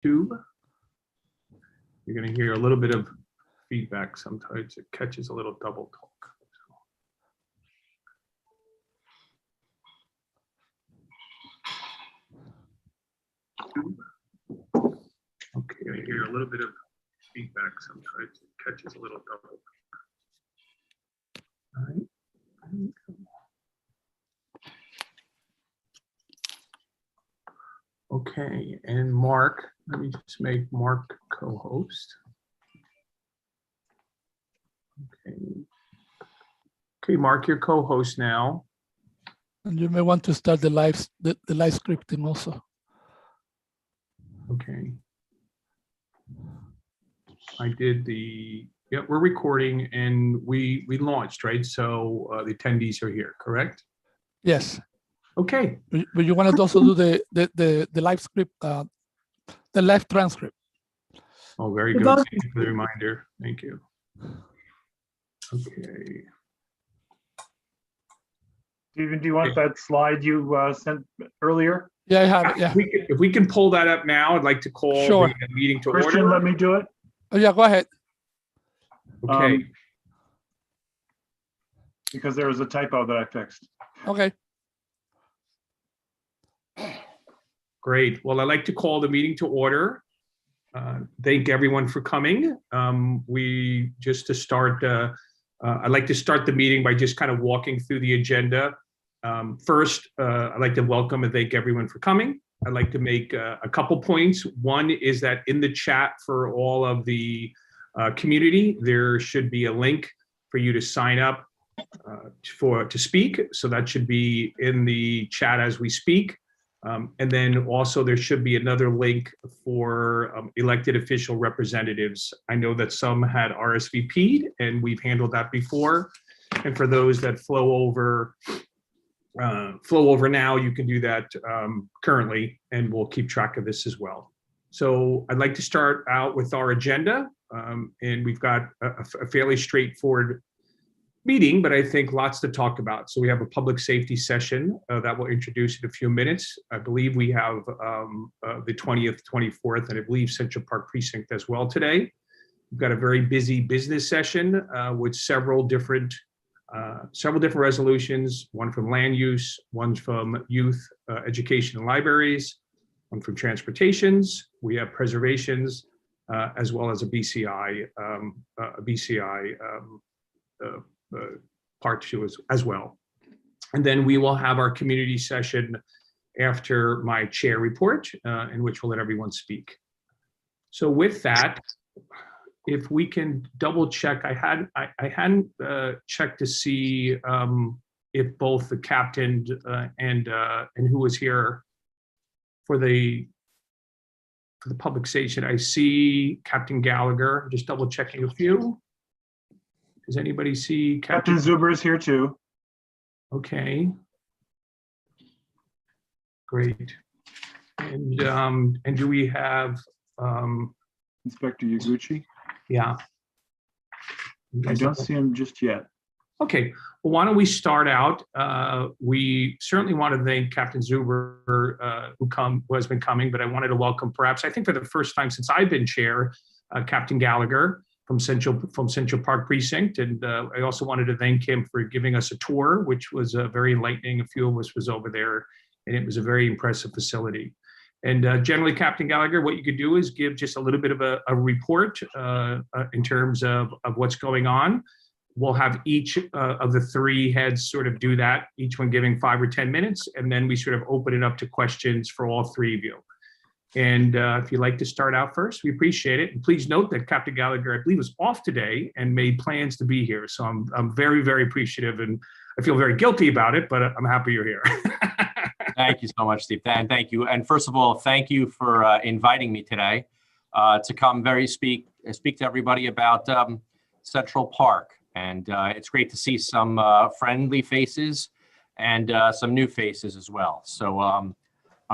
You're going to hear a little bit of feedback sometimes. It catches a little double talk. Okay, I hear a little bit of feedback sometimes. It catches a little double talk. All right. Okay, and Mark, let me just make Mark co-host. Okay. Okay, Mark, you're co-host now. And you may want to start the live scripting also. Okay. I did yeah, we're recording and we launched, right? So the attendees are here, correct? Yes. Okay. But you wanted to also do the live script, the live transcript. Oh, very good. Thank you for the reminder. Thank you. Okay. Stephen, do you want that slide you sent earlier? Yeah, I have it. Yeah. If we can pull that up now, I'd like to call Sure. the meeting to Christian, order. let me do it. Oh, yeah, go ahead. Okay. Because there was a typo that I fixed. Okay. Great. Well, I'd like to call the meeting to order. Thank everyone for coming. I'd like to start the meeting by just kind of walking through the agenda. First, I'd like to welcome and thank everyone for coming. I'd like to make a couple points. One is that in the chat for all of the community, there should be a link for you to sign up to speak. So that should be in the chat as we speak. And then also there should be another link for elected official representatives. I know that some had RSVP'd and we've handled that before. And for those that flow over now, you can do that currently, and we'll keep track of this as well. So I'd like to start out with our agenda, and we've got a fairly straightforward meeting, but I think lots to talk about. So we have a public safety session that we'll introduce in a few minutes. I believe we have the 20th, 24th, and I believe Central Park Precinct as well today. We've got a very busy business session with several different resolutions, one from land use, one from youth education and libraries, one from transportations. We have preservations, as well as a BCI part two as well. And then we will have our community session after my chair report, in which we'll let everyone speak. So with that, if we can double check, I hadn't checked to see if both the captain and who was here for the public station. I see Captain Gallagher. Just double checking a few. Does anybody see Captain Zuber is here too. Okay. Great. And do we have Inspector Yaguchi? Yeah. I don't see him just yet. Okay, well, why don't we start out? We certainly want to thank Captain Zuber, who has been coming, but I wanted to welcome, perhaps, I think for the first time since I've been chair, Captain Gallagher from Central Park Precinct. And I also wanted to thank him for giving us a tour, which was very enlightening. A few of us was over there, and it was a very impressive facility. And generally, Captain Gallagher, what you could do is give just a little bit of a report in terms of what's going on. We'll have each of the three heads sort of do that, each one giving 5 or 10 minutes, and then we sort of open it up to questions for all three of you. And if you'd like to start out first, we appreciate it. And please note that Captain Gallagher, I believe, was off today and made plans to be here. So I'm very, very appreciative, and I feel very guilty about it, but I'm happy you're here. Thank you so much, Steve. And thank you. And first of all, thank you for inviting me today to come speak to everybody about Central Park. And it's great to see some friendly faces and some new faces as well. So I'm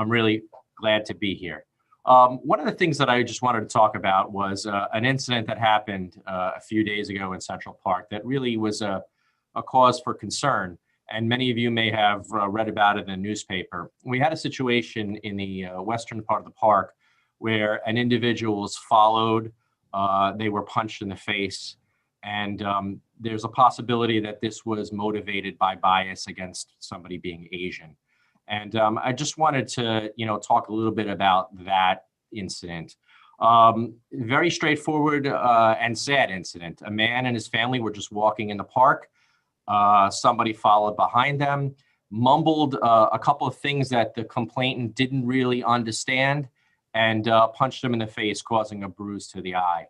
really glad to be here. One of the things that I just wanted to talk about was an incident that happened a few days ago in Central Park that really was a cause for concern. And many of you may have read about it in the newspaper. We had a situation in the western part of the park where an individual was followed, they were punched in the face, and there's a possibility that this was motivated by bias against somebody being Asian. And I just wanted to, talk a little bit about that incident. Very straightforward and sad incident. A man and his family were just walking in the park. Somebody followed behind them, mumbled a couple of things that the complainant didn't really understand, and punched him in the face, causing a bruise to the eye.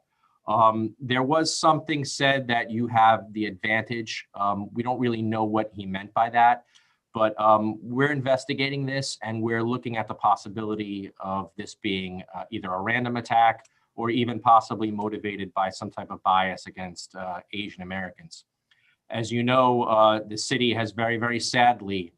There was something said that you have the advantage. We don't really know what he meant by that, but we're investigating this, and we're looking at the possibility of this being either a random attack or even possibly motivated by some type of bias against Asian Americans. As you know, the city has very, very sadly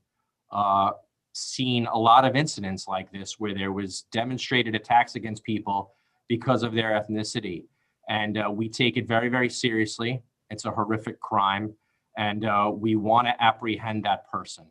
seen a lot of incidents like this where there was demonstrated attacks against people because of their ethnicity. And we take it very, very seriously. It's a horrific crime, and we want to apprehend that person.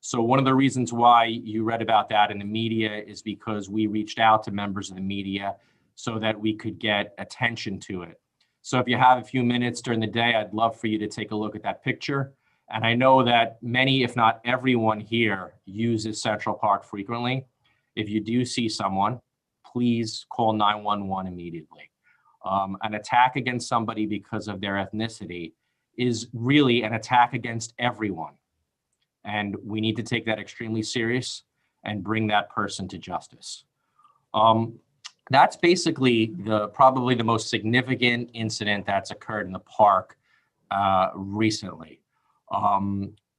So one of the reasons why you read about that in the media is because we reached out to members of the media so that we could get attention to it. So if you have a few minutes during the day, I'd love for you to take a look at that picture. And I know that many, if not everyone here, uses Central Park frequently. If you do see someone, please call 911 immediately. An attack against somebody because of their ethnicity is really an attack against everyone. And we need to take that extremely serious and bring that person to justice. That's basically probably the most significant incident that's occurred in the park recently.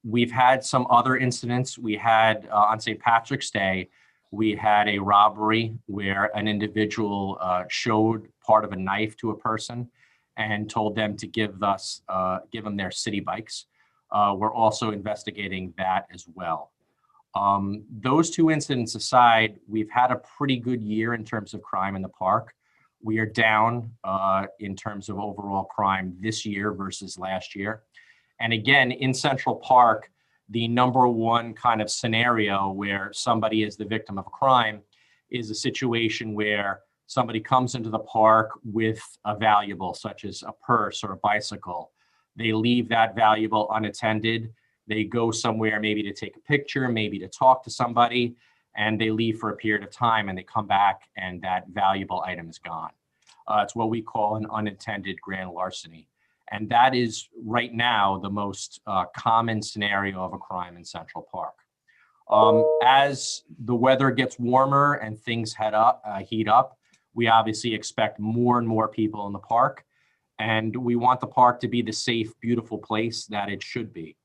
We've had some other incidents. We had on St. Patrick's Day, we had a robbery where an individual showed part of a knife to a person and told them to give them their city bikes. We're also investigating that as well. Those two incidents aside, we've had a pretty good year in terms of crime in the park. We are down in terms of overall crime this year versus last year. And again, in Central Park, the number one kind of scenario where somebody is the victim of a crime is a situation where somebody comes into the park with a valuable, such as a purse or a bicycle. They leave that valuable unattended. They go somewhere maybe to take a picture, maybe to talk to somebody, and they leave for a period of time and they come back and that valuable item is gone. It's what we call an unattended grand larceny. And that is right now the most common scenario of a crime in Central Park. As the weather gets warmer and things heat up, we obviously expect more and more people in the park. And we want the park to be the safe, beautiful place that it should be,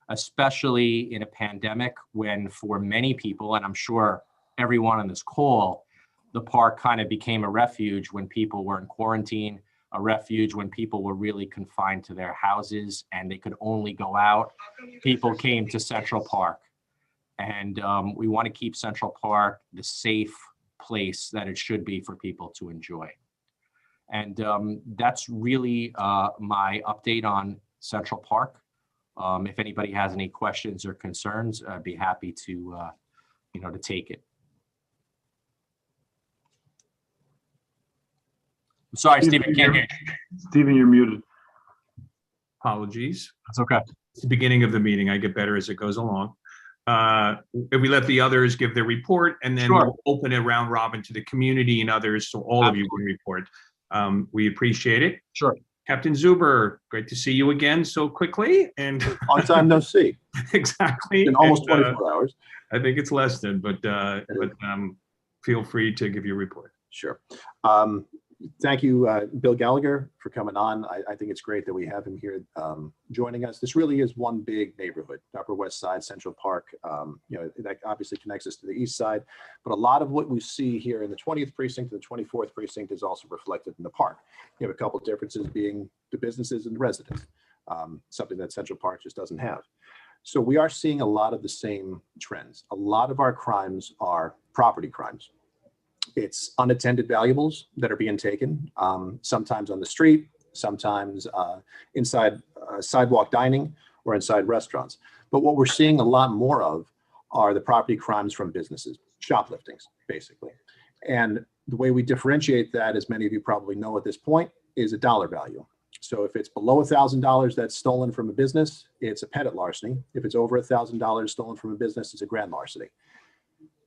especially in a pandemic when for many people, and I'm sure everyone on this call, the park kind of became a refuge when people were in quarantine, a refuge when people were really confined to their houses and they could only go out. People came to Central Park. And we want to keep Central Park the safe place that it should be for people to enjoy. And that's really my update on Central Park. If anybody has any questions or concerns, I'd be happy to, to take it. I'm sorry, Stephen, can't hear you. Stephen, you're muted. Apologies. That's okay. It's the beginning of the meeting. I get better as it goes along. If we let the others give their report, and then we'll open it round robin to the community and others, so all of you can report. We appreciate it. Sure. Captain Zuber, great to see you again so quickly. And long time no see. Exactly. It's been almost 24 hours. I think it's less than, but feel free to give your report. Sure. Thank you, Bill Gallagher, for coming on. I think it's great that we have him here joining us. This really is one big neighborhood, Upper West Side, Central Park. That obviously connects us to the east side, but a lot of what we see here in the 20th precinct and the 24th precinct is also reflected in the park. You have a couple of differences being the businesses and the residents, something that Central Park just doesn't have. So we are seeing a lot of the same trends. A lot of our crimes are property crimes. It's unattended valuables that are being taken, sometimes on the street, sometimes inside sidewalk dining or inside restaurants. But what we're seeing a lot more of are the property crimes from businesses, shopliftings, basically. And The way we differentiate that, as many of you probably know at this point, is a dollar value. So if it's below $1,000 that's stolen from a business, it's a petit larceny. If it's over $1,000 stolen from a business, it's a grand larceny.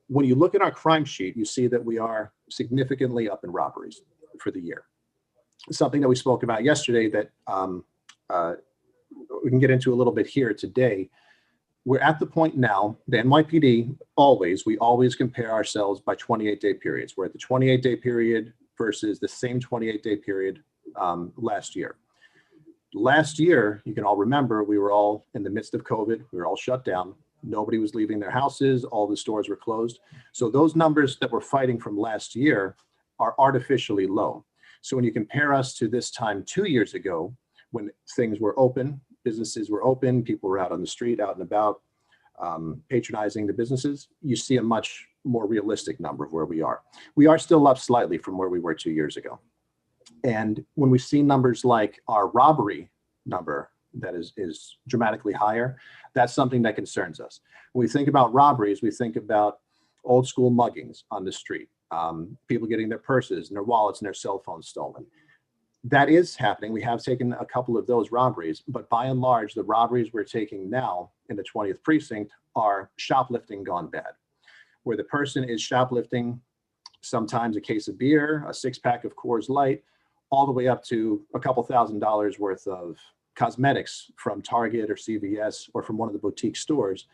When you look at our crime sheet, you see that we are significantly up in robberies for the year. Something that we spoke about yesterday that we can get into a little bit here today. We're at the point now, the NYPD, we always compare ourselves by 28-day periods. We're at the 28-day period versus the same 28-day period last year. Last year, you can all remember, we were all in the midst of COVID. We were all shut down. Nobody was leaving their houses. All the stores were closed. So those numbers that we're fighting from last year are artificially low. So when you compare us to this time 2 years ago, when things were open, businesses were open, people were out on the street, out and about, patronizing the businesses, you see a much more realistic number of where we are. We are still up slightly from where we were 2 years ago. And when we see numbers like our robbery number that is dramatically higher, that's something that concerns us. When we think about robberies, we think about old school muggings on the street, people getting their purses and their wallets and their cell phones stolen. That is happening. We have taken a couple of those robberies, but by and large, the robberies we're taking now in the 20th precinct are shoplifting gone bad, where the person is shoplifting sometimes a case of beer, a 6-pack of Coors Light, all the way up to a couple $1,000s worth of cosmetics from Target or CVS or from one of the boutique stores.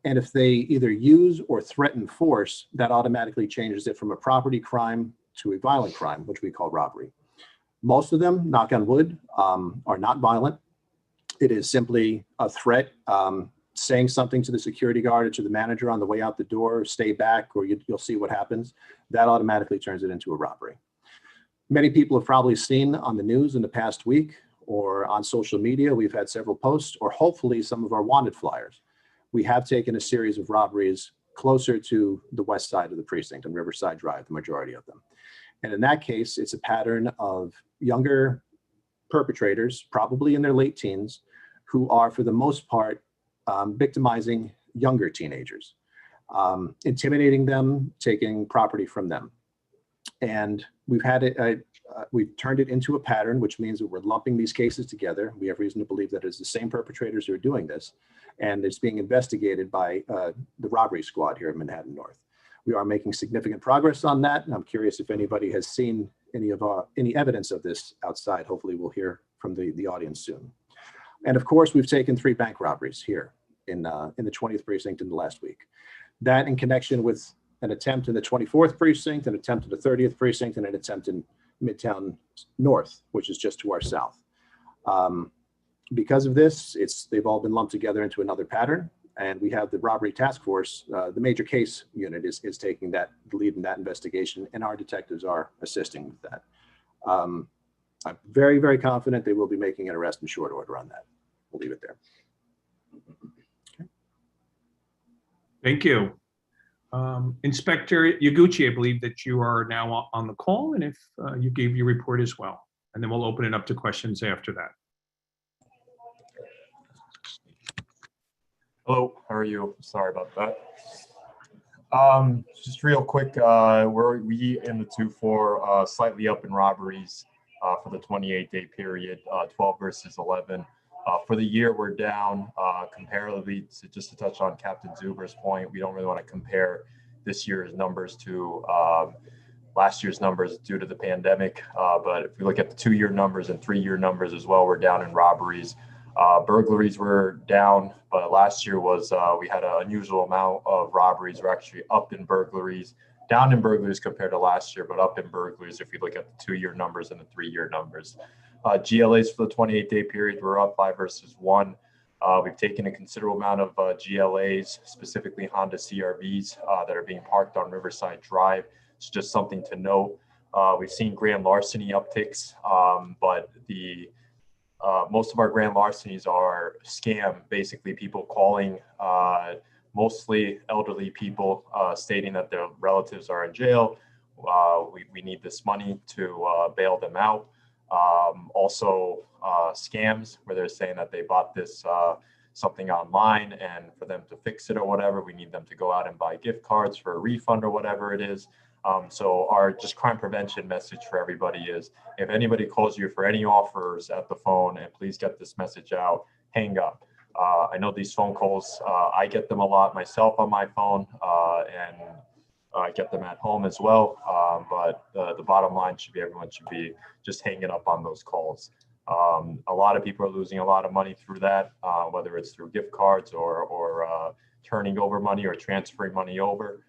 And if they either use or threaten force, that automatically changes it from a property crime to a violent crime, which we call robbery. Most of them, knock on wood, are not violent. It is simply a threat, saying something to the security guard or to the manager on the way out the door, stay back, or you'll see what happens. That automatically turns it into a robbery. Many people have probably seen on the news in the past week or on social media, we've had several posts, or hopefully some of our wanted flyers. We have taken a series of robberies closer to the west side of the precinct on Riverside Drive, the majority of them. And in that case, it's a pattern of younger perpetrators, probably in their late teens, who are, for the most part, victimizing younger teenagers, intimidating them, taking property from them. And we've had it, we've turned it into a pattern, which means that we're lumping these cases together. We have reason to believe that it's the same perpetrators who are doing this, and it's being investigated by the robbery squad here in Manhattan North. We are making significant progress on that, and I'm curious if anybody has seen any evidence of this outside. Hopefully we'll hear from the audience soon. And of course, we've taken 3 bank robberies here in the 20th precinct in the last week. That in connection with an attempt in the 24th precinct, an attempt in the 30th precinct, and an attempt in Midtown North, which is just to our south. Because of this, they've all been lumped together into another pattern. And we have the robbery task force, the major case unit is taking the lead in that investigation, and our detectives are assisting with that. I'm very, very confident they will be making an arrest in short order on that. We'll leave it there. Okay. Thank you. Inspector Yaguchi, I believe that you are now on the call, and if you gave your report as well, and then we'll open it up to questions after that. Hello, how are you? Sorry about that. Just real quick, we in the 2-4 slightly up in robberies for the 28-day period, 12 versus 11. For the year, we're down comparatively. Just to touch on Captain Zuber's point, we don't really want to compare this year's numbers to last year's numbers due to the pandemic. But if we look at the 2-year numbers and 3-year numbers as well, we're down in robberies. Burglaries were down, but last year was we had an unusual amount of robberies. We're actually up in burglaries, down in burglaries compared to last year, but up in burglaries if we look at the 2-year numbers and the 3-year numbers. GLAs for the 28-day period were up 5 versus 1. We've taken a considerable amount of GLAs, specifically Honda CRVs that are being parked on Riverside Drive. It's just something to note. We've seen grand larceny upticks, but most of our grand larcenies are scam, basically people calling, mostly elderly people, stating that their relatives are in jail. We need this money to bail them out. Also scams where they're saying that they bought this something online, and for them to fix it or whatever, we need them to go out and buy gift cards for a refund or whatever it is. So our just crime prevention message for everybody is, if anybody calls you for any offers at the phone, and please get this message out, hang up. I know these phone calls, I get them a lot myself on my phone, and I get them at home as well. But the bottom line should be, everyone should be just hanging up on those calls. A lot of people are losing a lot of money through that, whether it's through gift cards or turning over money or transferring money over.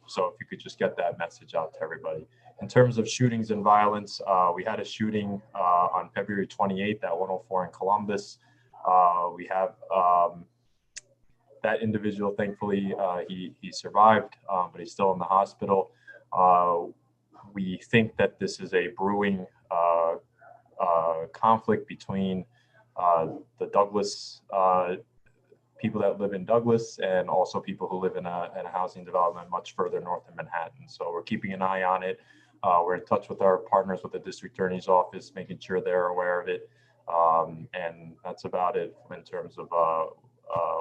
So if you could just get that message out to everybody. In terms of shootings and violence, we had a shooting on February 28th at 104 in Columbus. We have that individual, thankfully, he survived, but he's still in the hospital. We think that this is a brewing conflict between the Douglas people that live in Douglas and also people who live in a housing development much further north of Manhattan. So we're keeping an eye on it. We're in touch with our partners with the district attorney's office, making sure they're aware of it. And that's about it in terms of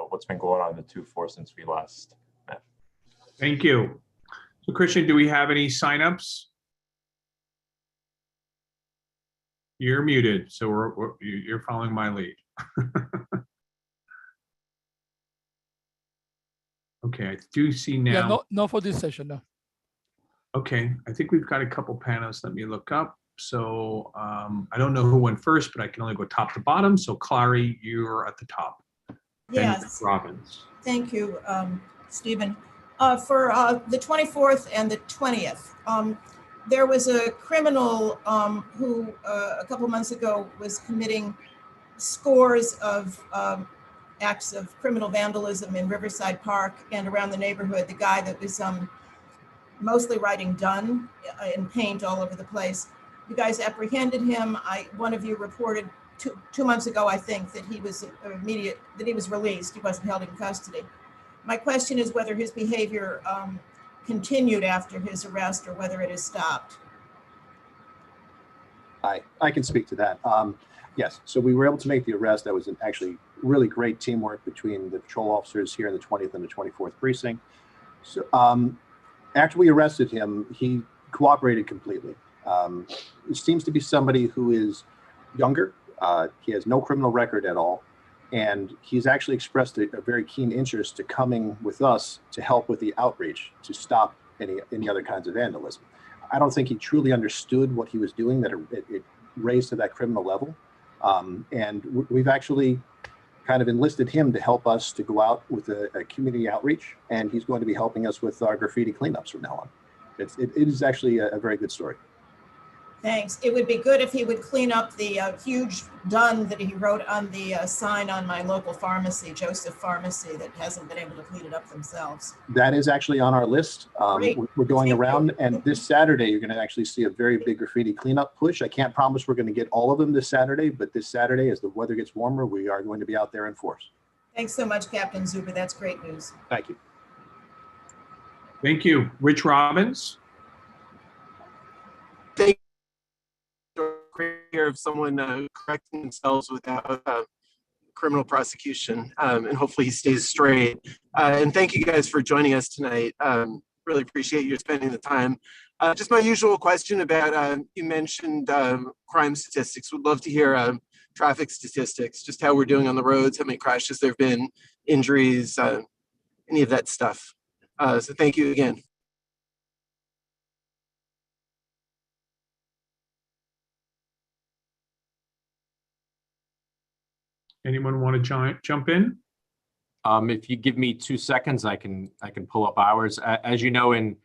what's been going on in the 2-4 since we last met. Thank you. So Christian, do we have any signups? You're muted, so you're following my lead. Okay, I do see now. Yeah, no for this session, no. Okay, I think we've got a couple panelists. Let me look up. So I don't know who went first, but I can only go top to bottom. So Clary, you're at the top. Yes. Robbins. Thank you, Stephen. For the 24th and the 20th, there was a criminal who a couple months ago was committing scores of acts of criminal vandalism in Riverside Park and around the neighborhood. The guy that was mostly writing "done" in paint all over the place. You guys apprehended him. One of you reported two months ago, I think, that he was released. He wasn't held in custody. My question is whether his behavior continued after his arrest or whether it has stopped. I can speak to that. Yes, so we were able to make the arrest. That was actually really great teamwork between the patrol officers here in the 20th and the 24th precinct. So after we arrested him, he cooperated completely. It seems to be somebody who is younger. He has no criminal record at all. And he's actually expressed a very keen interest to coming with us to help with the outreach to stop any other kinds of vandalism. I don't think he truly understood what he was doing, that it raised to that criminal level. And we've actually kind of enlisted him to help us to go out with a community outreach, and he's going to be helping us with our graffiti cleanups from now on. It is actually a very good story. Thanks. It would be good if he would clean up the huge "done" that he wrote on the sign on my local pharmacy, Joseph Pharmacy, that hasn't been able to clean it up themselves. That is actually on our list. We're going around, and this Saturday, you're going to actually see a very big graffiti cleanup push. I can't promise we're going to get all of them this Saturday, but this Saturday, as the weather gets warmer, we are going to be out there in force. Thanks so much, Captain Zuber. That's great news. Thank you. Thank you. Rich Robbins. Thank of someone correcting themselves without criminal prosecution, and hopefully he stays straight. And thank you guys for joining us tonight. Really appreciate you spending the time. Just my usual question about, you mentioned crime statistics. Would love to hear traffic statistics, just how we're doing on the roads, how many crashes there have been, injuries, any of that stuff. So thank you again. Anyone want to jump in? If you give me 2 seconds, I can pull up ours. As you know, in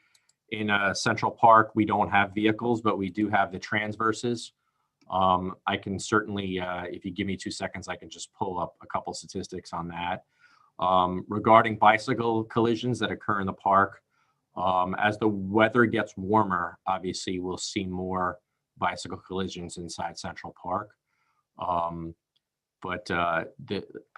Central Park, we don't have vehicles, but we do have the transverses. I can certainly, if you give me 2 seconds, I can just pull up a couple statistics on that. Regarding bicycle collisions that occur in the park, as the weather gets warmer, obviously we'll see more bicycle collisions inside Central Park. But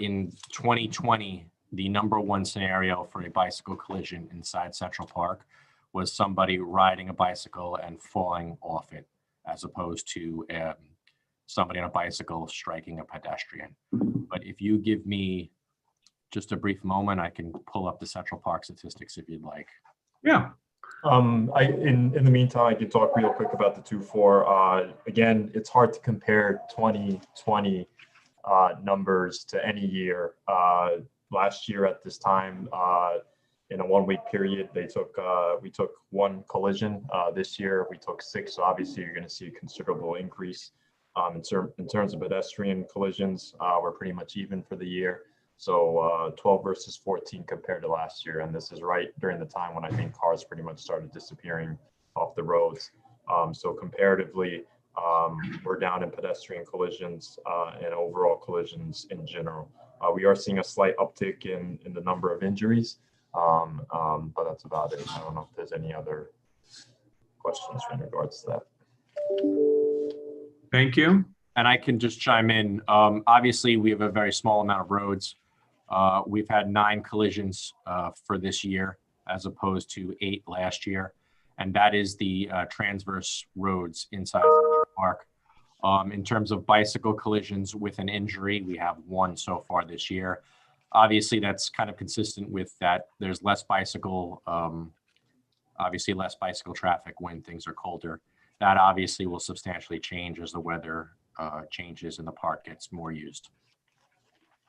in 2020, the #1 scenario for a bicycle collision inside Central Park was somebody riding a bicycle and falling off it, as opposed to somebody on a bicycle striking a pedestrian. But if you give me just a brief moment, I can pull up the Central Park statistics if you'd like. Yeah. In the meantime, I can talk real quick about the 2-4. Again, it's hard to compare 2020 numbers to any year. Last year at this time, in a 1-week period, we took 1 collision. This year we took 6. So obviously you're going to see a considerable increase. In terms of pedestrian collisions, we're pretty much even for the year. So 12 versus 14 compared to last year. And this is right during the time when I think cars pretty much started disappearing off the roads. So comparatively, we're down in pedestrian collisions and overall collisions in general. We are seeing a slight uptick in the number of injuries, but that's about it. I don't know if there's any other questions in regards to that. Thank you. And I can just chime in. Obviously, we have a very small amount of roads. We've had 9 collisions for this year, as opposed to 8 last year. And that is the transverse roads inside Central Park. In terms of bicycle collisions with an injury, we have 1 so far this year. Obviously, that's kind of consistent with that. There's less bicycle, obviously less bicycle traffic when things are colder. That obviously will substantially change as the weather changes and the park gets more used.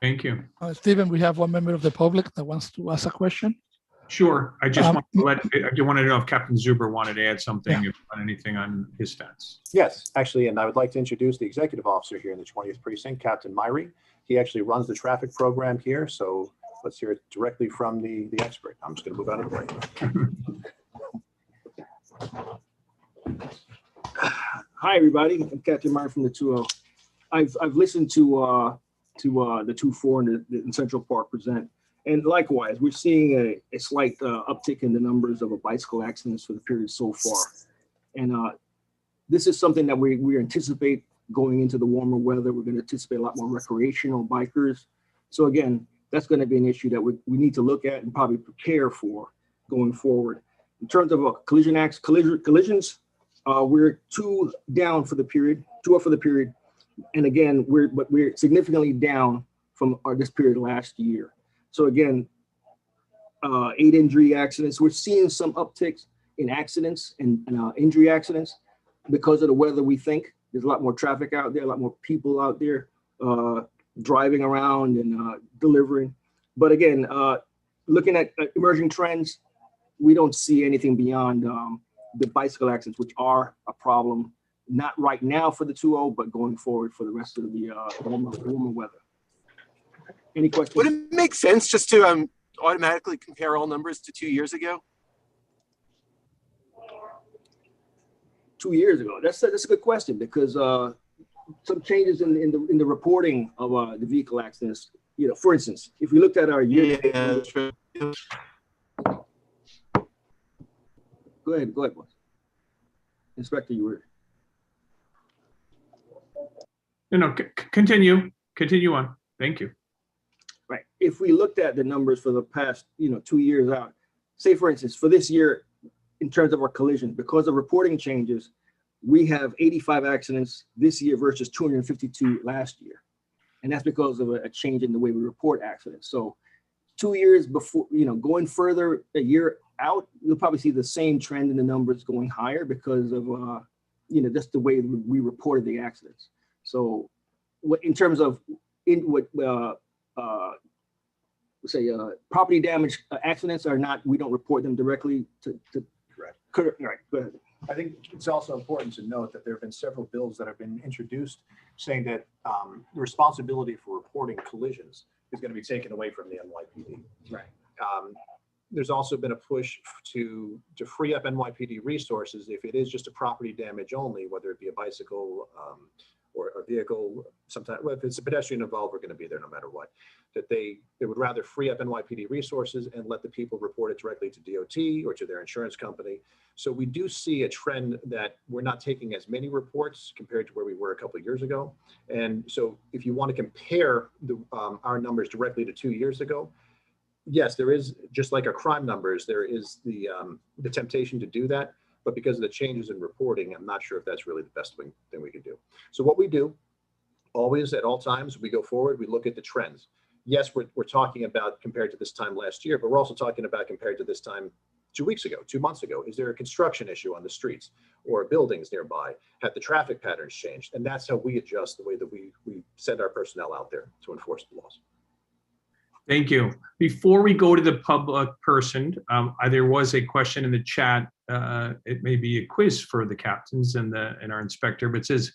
Thank you. Stephen, we have one member of the public that wants to ask a question. Sure. I just want to know if Captain Zuber wanted to add something, if on anything on his stats. Yes, actually, and I would like to introduce the executive officer here in the 20th precinct, Captain Myrie. He actually runs the traffic program here, so let's hear it directly from the expert. I'm just going to move out of the way. Hi, everybody. I'm Captain Myrie from the 2-0. I've listened to the 2-4 and Central Park present. And likewise, we're seeing a slight uptick in the numbers of bicycle accidents for the period so far. And this is something that we anticipate going into the warmer weather. We're going to anticipate a lot more recreational bikers. So again, that's going to be an issue that we need to look at and probably prepare for going forward. In terms of collisions, we're 2 down for the period, 2 up for the period. And again, we're significantly down from this period last year. So again, 8 injury accidents. We're seeing some upticks in accidents and injury accidents because of the weather. We think there's a lot more traffic out there, a lot more people out there driving around and delivering. But again, looking at emerging trends, we don't see anything beyond the bicycle accidents, which are a problem, not right now for the 2-0, but going forward for the rest of the warmer weather. Any questions? Would it make sense just to automatically compare all numbers to 2 years ago? 2 years ago, that's a good question, because some changes in the reporting of the vehicle accidents. You know, for instance, if we looked at our year, that's true. Go ahead, boss. Inspector, you were. No, continue on. Thank you. Right. If we looked at the numbers for the past, 2 years out, say for instance, for this year, in terms of our collision, because of reporting changes, we have 85 accidents this year versus 252 last year. And that's because of a change in the way we report accidents. So 2 years before, going further a year out, you'll probably see the same trend in the numbers going higher because of, just the way we reported the accidents. So in terms of property damage accidents are not, we don't report them directly to correct. Right, go ahead. I think it's also important to note that there have been several bills that have been introduced saying that the responsibility for reporting collisions is going to be taken away from the NYPD. Right. There's also been a push to free up NYPD resources if it is just a property damage only, whether it be a bicycle or a vehicle. Sometimes, well, if it's a pedestrian involved, we're going to be there no matter what. That they would rather free up NYPD resources and let the people report it directly to DOT or to their insurance company. So we do see a trend that we're not taking as many reports compared to where we were a couple of years ago. And so if you want to compare our numbers directly to 2 years ago, yes, there is, just like our crime numbers, there is the temptation to do that. But because of the changes in reporting, I'm not sure if that's really the best thing we could do. So what we do, always at all times, we go forward, we look at the trends. Yes, we're talking about compared to this time last year, but we're also talking about compared to this time 2 weeks ago, 2 months ago? Is there a construction issue on the streets or buildings nearby? Have the traffic patterns changed? And that's how we adjust the way that we send our personnel out there to enforce the laws. Thank you. Before we go to the public person, there was a question in the chat. It may be a quiz for the captains and our inspector, but it says,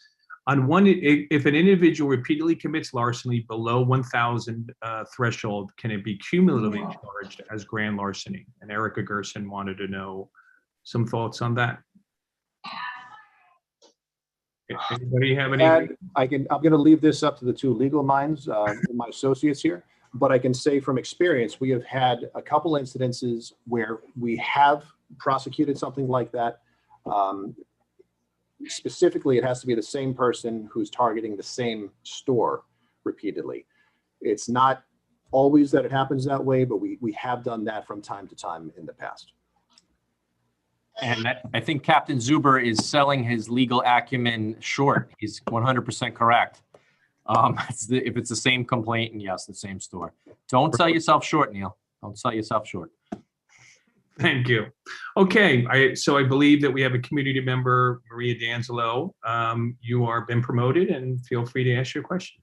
if an individual repeatedly commits larceny below 1,000 threshold, can it be cumulatively charged as grand larceny? And Erica Gerson wanted to know some thoughts on that. Anybody have any? And I'm going to leave this up to the two legal minds, my associates here. But I can say from experience, we have had a couple incidences where we have prosecuted something like that. Specifically, it has to be the same person who's targeting the same store repeatedly. It's not always that it happens that way, but we have done that from time to time in the past. And I think Captain Zuber is selling his legal acumen short. He's 100% correct. If it's the same complaint and yes, the same store. Don't sell yourself short, Neil. Don't sell yourself short. Thank you. Okay, so I believe that we have a community member, Maria D'Angelo. You are been promoted and feel free to ask your question.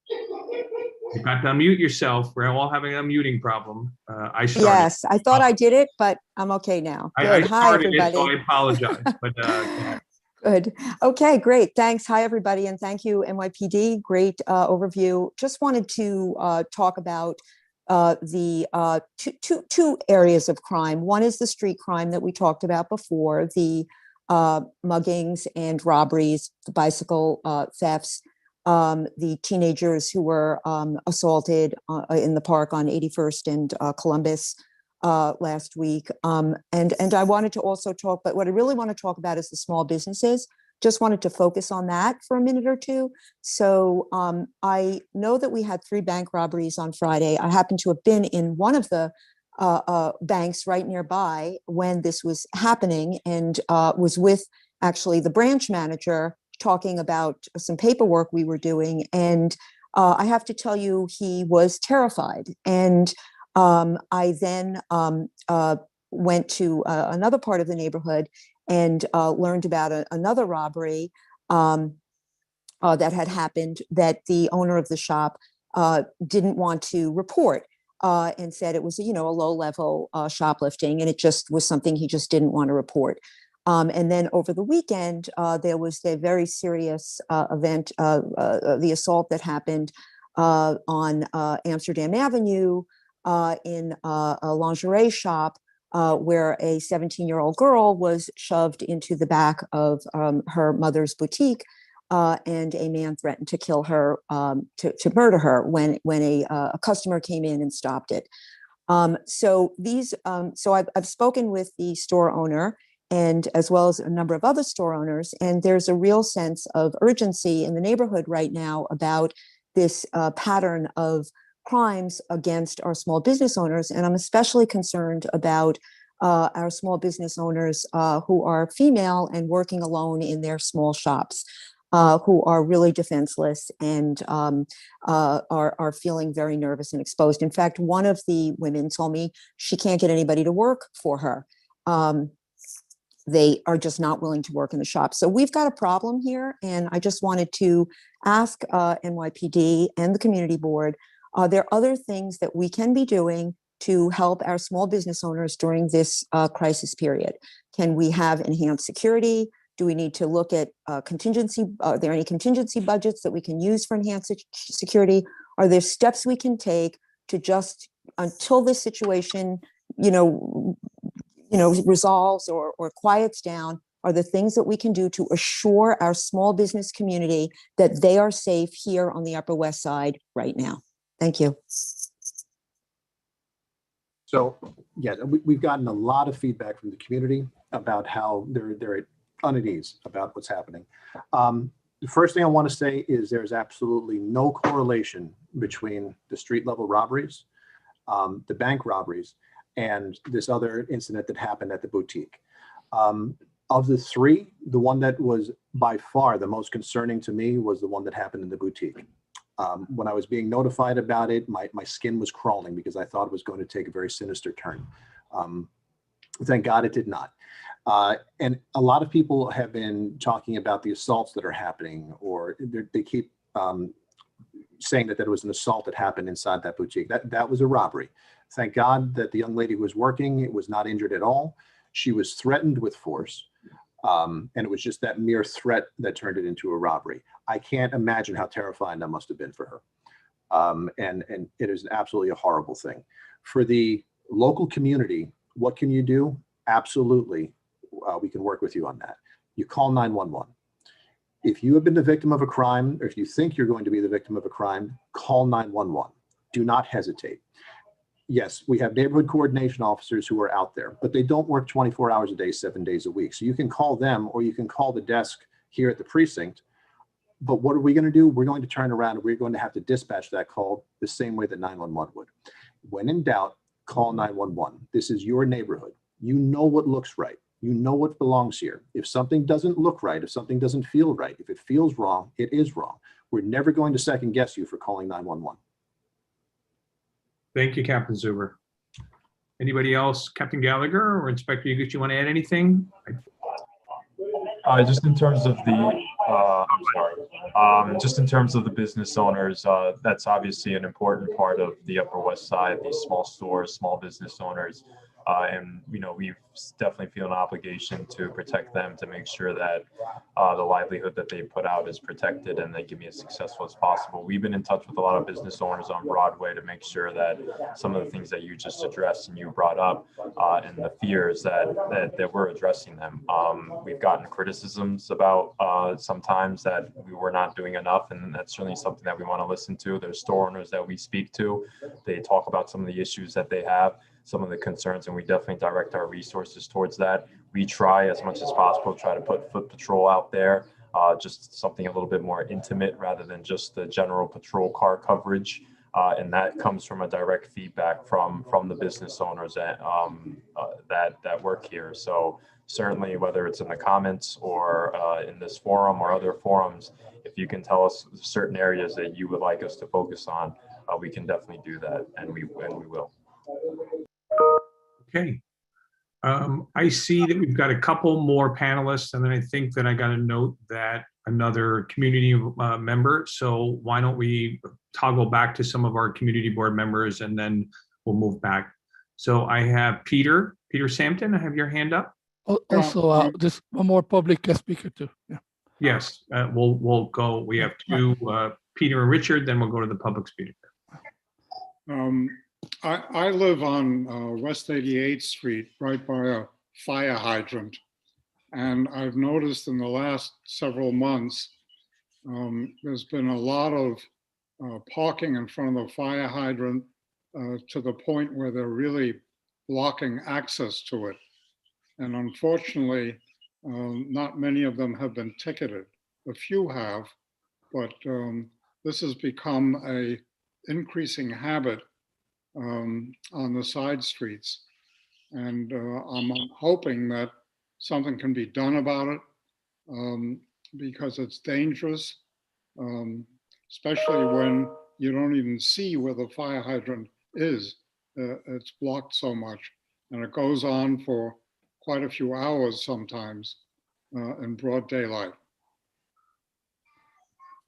You've got to unmute yourself. We're all having an unmuting problem. I started. Yes, I thought I did it, but I'm okay now. Good. I Hi, started everybody. it, so I apologize. But Good. Okay, great. Thanks. Hi, everybody. And thank you, NYPD. Great overview. Just wanted to talk about the two areas of crime. One is the street crime that we talked about before, the muggings and robberies, the bicycle thefts, the teenagers who were assaulted in the park on 81st and Columbus last week. And I wanted to also talk, but what I really want to talk about is the small businesses. Just wanted to focus on that for a minute or two. So I know that we had 3 bank robberies on Friday. I happened to have been in one of the banks right nearby when this was happening and was with actually the branch manager talking about some paperwork we were doing. And I have to tell you, he was terrified. And I then went to another part of the neighborhood and learned about another robbery that had happened that the owner of the shop didn't want to report and said it was, a low-level shoplifting, and it just was something he just didn't want to report. And then over the weekend, there was a very serious event, the assault that happened on Amsterdam Avenue in a lingerie shop where a 17-year-old girl was shoved into the back of her mother's boutique, and a man threatened to kill her, to murder her when a customer came in and stopped it. So I've spoken with the store owner and as well as a number of other store owners, and there's a real sense of urgency in the neighborhood right now about this pattern of crimes against our small business owners. And I'm especially concerned about our small business owners who are female and working alone in their small shops, who are really defenseless and are feeling very nervous and exposed. In fact, one of the women told me she can't get anybody to work for her. They are just not willing to work in the shop. So we've got a problem here. And I just wanted to ask NYPD and the community board, are there other things that we can be doing to help our small business owners during this crisis period? Can we have enhanced security? Do we need to look at contingency? Are there any contingency budgets that we can use for enhanced security? Are there steps we can take to just, until this situation, resolves or quiets down, are the things that we can do to assure our small business community that they are safe here on the Upper West Side right now? Thank you. So, yeah, we've gotten a lot of feedback from the community about how they're unease about what's happening. The first thing I want to say is there's absolutely no correlation between the street level robberies, the bank robberies, and this other incident that happened at the boutique. Of the 3, the one that was by far the most concerning to me was the one that happened in the boutique. When I was being notified about it, my skin was crawling because I thought it was going to take a very sinister turn. Thank God it did not. And a lot of people have been talking about the assaults that are happening, or they keep saying that there was an assault that happened inside that boutique. That was a robbery. Thank God that the young lady who was working was not injured at all. She was threatened with force. And it was just that mere threat that turned it into a robbery. I can't imagine how terrifying that must have been for her. And it is absolutely a horrible thing. For the local community, what can you do? Absolutely. We can work with you on that. You call 911. If you have been the victim of a crime, or if you think you're going to be the victim of a crime, call 911. Do not hesitate. Yes, we have neighborhood coordination officers who are out there, but they don't work 24 hours a day, 7 days a week. So you can call them, or you can call the desk here at the precinct. But what are we going to do? We're going to turn around and we're going to have to dispatch that call the same way that 911 would. When in doubt, call 911. This is your neighborhood. You know what looks right. You know what belongs here. If something doesn't look right, if something doesn't feel right, if it feels wrong, it is wrong. We're never going to second guess you for calling 911. Thank you, Captain Zuber. Anybody else? Captain Gallagher or Inspector Ugus, you want to add anything? Just in terms of the, just in terms of the business owners, that's obviously an important part of the Upper West Side, these small stores, small business owners. And, you know, we definitely feel an obligation to protect them, to make sure that the livelihood that they put out is protected and they can be as successful as possible. We've been in touch with a lot of business owners on Broadway to make sure that some of the things that you just addressed and you brought up and the fears that we're addressing them. We've gotten criticisms about sometimes that we were not doing enough, and that's certainly something that we want to listen to. There's store owners that we speak to. They talk about some of the issues that they have, some of the concerns, and we definitely direct our resources towards that. We try as much as possible to try to put foot patrol out there, just something a little bit more intimate rather than just the general patrol car coverage. And that comes from a direct feedback from the business owners that work here. So certainly, whether it's in the comments or in this forum or other forums, if you can tell us certain areas that you would like us to focus on, we can definitely do that, and we will. Okay. I see that we've got a couple more panelists, and then I think that I got a note that another community member. So why don't we toggle back to some of our community board members, and then we'll move back. So I have Peter Sampton. I have your hand up. Also, just one more public speaker too. Yeah. Yes, we'll go. We have two, Peter and Richard. Then we'll go to the public speaker. I live on West 88th Street, right by a fire hydrant. And I've noticed in the last several months, there's been a lot of parking in front of the fire hydrant to the point where they're really blocking access to it. And unfortunately, not many of them have been ticketed. A few have, but this has become a increasing habit on the side streets. And I'm hoping that something can be done about it because it's dangerous, especially when you don't even see where the fire hydrant is. It's blocked so much, and it goes on for quite a few hours sometimes in broad daylight.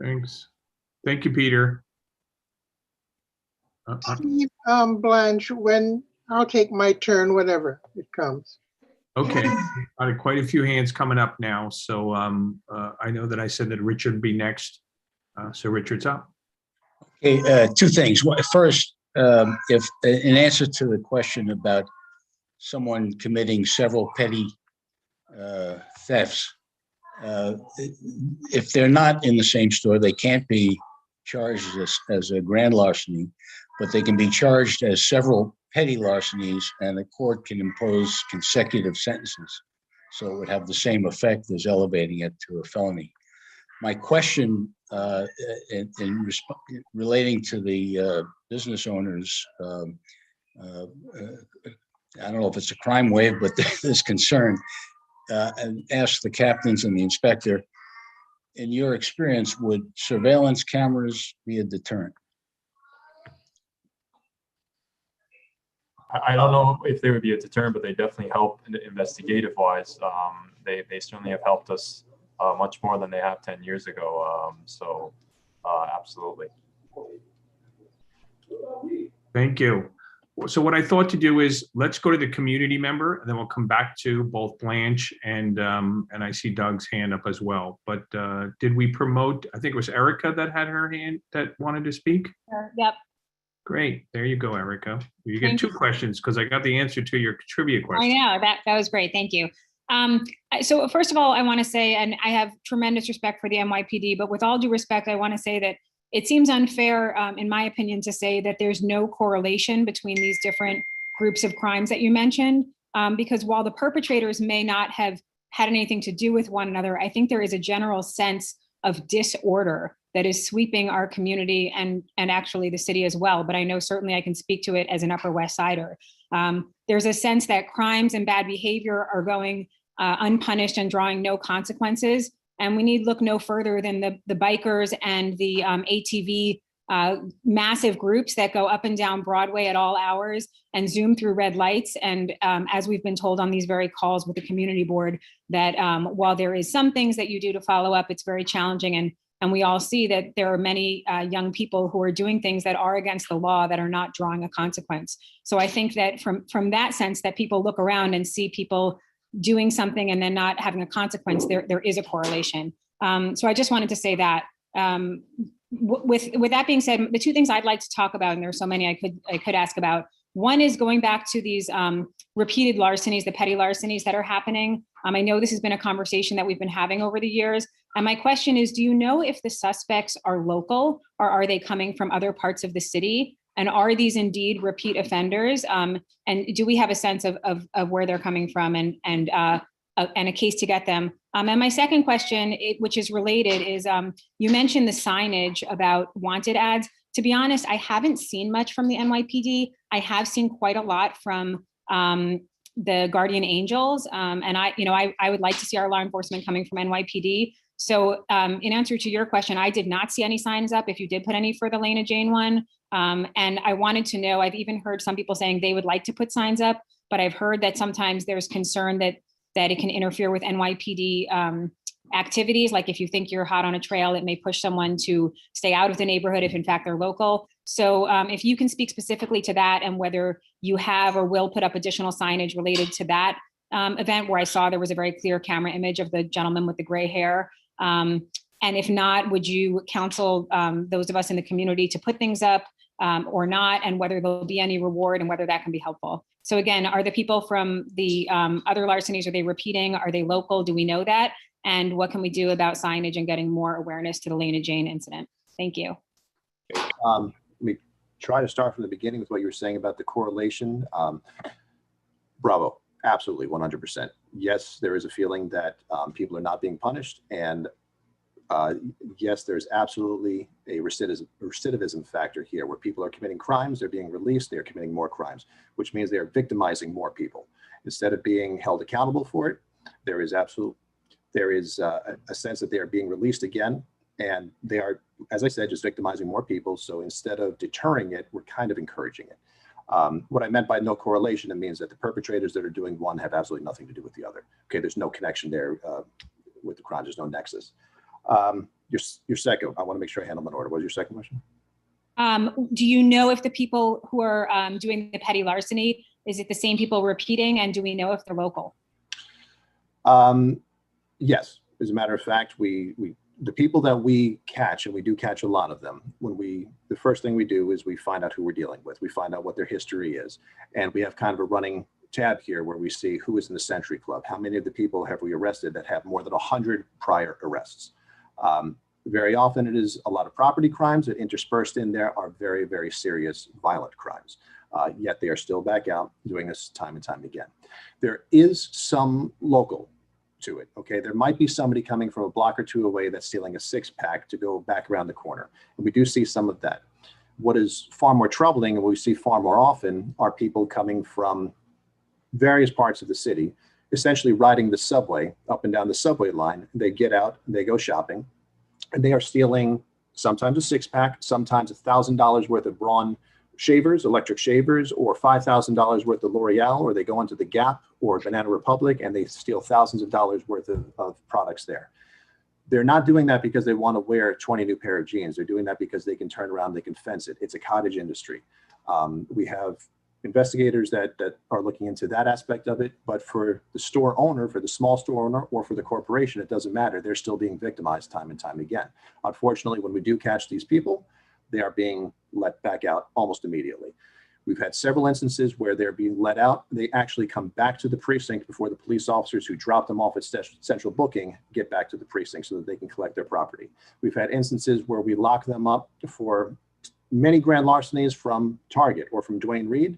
Thanks. Thank you, Peter. Steve, Blanche, when I'll take my turn, whenever it comes. Okay, quite a few hands coming up now. So I know that I said that Richard would be next. So Richard's up. Okay, two things. First, if in answer to the question about someone committing several petty thefts, if they're not in the same store, they can't be charged as a grand larceny, but they can be charged as several petty larcenies, and the court can impose consecutive sentences. So it would have the same effect as elevating it to a felony. My question relating to the business owners, I don't know if it's a crime wave, but there's concern, and ask the captains and the inspector, in your experience, would surveillance cameras be a deterrent? I don't know if they would be a deterrent, but they definitely help investigative wise. They certainly have helped us much more than they have 10 years ago. Absolutely. Thank you. So what I thought to do is let's go to the community member, and then we'll come back to both Blanche and I see Doug's hand up as well. But did we promote? I think it was Erica that had her hand that wanted to speak. Yep. Great. There you go, Erica. You get two questions because I got the answer to your trivia question. I know that was great. Thank you. So first of all, I want to say, and I have tremendous respect for the NYPD, but with all due respect, I want to say that it seems unfair, in my opinion, to say that there's no correlation between these different groups of crimes that you mentioned, because while the perpetrators may not have had anything to do with one another, I think there is a general sense of disorder that is sweeping our community and actually the city as well. But I know certainly I can speak to it as an Upper West Sider. There's a sense that crimes and bad behavior are going unpunished and drawing no consequences. And we need look no further than the bikers and the ATV massive groups that go up and down Broadway at all hours and zoom through red lights. And as we've been told on these very calls with the community board, that while there is some things that you do to follow up, it's very challenging. And we all see that there are many young people who are doing things that are against the law that are not drawing a consequence. So I think that from that sense, that people look around and see people doing something and then not having a consequence, there is a correlation. So I just wanted to say that. With that being said, the two things I'd like to talk about, and there's so many I could ask about. One is going back to these repeated larcenies, the petty larcenies that are happening. I know this has been a conversation that we've been having over the years. And my question is, do you know if the suspects are local or are they coming from other parts of the city? And are these indeed repeat offenders? And do we have a sense of where they're coming from and a case to get them? And my second question, which is related, is you mentioned the signage about wanted ads. To be honest, I haven't seen much from the NYPD. I have seen quite a lot from the Guardian Angels. And I would like to see our law enforcement coming from NYPD. So in answer to your question, I did not see any signs up if you did put any for the Lena Jane one. And I wanted to know, I've even heard some people saying they would like to put signs up, but I've heard that sometimes there's concern that it can interfere with NYPD activities. Like if you think you're hot on a trail, it may push someone to stay out of the neighborhood if in fact they're local. So if you can speak specifically to that and whether you have or will put up additional signage related to that event where I saw there was a very clear camera image of the gentleman with the gray hair. And if not, would you counsel those of us in the community to put things up or not, and whether there'll be any reward and whether that can be helpful? So again, are the people from the other larcenies, are they repeating? Are they local? Do we know that? And what can we do about signage and getting more awareness to the Lena Jane incident? Thank you. Let me try to start from the beginning with what you were saying about the correlation. Bravo, absolutely, 100%. Yes, there is a feeling that people are not being punished, and yes, there's absolutely a recidivism factor here where people are committing crimes, they're being released, they're committing more crimes, which means they're victimizing more people. Instead of being held accountable for it, there is a sense that they are being released again, and they are, as I said, just victimizing more people. So instead of deterring it, we're kind of encouraging it. What I meant by no correlation, it means that the perpetrators that are doing one have absolutely nothing to do with the other. Okay, there's no connection there with the crime, there's no nexus. Your second, I want to make sure I handle them in order. What was your second question? Do you know if the people who are doing the petty larceny, is it the same people repeating, and do we know if they're local? Yes, as a matter of fact, the people that we catch, and we do catch a lot of them, the first thing we do is we find out who we're dealing with. We find out what their history is. And we have kind of a running tab here where we see who is in the Century Club. How many of the people have we arrested that have more than 100 prior arrests? Very often it is a lot of property crimes that interspersed in there are very, very serious violent crimes. Yet they are still back out doing this time and time again. There is some local to it, okay? There might be somebody coming from a block or two away that's stealing a 6-pack to go back around the corner. And we do see some of that. What is far more troubling and what we see far more often are people coming from various parts of the city, essentially riding the subway up and down the subway line. They get out, they go shopping, and they are stealing sometimes a 6-pack, sometimes $1,000 worth of Braun shavers, electric shavers, or $5,000 worth of L'Oreal, or they go into the Gap or Banana Republic and they steal thousands of dollars worth of products there. They're not doing that because they want to wear 20 new pair of jeans. They're doing that because they can turn around, they can fence it. It's a cottage industry. We have investigators that are looking into that aspect of it, but for the store owner, for the small store owner, or for the corporation, it doesn't matter. They're still being victimized time and time again. Unfortunately, when we do catch these people, they are being let back out almost immediately. We've had several instances where they're being let out. They actually come back to the precinct before the police officers who dropped them off at central booking get back to the precinct so that they can collect their property. We've had instances where we lock them up for many grand larcenies from Target or from Duane Reade.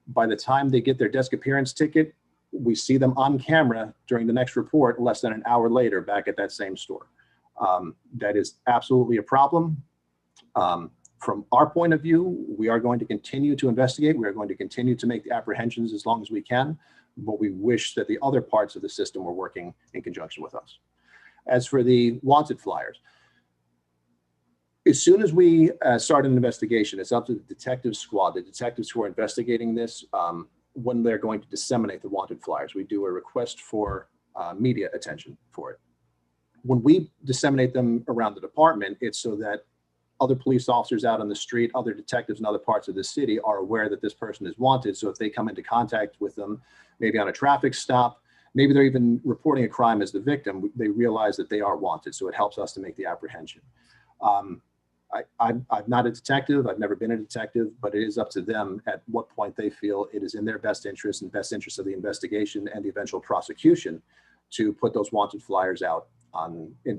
By the time they get their desk appearance ticket, we see them on camera during the next report less than an hour later back at that same store. That is absolutely a problem. From our point of view, we are going to continue to investigate. We are going to continue to make the apprehensions as long as we can, but we wish that the other parts of the system were working in conjunction with us. As for the wanted flyers, as soon as we start an investigation, it's up to the detective squad, the detectives who are investigating this, when they're going to disseminate the wanted flyers. We do a request for media attention for it. When we disseminate them around the department, it's so that other police officers out on the street, other detectives in other parts of the city are aware that this person is wanted. So if they come into contact with them, maybe on a traffic stop, maybe they're even reporting a crime as the victim, they realize that they are wanted. So it helps us to make the apprehension. I'm not a detective. I've never been a detective, but it is up to them at what point they feel it is in their best interest and best interest of the investigation and the eventual prosecution to put those wanted flyers out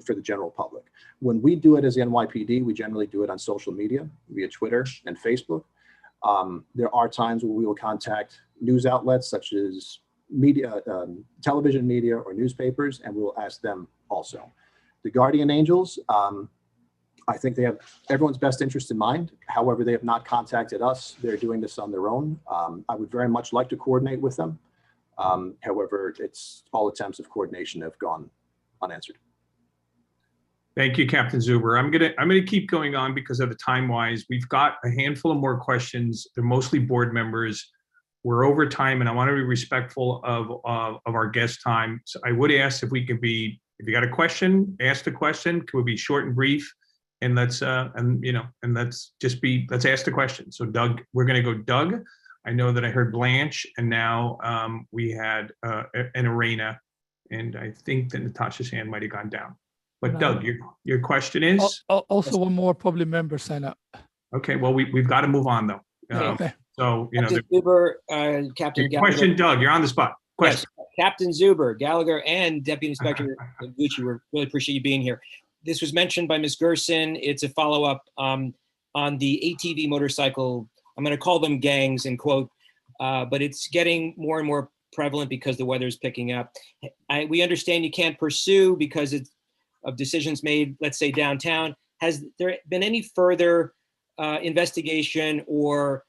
for the general public. When we do it as the NYPD, we generally do it on social media via Twitter and Facebook. There are times where we will contact news outlets such as media, television media or newspapers, and we will ask them also. The Guardian Angels, I think they have everyone's best interest in mind. However, they have not contacted us. They're doing this on their own. I would very much like to coordinate with them. However, all attempts of coordination have gone unanswered. Thank you, Captain Zuber. I'm gonna keep going on because of the time-wise. We've got a handful of more questions. They're mostly board members. We're over time, and I want to be respectful of our guest time. So I would ask if we could be, if you got a question, ask the question. Could we be short and brief? And let's ask the question. So Doug, we're gonna go Doug. I know that I heard Blanche, and now we had an Arena. And I think that Natasha's hand might have gone down. But Doug, your question is? Also, one more public member sign up. Okay, well, we've got to move on though. Okay. So, Captain Zuber, Captain Gallagher. Question, Doug, you're on the spot. Question. Yes, Captain Zuber, Gallagher, and Deputy Inspector Gucci, we really appreciate you being here. This was mentioned by Ms. Gerson. It's a follow-up on the ATV motorcycle, I'm going to call them gangs in quote, but it's getting more and more prevalent because the weather is picking up. We understand you can't pursue because of decisions made, let's say downtown. Has there been any further investigation or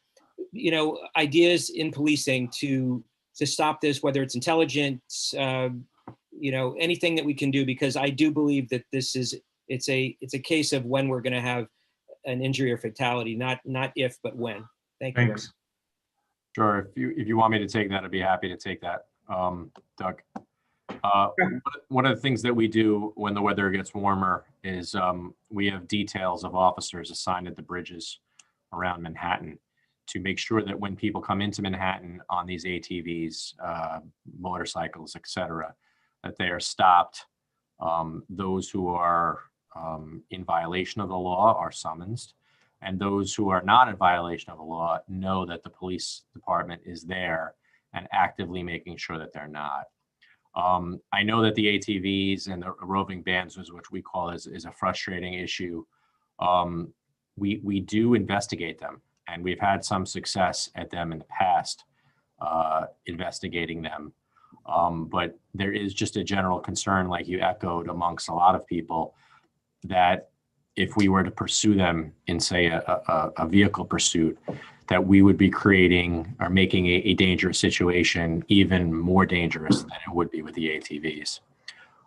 ideas in policing to stop this, whether it's intelligence, anything that we can do? Because I do believe that it's a case of when we're going to have an injury or fatality, not if but when. Thank you. Thanks. Sure. If you want me to take that, I'd be happy to take that, Doug. One of the things that we do when the weather gets warmer is we have details of officers assigned at the bridges around Manhattan to make sure that when people come into Manhattan on these ATVs, motorcycles, etc., that they are stopped. Those who are in violation of the law are summoned. And those who are not in violation of the law know that the police department is there and actively making sure that they're not. I know that the ATVs and the roving bands, which we call is a frustrating issue. We do investigate them, and we've had some success at them in the past, investigating them. But there is just a general concern, like you echoed, amongst a lot of people, that if we were to pursue them in, say, a vehicle pursuit, that we would be creating or making a dangerous situation even more dangerous than it would be with the ATVs.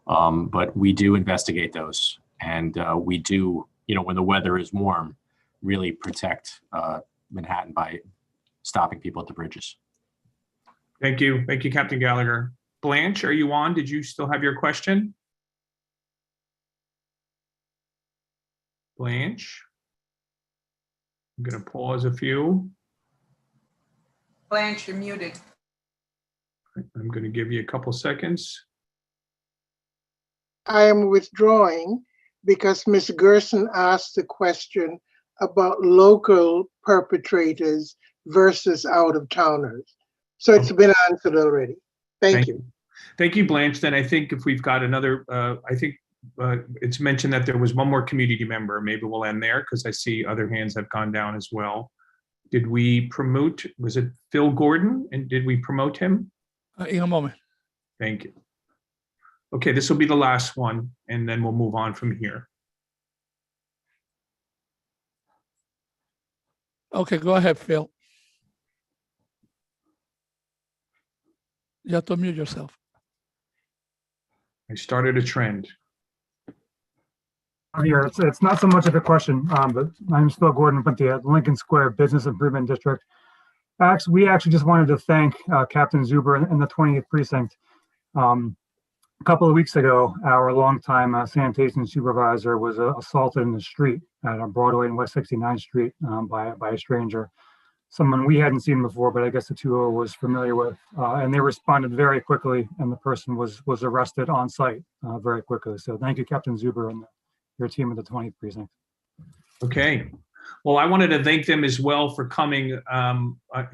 But we do investigate those, and we do, when the weather is warm, really protect Manhattan by stopping people at the bridges. Thank you. Thank you, Captain Gallagher. Blanche, are you on? Did you still have your question? Blanche? I'm going to pause a few. Blanche, you're muted. I'm going to give you a couple seconds. I am withdrawing because Ms. Gerson asked the question about local perpetrators versus out-of-towners. So it's been answered already. Thank you. Thank you, Blanche. Then I think if we've got another, I think it's mentioned that there was one more community member. Maybe we'll end there because I see other hands have gone down as well. Did we promote, was it Phil Gordon? And did we promote him? In a moment. Thank you. Okay, this will be the last one, and then we'll move on from here. Okay, go ahead, Phil. You have to mute yourself. I started a trend. Here, it's not so much of a question, but my name's Phil Gordon with the Lincoln Square Business Improvement District. We actually just wanted to thank Captain Zuber in the 20th Precinct. A couple of weeks ago, our longtime sanitation supervisor was assaulted in the street at Broadway and West 69th Street by a stranger, someone we hadn't seen before, but I guess the 2O was familiar with, and they responded very quickly, and the person was arrested on site very quickly. So thank you, Captain Zuber, and your team at the 20th Precinct. Okay. Well, I wanted to thank them as well for coming.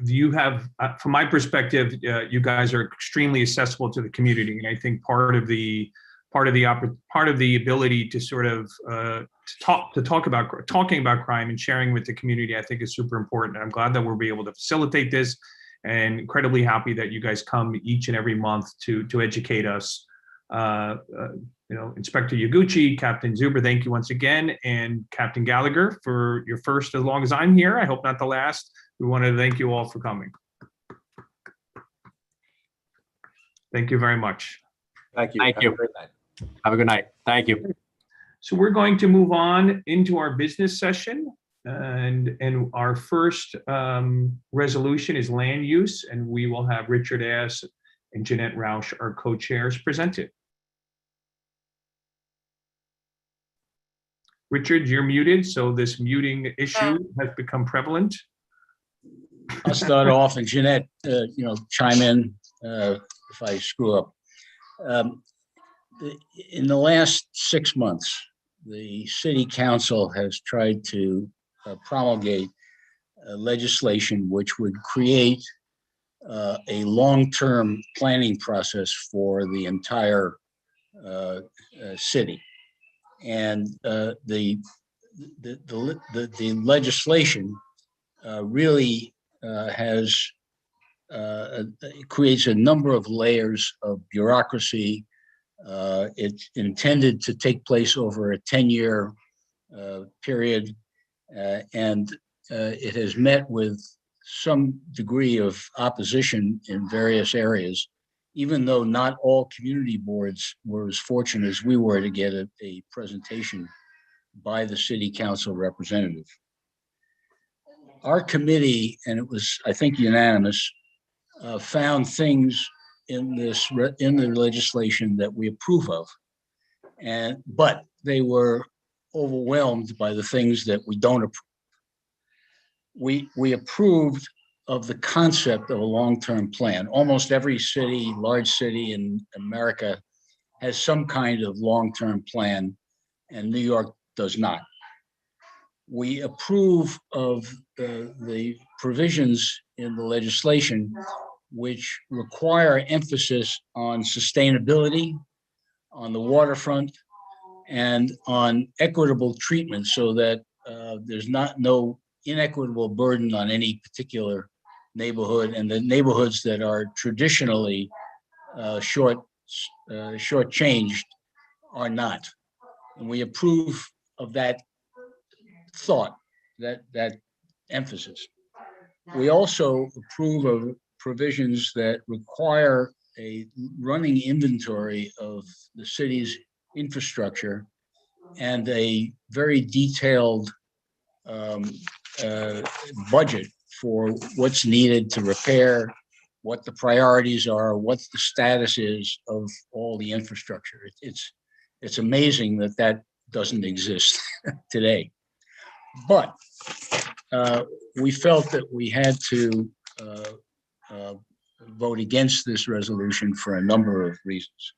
You have, from my perspective, you guys are extremely accessible to the community, and I think part of the ability to sort of talking about crime and sharing with the community, I think is super important. And I'm glad that we'll be able to facilitate this, and incredibly happy that you guys come each and every month to educate us. You know, Inspector Yaguchi, Captain Zuber, thank you once again, and Captain Gallagher for your first as long as I'm here. I hope not the last. We wanted to thank you all for coming. Thank you very much. Thank you. Thank you. Have a good night. Thank you. So we're going to move on into our business session, and our first resolution is land use, and we will have Richard Ass and Jeanette Rausch, our co-chairs, presented. Richard, you're muted, so this muting issue has become prevalent. I'll start off, and Jeanette, chime in if I screw up. In the last 6 months, the City Council has tried to promulgate legislation which would create a long-term planning process for the entire city. And the legislation really creates a number of layers of bureaucracy. It's intended to take place over a 10-year period, and it has met with some degree of opposition in various areas, even though not all community boards were as fortunate as we were to get a presentation by the City Council representative. Our committee, and it was, I think, unanimous, found things in the legislation that we approve of, but they were overwhelmed by the things that we don't approve. We approved of the concept of a long-term plan. Almost every city, large city in America has some kind of long-term plan, and New York does not. We approve of the provisions in the legislation which require emphasis on sustainability, on the waterfront, and on equitable treatment so that there's no inequitable burden on any particular neighborhood, and the neighborhoods that are traditionally shortchanged are not. And we approve of that thought, that emphasis. We also approve of provisions that require a running inventory of the city's infrastructure and a very detailed budget for what's needed to repair, what the priorities are, what the status is of all the infrastructure. It's amazing that that doesn't exist today. But we felt that we had to vote against this resolution for a number of reasons.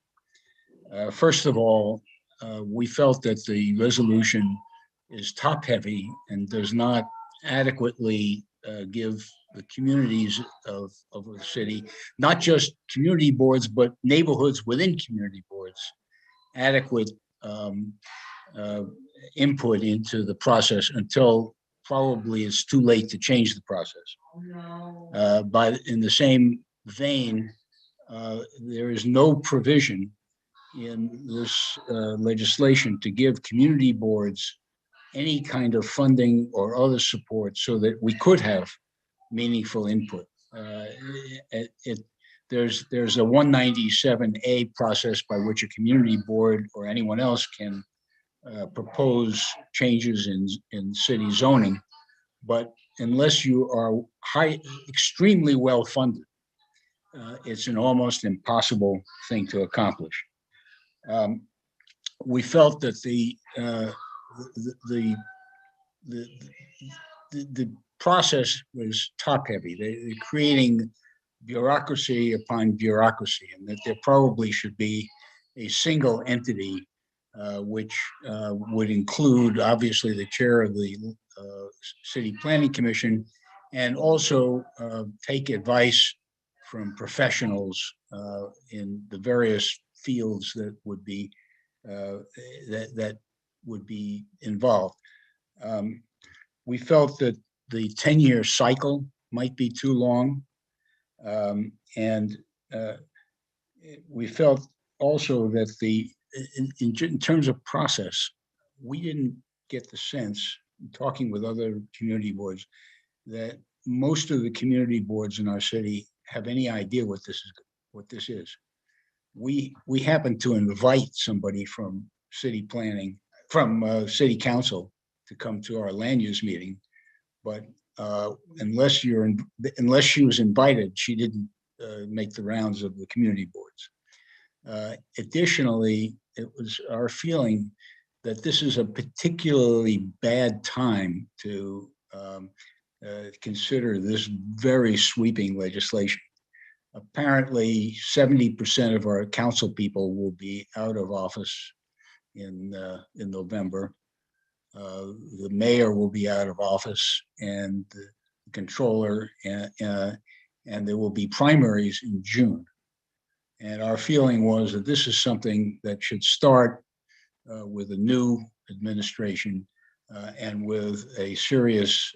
First of all, we felt that the resolution is top-heavy and does not adequately give the communities of the city, not just community boards, but neighborhoods within community boards, adequate input into the process until probably it's too late to change the process. But in the same vein, there is no provision in this legislation to give community boards any kind of funding or other support so that we could have meaningful input. There's a 197A process by which a community board or anyone else can propose changes in city zoning, but unless you are extremely well funded, it's an almost impossible thing to accomplish. We felt that the process was top-heavy. They're creating bureaucracy upon bureaucracy, and that there probably should be a single entity which would include, obviously, the chair of the City Planning Commission, and also take advice from professionals in the various fields that would be involved. We felt that the 10-year cycle might be too long, and we felt also that in terms of process, we didn't get the sense, talking with other community boards, that most of the community boards in our city have any idea what this is. We happened to invite somebody from city planning, from city council, to come to our land use meeting, but unless she was invited, she didn't make the rounds of the community boards. Additionally, it was our feeling that this is a particularly bad time to consider this very sweeping legislation. Apparently, 70% of our council people will be out of office in November. The mayor will be out of office, and the controller, and there will be primaries in June. And our feeling was that this is something that should start with a new administration and with serious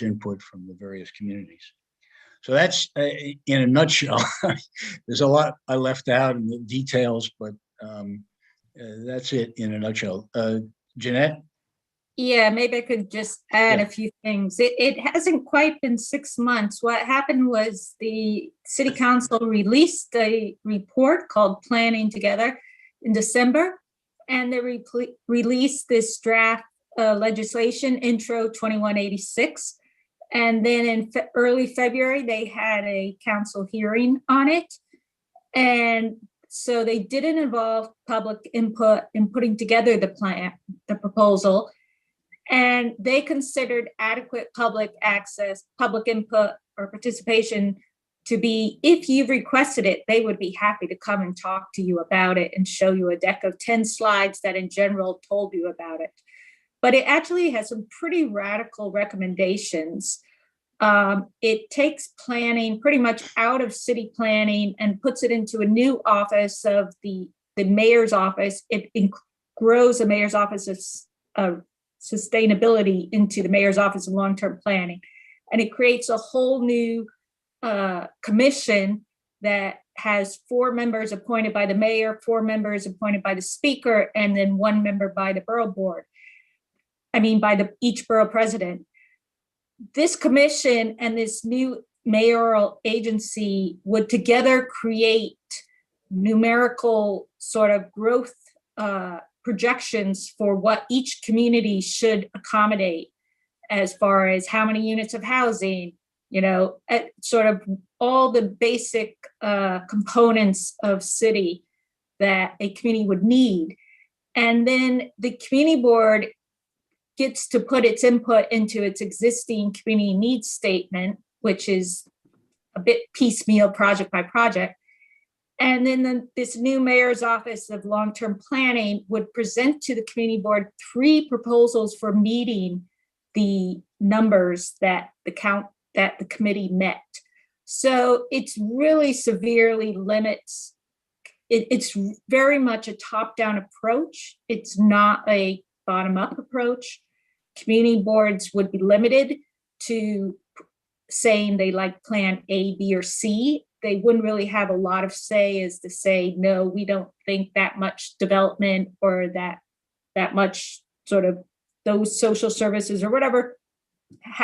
input from the various communities. So that's in a nutshell. There's a lot I left out in the details, but that's it in a nutshell. Jeanette? Yeah, maybe I could just add a few things. It hasn't quite been 6 months. What happened was the city council released a report called Planning Together in December, and they released this draft legislation, Intro 2186. And then in early February, they had a council hearing on it. And so they didn't involve public input in putting together the plan, the proposal. And they considered adequate public access, public input or participation to be, if you've requested it, they would be happy to come and talk to you about it and show you a deck of 10 slides that in general told you about it. But it actually has some pretty radical recommendations. It takes planning pretty much out of city planning and puts it into a new office of the mayor's office. It grows the mayor's office of sustainability into the mayor's office of long-term planning. And it creates a whole new commission that has 4 members appointed by the mayor, 4 members appointed by the speaker, and then 1 member by the borough board. By each borough president. This commission and this new mayoral agency would together create numerical sort of growth projections for what each community should accommodate. as far as how many units of housing, sort of all the basic components of city that a community would need. And then the community board gets to put its input into its existing community needs statement, which is a bit piecemeal, project by project. And then this new mayor's office of long-term planning would present to the community board 3 proposals for meeting the numbers that the committee met. So it's really severely limits. It's very much a top-down approach. It's not a bottom-up approach. Community boards would be limited to saying they like plan A, B, or C. They wouldn't really have a lot of say as to say, no, we don't think that much development or that much sort of those social services or whatever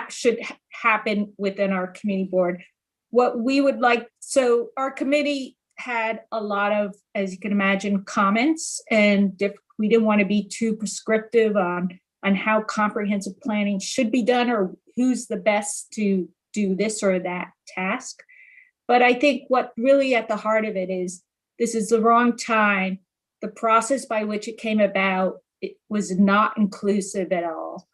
should happen within our community board. What we would like, so our committee had a lot of, as you can imagine, comments, and we didn't want to be too prescriptive on how comprehensive planning should be done or who's the best to do this or that task. But I think what really at the heart of it is, this is the wrong time. The process by which it came about, it was not inclusive at all.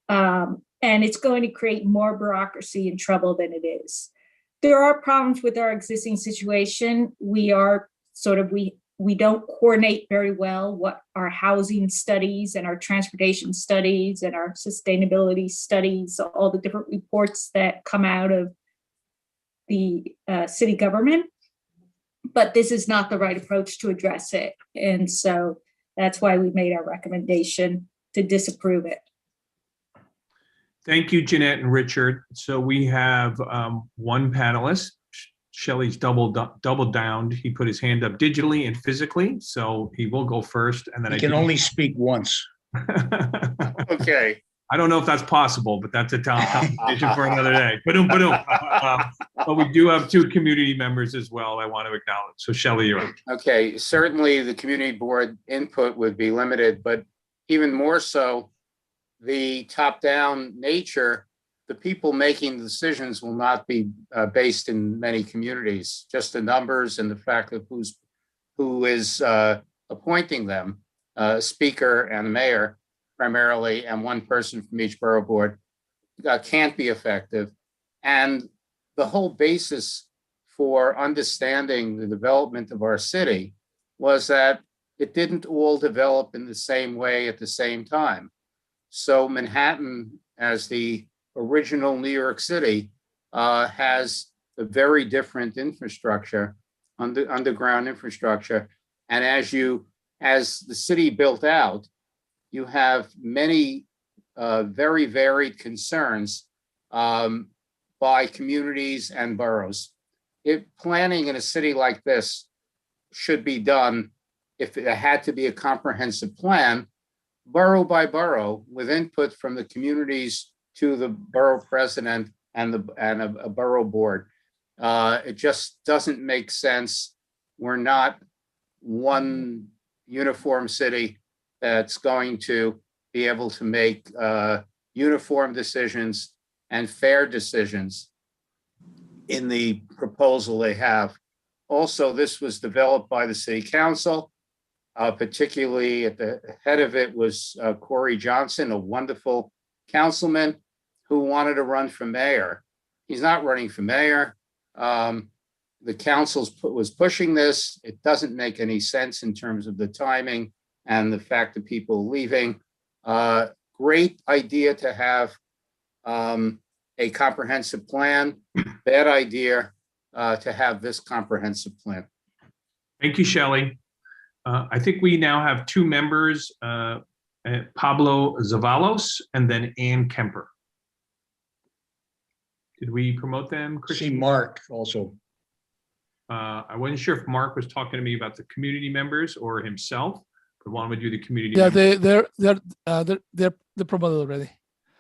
And it's going to create more bureaucracy and trouble than it is. There are problems with our existing situation. We are sort of, we don't coordinate very well what our housing studies and our transportation studies and our sustainability studies, all the different reports that come out of the city government. But this is not the right approach to address it. And so that's why we made our recommendation to disapprove it. Thank you, Jeanette and Richard. So we have one panelist. Shelley's doubled down. He put his hand up digitally and physically, so he will go first. And then I can only speak once. Okay. I don't know if that's possible, but that's a conversation for another day. But we do have 2 community members as well I want to acknowledge. So Shelley, you're up. Okay, certainly the community board input would be limited, but even more so, the top-down nature, the people making the decisions will not be based in many communities, just the numbers and the fact of who is appointing them, speaker and mayor primarily, and 1 person from each borough board can't be effective. And the whole basis for understanding the development of our city was that it didn't all develop in the same way at the same time. So Manhattan, as the original New York City, has a very different infrastructure, underground infrastructure. And as the city built out, you have many very varied concerns by communities and boroughs. If planning in a city like this should be done, if it had to be a comprehensive plan, borough by borough, with input from the communities to the borough president and a borough board. It just doesn't make sense. We're not one uniform city that's going to be able to make uniform decisions and fair decisions in the proposal they have. Also, this was developed by the city council. Particularly at the head of it was Corey Johnson, a wonderful councilman who wanted to run for mayor. He's not running for mayor. The council was pushing this. It doesn't make any sense in terms of the timing and the fact that people are leaving. Great idea to have a comprehensive plan. Bad idea to have this comprehensive plan. Thank you, Shelley. I think we now have 2 members, Pablo Zavalos and then Ann Kemper. Did we promote them, Christian? See Mark also. I wasn't sure if Mark was talking to me about the community members or himself, but why don't we do the community Yeah, members? they're promoted already.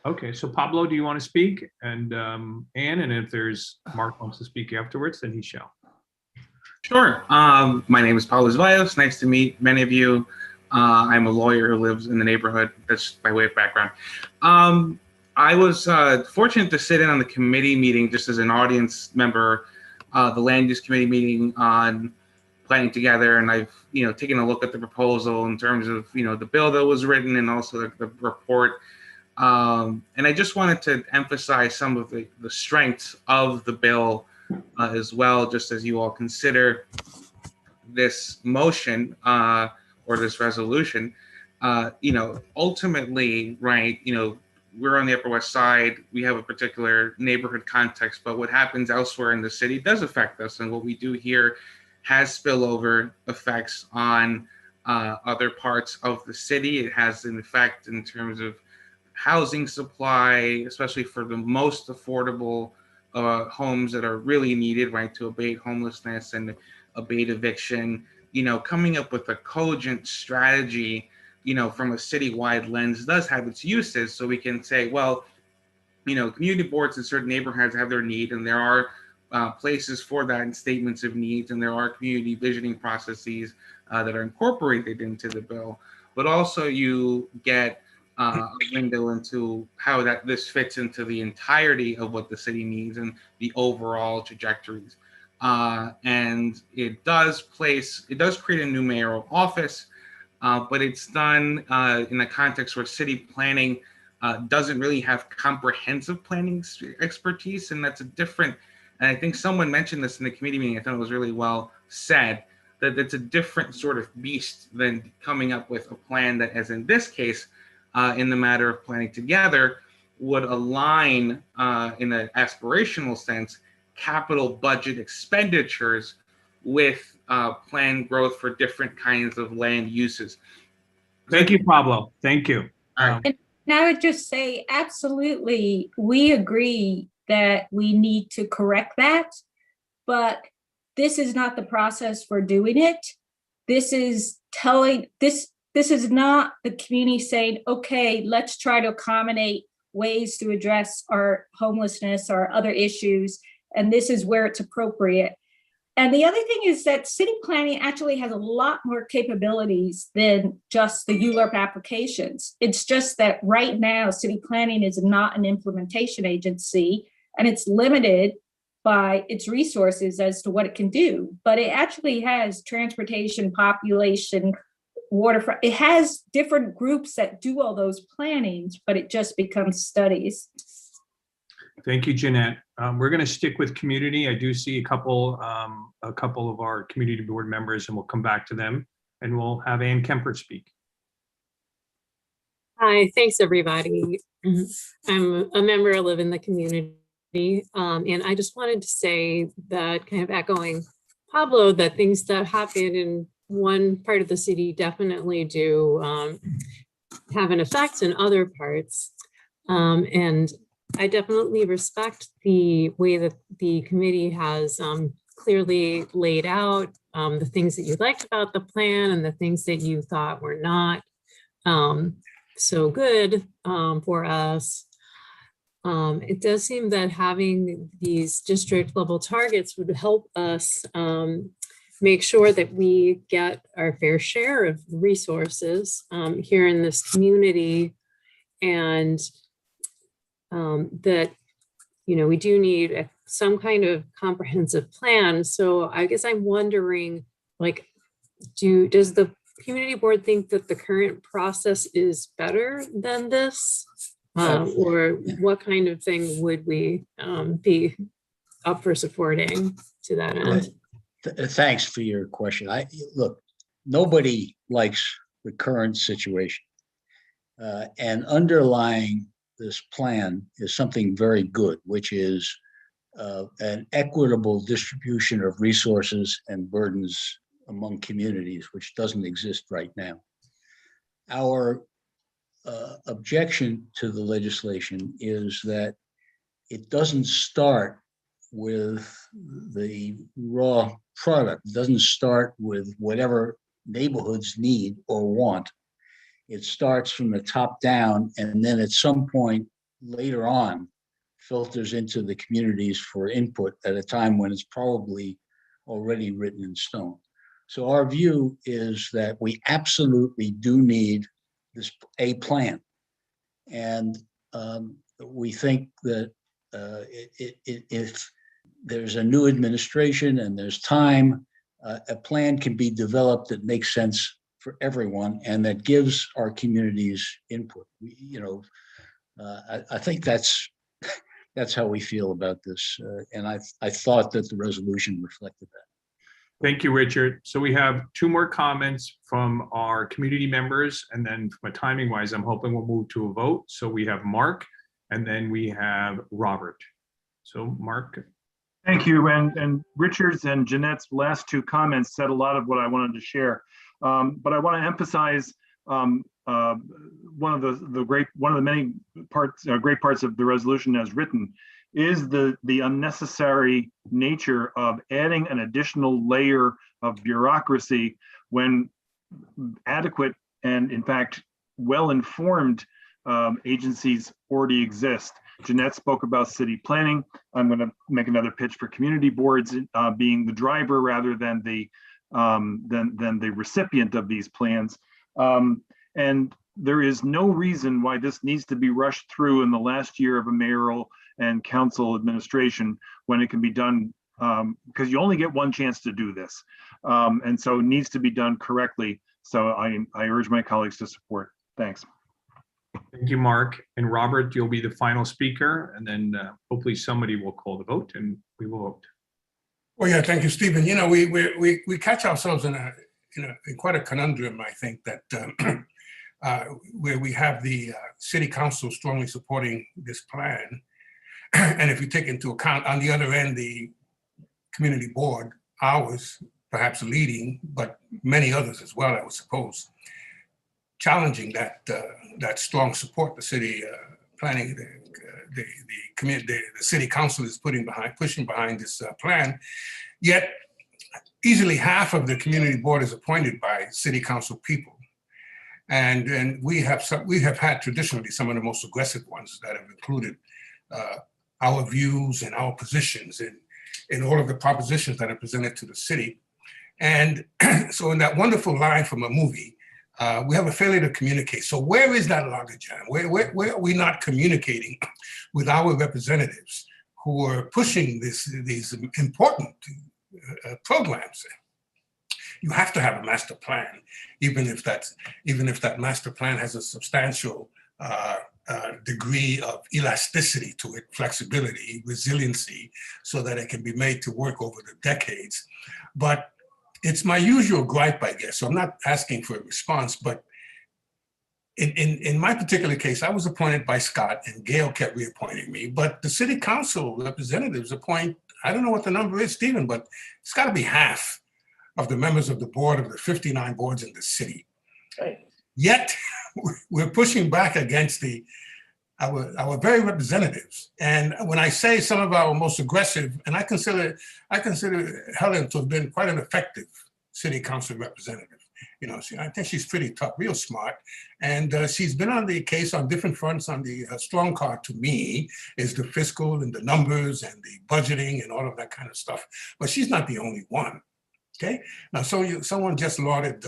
Okay, so Pablo, do you want to speak? And Ann, and if there's Mark wants to speak afterwards, then he shall. Sure. My name is Paulo Zavalos. Nice to meet many of you. I'm a lawyer who lives in the neighborhood. That's by way of background. I was fortunate to sit in on the committee meeting just as an audience member, the land use committee meeting on planning together, and I've taken a look at the proposal in terms of the bill that was written and also the report. And I just wanted to emphasize some of the strengths of the bill as well, just as you all consider this motion or this resolution. Ultimately, right, we're on the Upper West Side. We have a particular neighborhood context, but what happens elsewhere in the city does affect us. And what we do here has spillover effects on other parts of the city. It has an effect in terms of housing supply, especially for the most affordable homes that are really needed, right, to abate homelessness and abate eviction. Coming up with a cogent strategy, from a citywide lens does have its uses. So we can say, well, community boards in certain neighborhoods have their need, and there are places for that in statements of needs, and there are community visioning processes that are incorporated into the bill. But also you get a window into how this fits into the entirety of what the city needs and the overall trajectories. And it does create a new mayoral office, but it's done in a context where city planning doesn't really have comprehensive planning expertise, and that's a different. And I think someone mentioned this in the committee meeting. I thought it was really well said, that it's a different sort of beast than coming up with a plan that, as in this case, in the matter of planning together, would align in an aspirational sense capital budget expenditures with planned growth for different kinds of land uses. Thank you, Pablo. Thank you. And I would just say, absolutely, we agree that we need to correct that, but this is not the process for doing it. This is this is not the community saying, okay, let's try to accommodate ways to address our homelessness or other issues, and this is where it's appropriate. And the other thing is that city planning actually has a lot more capabilities than just the ULURP applications. It's just that right now, city planning is not an implementation agency, and it's limited by its resources as to what it can do. But it actually has transportation, population, waterfront. It has different groups that do all those plannings, but it just becomes studies. Thank you, Jeanette. We're going to stick with community. I do see a couple of our community board members, and we'll come back to them, and we'll have Ann Kemper speak. Hi, thanks everybody. I'm a member, I live in the community, and I just wanted to say that, kind of echoing Pablo, that things that happen in one part of the city definitely do have an effect in other parts. And I definitely respect the way that the committee has clearly laid out the things that you liked about the plan and the things that you thought were not so good for us. It does seem that having these district level targets would help us make sure that we get our fair share of resources here in this community, and that, we do need some kind of comprehensive plan. So I guess I'm wondering, like, does the community board think that the current process is better than this? Or what kind of thing would we be up for supporting to that end? Thanks for your question. Look, nobody likes the current situation. And underlying this plan is something very good, which is an equitable distribution of resources and burdens among communities, which doesn't exist right now. Our objection to the legislation is that it doesn't start with the raw product. It doesn't start with whatever neighborhoods need or want. It starts from the top down, and then at some point later on filters into the communities for input at a time when it's probably already written in stone. So our view is that we absolutely do need a plan. And we think that if there's a new administration and there's time, a plan can be developed that makes sense for everyone and that gives our communities input. I think that's how we feel about this. And I thought that the resolution reflected that. Thank you, Richard. So we have two more comments from our community members, and then from a timing wise, I'm hoping we'll move to a vote. So we have Mark, and then we have Robert. So Mark. Thank you. And Richard's and Jeanette's last two comments said a lot of what I wanted to share. But I want to emphasize one of the many great parts of the resolution as written is the unnecessary nature of adding an additional layer of bureaucracy when adequate and, in fact, well-informed agencies already exist. Jeanette spoke about city planning. I'm going to make another pitch for community boards being the driver rather than the recipient of these plans. And there is no reason why this needs to be rushed through in the last year of a mayoral and council administration when it can be done, because you only get one chance to do this. And so it needs to be done correctly. So I urge my colleagues to support. Thanks. Thank you, Mark. And Robert, you'll be the final speaker, and then hopefully somebody will call the vote and we will vote. Well, yeah, thank you, Stephen. You know, we catch ourselves in quite a conundrum, I think, that where we have the city council strongly supporting this plan. And if you take into account on the other end, the community board, ours perhaps leading, but many others as well, I would suppose, challenging that strong support the city planning, the city council is pushing behind this plan. Yet easily half of the community board is appointed by city council people. And we have had traditionally some of the most aggressive ones that have included our views and our positions in all of the propositions that are presented to the city. And so in that wonderful line from a movie, we have a failure to communicate. So where is that logjam? Where are we not communicating with our representatives who are pushing these important programs? You have to have a master plan, even if that master plan has a substantial degree of elasticity to it, flexibility, resiliency, so that it can be made to work over the decades. But it's my usual gripe, I guess. So I'm not asking for a response, but in my particular case, I was appointed by Scott and Gail kept reappointing me, but the city council representatives appoint, I don't know what the number is, Stephen, but it's gotta be half of the members of the board of the 59 boards in the city. Right. Yet we're pushing back against our very representatives. And when I say some of our most aggressive, and I consider Helen to have been quite an effective city council representative. You know, I think she's pretty tough, real smart. And she's been on the case on different fronts. On the strong card to me is the fiscal and the numbers and the budgeting and all of that kind of stuff. But she's not the only one, okay? Now, someone just lauded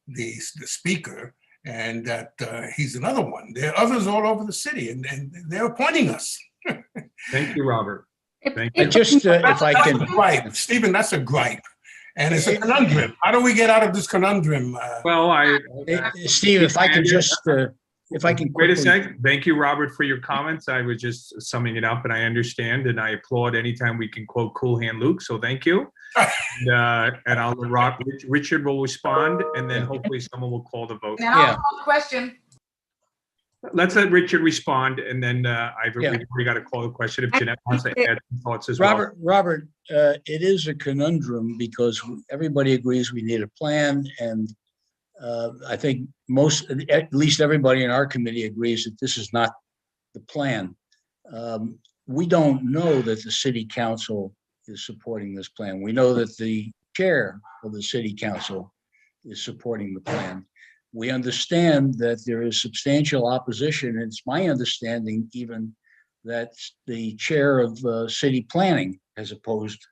the speaker, and that he's another one. There are others all over the city, and they're appointing us. Thank you, Robert. Thank you. If I can. Gripe, Stephen, that's a gripe. And it's a conundrum. How do we get out of this conundrum? Steve, if I can just, if I can quickly. Wait a second. Thank you, Robert, for your comments. I was just summing it up, and I understand, and I applaud anytime we can quote Cool Hand Luke, so thank you. And I'll let Richard will respond, and then hopefully someone will call the vote. And I'll call the question. Let's let Richard respond, and then we've already got to call the question if Jeanette wants to add some thoughts as well. Robert, it is a conundrum because everybody agrees we need a plan, and I think at least everybody in our committee agrees that this is not the plan. We don't know that the city council is supporting this plan. We know that the chair of the city council is supporting the plan. We understand that there is substantial opposition. It's my understanding even that the chair of city planning has opposed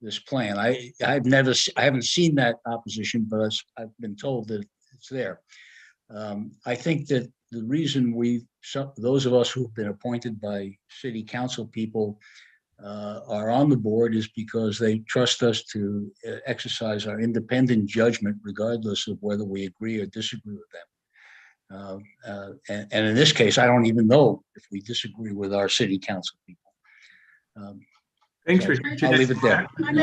this plan. I haven't seen that opposition, but I've been told that it's there. I think that the reason those of us who've been appointed by city council people are on the board is because they trust us to exercise our independent judgment, regardless of whether we agree or disagree with them. And in this case, I don't even know if we disagree with our city council people. Thanks, so Richard. I'll leave it there. Can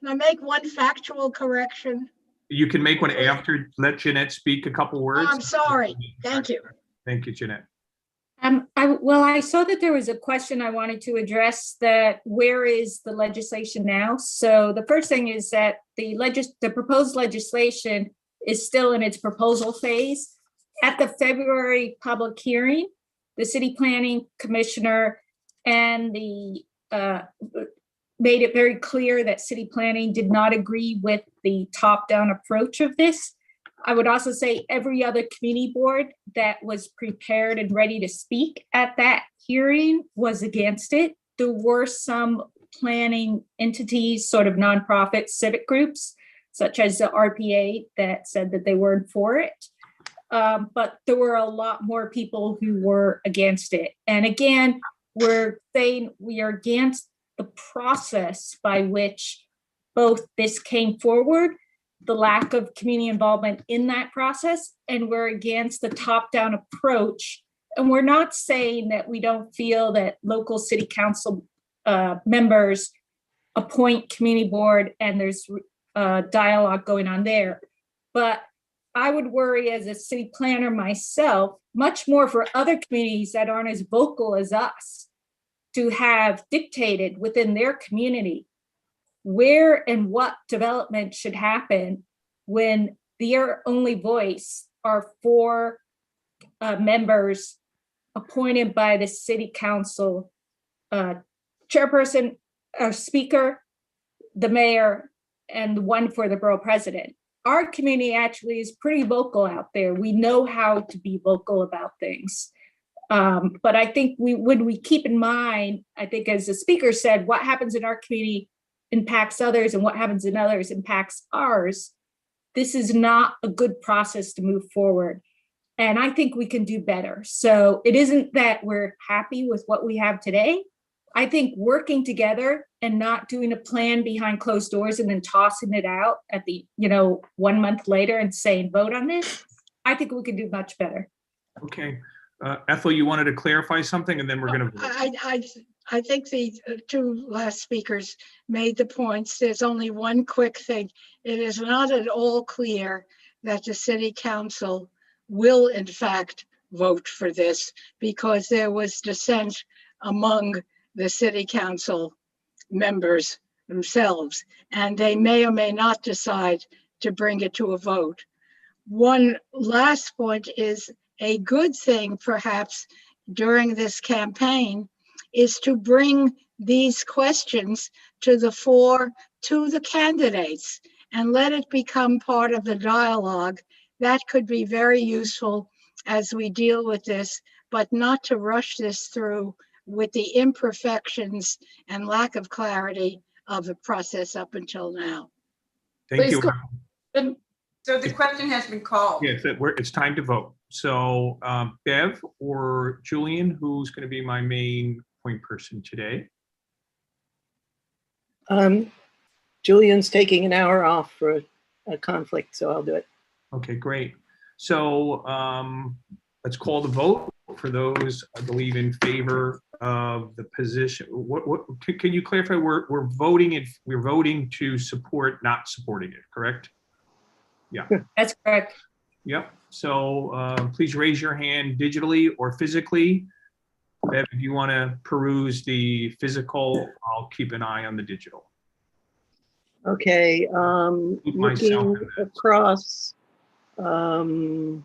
I make one factual correction? You can make one after, let Jeanette speak a couple words. I'm sorry. Thank you. Thank you, Jeanette. I saw that there was a question I wanted to address, that where is the legislation now? So the first thing is that the proposed legislation is still in its proposal phase. At the February public hearing, the city planning commissioner and the made it very clear that city planning did not agree with the top-down approach of this. I would also say every other community board that was prepared and ready to speak at that hearing was against it. There were some planning entities, sort of nonprofit civic groups, such as the RPA, that said that they weren't for it. But there were a lot more people who were against it. And again, we're saying we are against the process by which both this came forward, the lack of community involvement in that process, and we're against the top-down approach. And we're not saying that we don't feel that local city council members appoint community board and there's dialogue going on there. But I would worry as a city planner myself, much more for other communities that aren't as vocal as us, to have dictated within their community where and what development should happen when their only voice are 4 members appointed by the city council, chairperson, speaker, the mayor, and 1 for the borough president. Our community actually is pretty vocal out there. We know how to be vocal about things. But I think when we keep in mind, I think as the speaker said, what happens in our community impacts others and what happens in others impacts ours. This is not a good process to move forward. And I think we can do better. So it isn't that we're happy with what we have today. I think working together and not doing a plan behind closed doors and then tossing it out at the, 1 month later and saying, vote on this, I think we can do much better. Okay. Ethel, you wanted to clarify something, and then we're going to. I think the 2 last speakers made the points. There's only one quick thing. It is not at all clear that the city council will, in fact, vote for this, because there was dissent among the city council members themselves, and they may or may not decide to bring it to a vote. One last point is a good thing, perhaps, during this campaign is to bring these questions to the fore to the candidates and let it become part of the dialogue. That could be very useful as we deal with this, but not to rush this through with the imperfections and lack of clarity of the process up until now. Thank you. So the question has been called. Yeah, it's time to vote. So Bev or Julian, who's going to be my main point person today? Julian's taking an hour off for a conflict, so I'll do it. Okay, great. So let's call the vote for those, I believe, in favor of the position. What can you clarify? We're voting to support, not supporting it, correct? Yeah. That's correct. Yep. So please raise your hand digitally or physically. Bev, if you want to peruse the physical, I'll keep an eye on the digital. Okay. Looking across the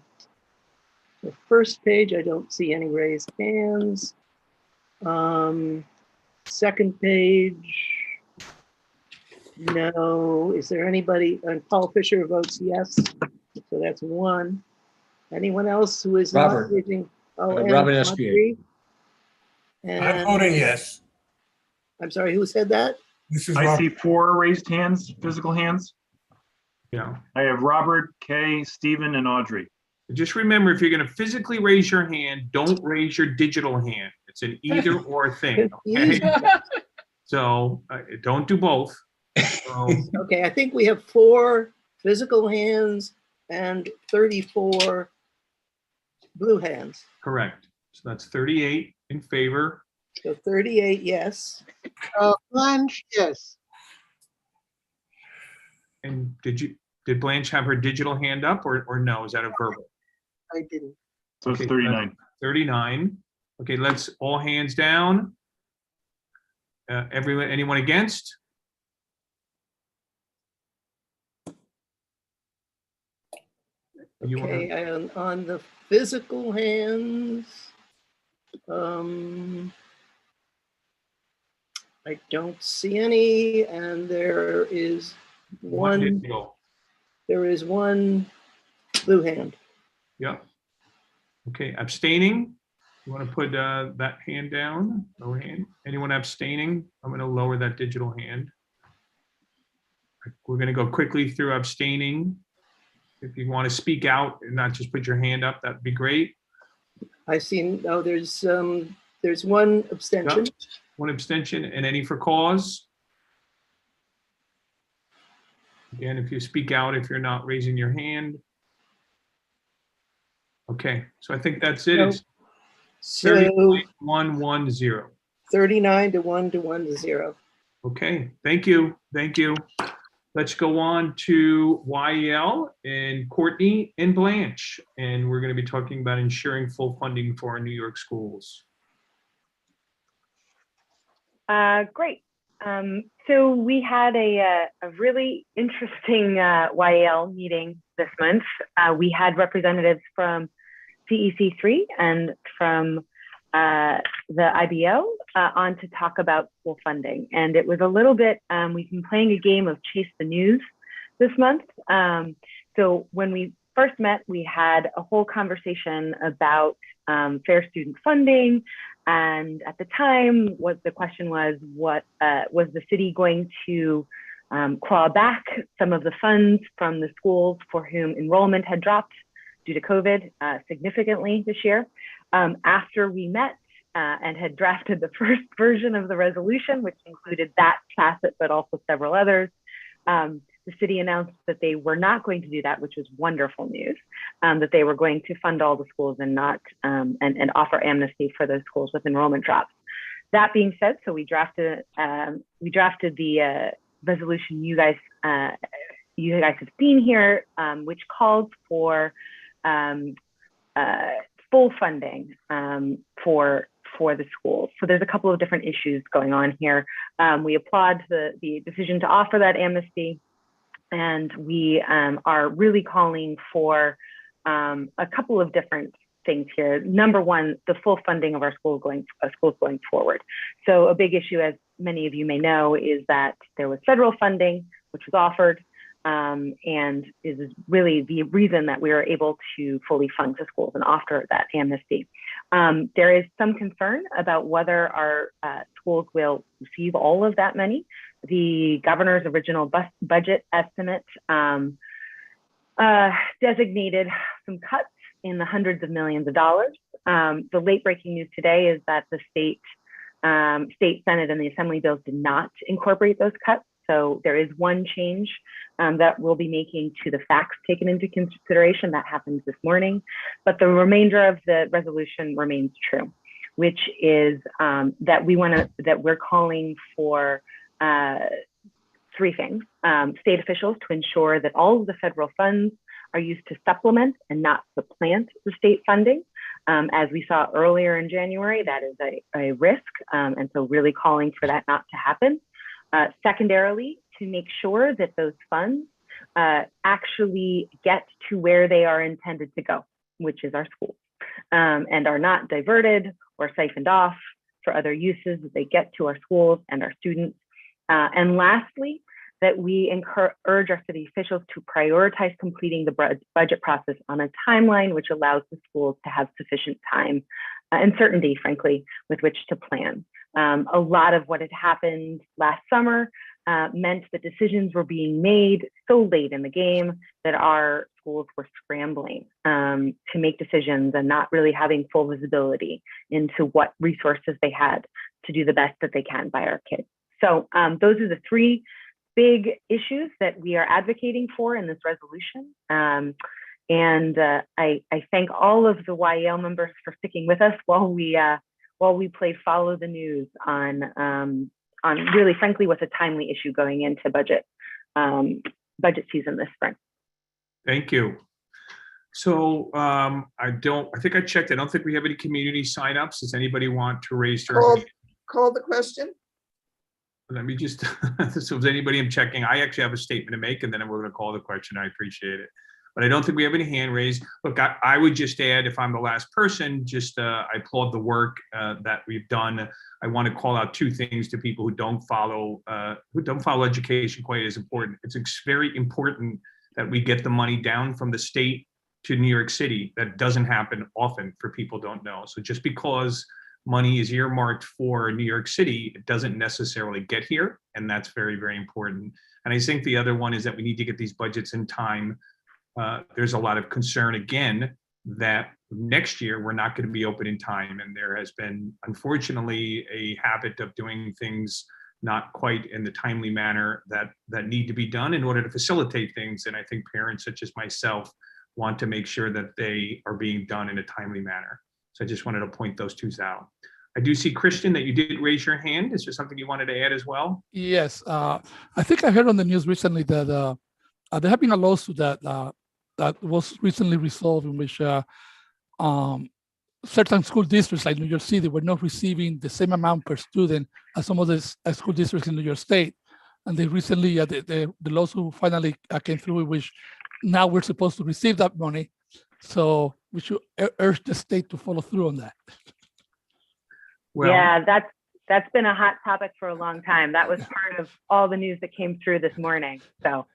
first page, I don't see any raised hands. Second page, no. Is there anybody? Paul Fisher votes yes, so that's 1. Anyone else who is Robert. not raising? Oh, Robert Espier. I'm voting yes. I'm sorry, who said that? I see 4 raised hands, physical hands. Yeah. I have Robert, Kay, Stephen, and Audrey. Just remember, if you're going to physically raise your hand, don't raise your digital hand. It's an either or thing. Okay. So don't do both. So, Okay, I think we have 4 physical hands and 34 blue hands. correct. So that's 38 in favor. So 38, yes. Blanche, yes. And did Blanche have her digital hand up or no? Is that a verbal? I didn't. So it's Okay, 39. 39. Okay, let's all hands down. Anyone against? Okay, and on the physical hands, I don't see any, and there is one blue hand. Yeah. Okay, abstaining. You want to put that hand down? Lower hand. Anyone abstaining? I'm going to lower that digital hand. We're going to go quickly through abstaining. If you want to speak out and not just put your hand up, that'd be great. I see. Oh, there's one abstention. Yep. One abstention, and any for cause? Again, if you speak out, if you're not raising your hand. Okay, so I think that's it. It's So 39-1-1-0. 39 to 1 to 1 to 0. Okay, thank you. Thank you. Let's go on to YEL and Courtney and Blanche. And we're going to be talking about ensuring full funding for our New York schools. Great. So we had a really interesting YEL meeting this month. We had representatives from CEC3 and from the IBO on to talk about school funding. And it was a little bit, we've been playing a game of chase the news this month. So when we first met, we had a whole conversation about fair student funding. And at the time, what the question was, what was the city going to claw back some of the funds from the schools for whom enrollment had dropped due to COVID significantly this year? After we met and had drafted the first version of the resolution, which included that facet, but also several others, the city announced that they were not going to do that, which was wonderful news, that they were going to fund all the schools and not and offer amnesty for those schools with enrollment drops. That being said, so we drafted the resolution you guys have seen here, which called for full funding for the schools. So there's a couple of different issues going on here. We applaud the decision to offer that amnesty, and we are really calling for a couple of different things here. Number one, the full funding of our schools going forward. So a big issue, as many of you may know, is that there was federal funding, which was offered, and is really the reason that we are able to fully fund the schools and offer that amnesty. There is some concern about whether our schools will receive all of that money. The governor's original budget estimate designated some cuts in the hundreds of millions of dollars. The late breaking news today is that the state Senate and the Assembly bills did not incorporate those cuts. So there is one change that we'll be making to the facts taken into consideration. That happens this morning, but the remainder of the resolution remains true, which is that we're calling for three things. State officials to ensure that all of the federal funds are used to supplement and not supplant the state funding. As we saw earlier in January, that is a risk, and so really calling for that not to happen. Secondarily, to make sure that those funds actually get to where they are intended to go, which is our schools, and are not diverted or siphoned off for other uses, that they get to our schools and our students. And lastly, that we urge our city officials to prioritize completing the budget process on a timeline which allows the schools to have sufficient time and certainty, frankly, with which to plan. A lot of what had happened last summer meant that decisions were being made so late in the game that our schools were scrambling to make decisions and not really having full visibility into what resources they had to do the best that they can by our kids. So those are the three big issues that we are advocating for in this resolution. I thank all of the YAL members for sticking with us while we play follow the news on really, frankly, what's a timely issue going into budget season this spring. Thank you. So I think I checked. I don't think we have any community signups. Does anybody want to raise their hand? Call the question. Let me just, so if anybody I'm checking, I actually have a statement to make, and then we're going to call the question. I appreciate it. But I don't think we have any hand raised. Look, I would just add, if I'm the last person, just I applaud the work that we've done. I want to call out two things to people who don't follow education quite as important. It's very important that we get the money down from the state to New York City. That doesn't happen often for people who don't know. So just because money is earmarked for New York City, it doesn't necessarily get here. And that's very, very important. And I think the other one is that we need to get these budgets in time. There's a lot of concern again that next year we're not going to be open in time. And there has been, unfortunately, a habit of doing things not quite in the timely manner that need to be done in order to facilitate things. And I think parents such as myself want to make sure that they are being done in a timely manner. So I just wanted to point those two out. I do see, Christian, that you did raise your hand. Is there something you wanted to add as well? Yes. I think I heard on the news recently that there have been a lawsuit that was recently resolved in which certain school districts like New York City were not receiving the same amount per student as some of the school districts in New York State. And they recently, the lawsuit finally came through, in which now we're supposed to receive that money. So we should urge the state to follow through on that. Well, yeah, that's been a hot topic for a long time. That was part of all the news that came through this morning. So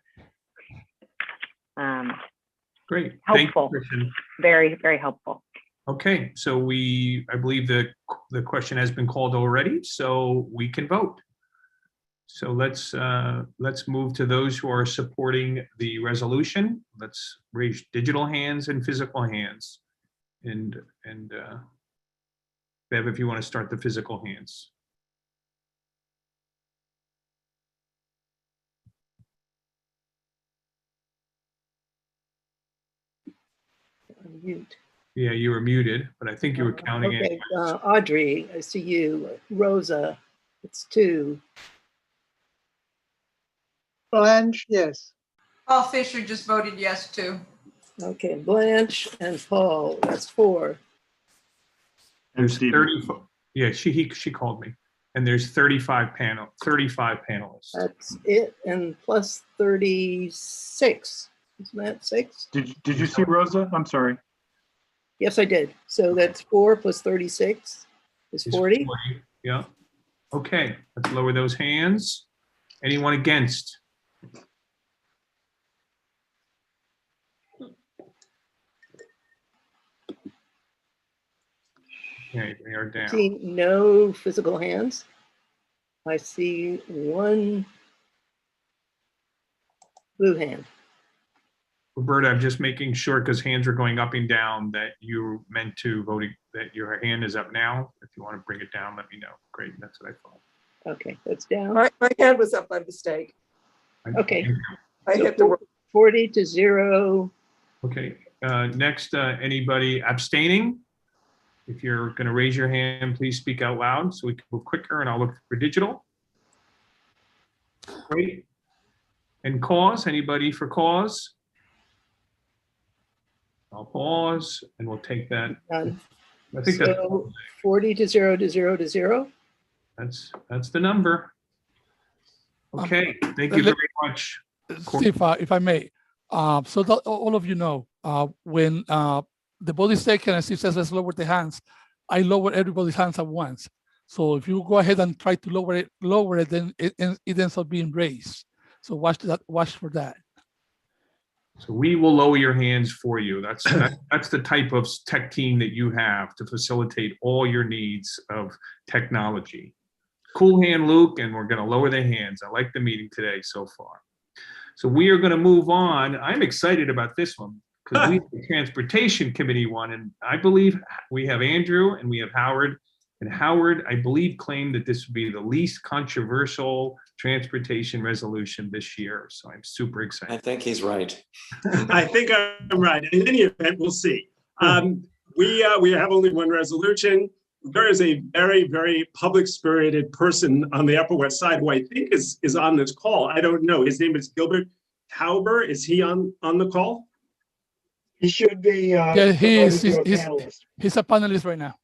great. Helpful. Thank you, very, very helpful. Okay, so I believe the question has been called already, so we can vote. So let's move to those who are supporting the resolution. Let's raise digital hands and physical hands. And Bev, if you want to start the physical hands. Mute. Yeah, you were muted, but I think you were counting it. Okay, Audrey, I see you. Rosa, it's 2. Blanche, yes. Paul Fisher just voted yes too. Okay, Blanche and Paul, that's 4. There's 34. Yeah, she called me, and there's 35 panelists. That's it, and plus 36. Isn't that 6? Did you see Rosa? I'm sorry. Yes, I did. So that's 4 plus 36 is 40. 40. Yeah. Okay, let's lower those hands. Anyone against? Okay, they are down. See no physical hands. I see 1 blue hand. Roberta, I'm just making sure, because hands are going up and down, that you meant to voting, that your hand is up now. If you want to bring it down, let me know. Great, that's what I thought. Okay, that's down. My hand was up by mistake. Okay. I hit the 40 to 0. Okay, next, anybody abstaining? If you're going to raise your hand, please speak out loud so we can go quicker, and I'll look for digital. Great. And cause, anybody for cause? I'll pause and we'll take that. None. I think so 40 to 0 to 0 to 0. That's the number. Okay, thank you very much. Steve, if I may, so that all of you know, when the body is taken and Steve says let's lower the hands, I lower everybody's hands at once. So if you go ahead and try to lower it, then it ends up being raised. So watch for that. So we will lower your hands for you. That's the type of tech team that you have to facilitate all your needs of technology. cool hand Luke, and we're going to lower their hands. I like the meeting today so far. So we are going to move on. I'm excited about this one because we have the Transportation Committee one, and I believe we have Andrew and we have Howard. And Howard, I believe, claimed that this would be the least controversial transportation resolution this year. So I'm super excited. I think he's right. I think I'm right. In any event, we'll see. We have only one resolution. There is a very, very public-spirited person on the Upper West Side who I think is on this call. I don't know. His name is Gilbert Tauber. Is he on the call? He should be. Yeah, he's a panelist right now.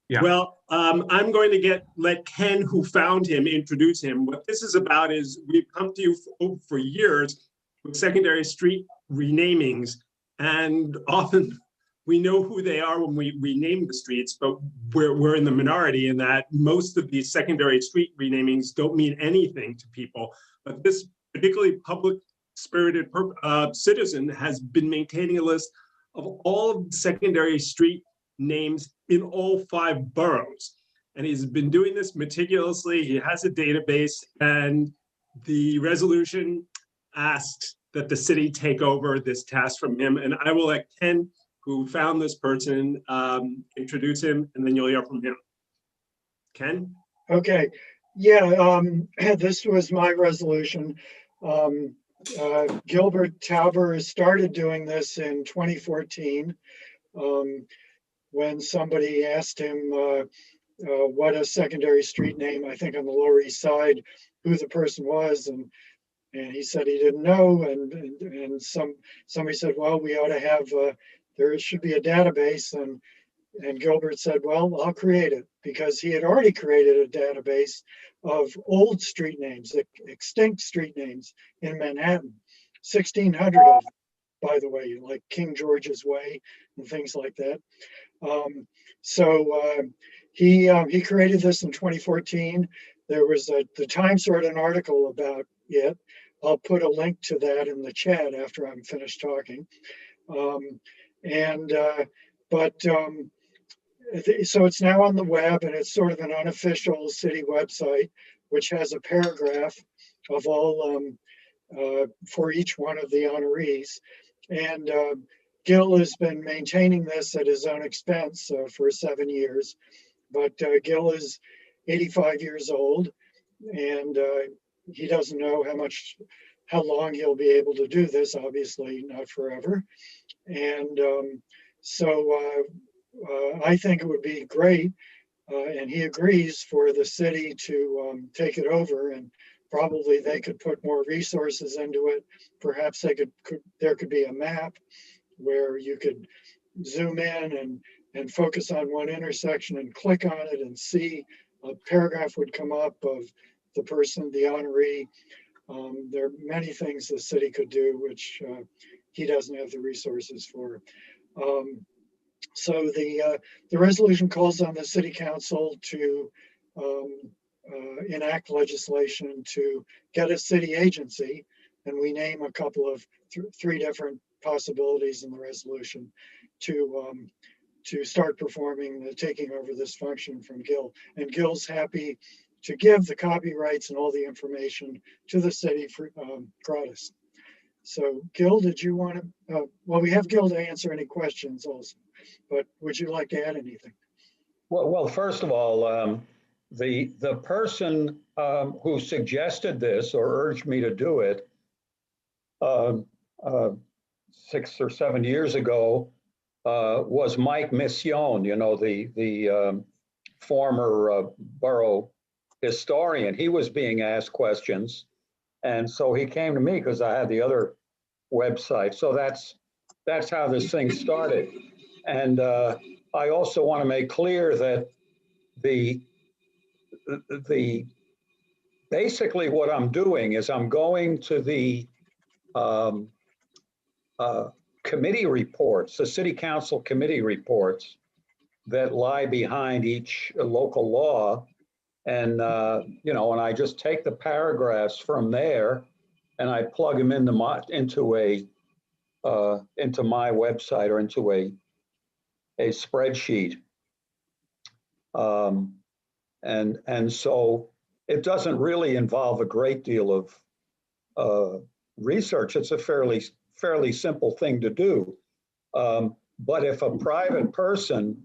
Yeah. Well, I'm going to let Ken, who found him, introduce him. What this is about is we've come to you for years with secondary street renamings, and often we know who they are when we rename the streets, but we're in the minority in that most of these secondary street renamings don't mean anything to people. But this particularly public-spirited citizen has been maintaining a list of all of the secondary street names in all 5 boroughs. And he's been doing this meticulously. He has a database, and the resolution asks that the city take over this task from him. And I will let Ken, who found this person, introduce him, and then you'll hear from him. Ken? Okay. Yeah, this was my resolution. Gilbert Tauber started doing this in 2014. When somebody asked him what a secondary street name, I think on the Lower East Side, who the person was, and he said he didn't know, and somebody said, well, we ought to have, there should be a database, and Gilbert said, well, I'll create it, because he had already created a database of old street names, extinct street names in Manhattan, 1,600 of them, by the way, like King George's Way and things like that. He created this in 2014. There was the Times wrote an article about it. I'll put a link to that in the chat after I'm finished talking. So it's now on the web, and it's sort of an unofficial city website, which has a paragraph of all for each one of the honorees. And Gil has been maintaining this at his own expense for 7 years, but Gil is 85 years old, and he doesn't know how long he'll be able to do this, obviously not forever. And I think it would be great, and he agrees, for the city to take it over, and probably they could put more resources into it. Perhaps there could be a map where you could zoom in and focus on one intersection and click on it and see a paragraph would come up of the person, the honoree. There are many things the city could do, which he doesn't have the resources for. So the resolution calls on the city council to enact legislation to get a city agency, and we name a couple of 3 different possibilities in the resolution to start performing taking over this function from Gil. And Gil's happy to give the copyrights and all the information to the city for gratis. So Gil, did you want to, well, we have Gil to answer any questions also, but would you like to add anything? Well, first of all, the person who suggested this or urged me to do it 6 or 7 years ago was Mike Mission, the former borough historian. He was being asked questions, and so he came to me because I had the other website. So that's how this thing started. And I also want to make clear that basically what I'm doing is I'm going to the committee reports, the city council committee reports that lie behind each local law. And, and I just take the paragraphs from there and I plug them into my website or into a spreadsheet. And so it doesn't really involve a great deal of research. It's a fairly simple thing to do. But if a private person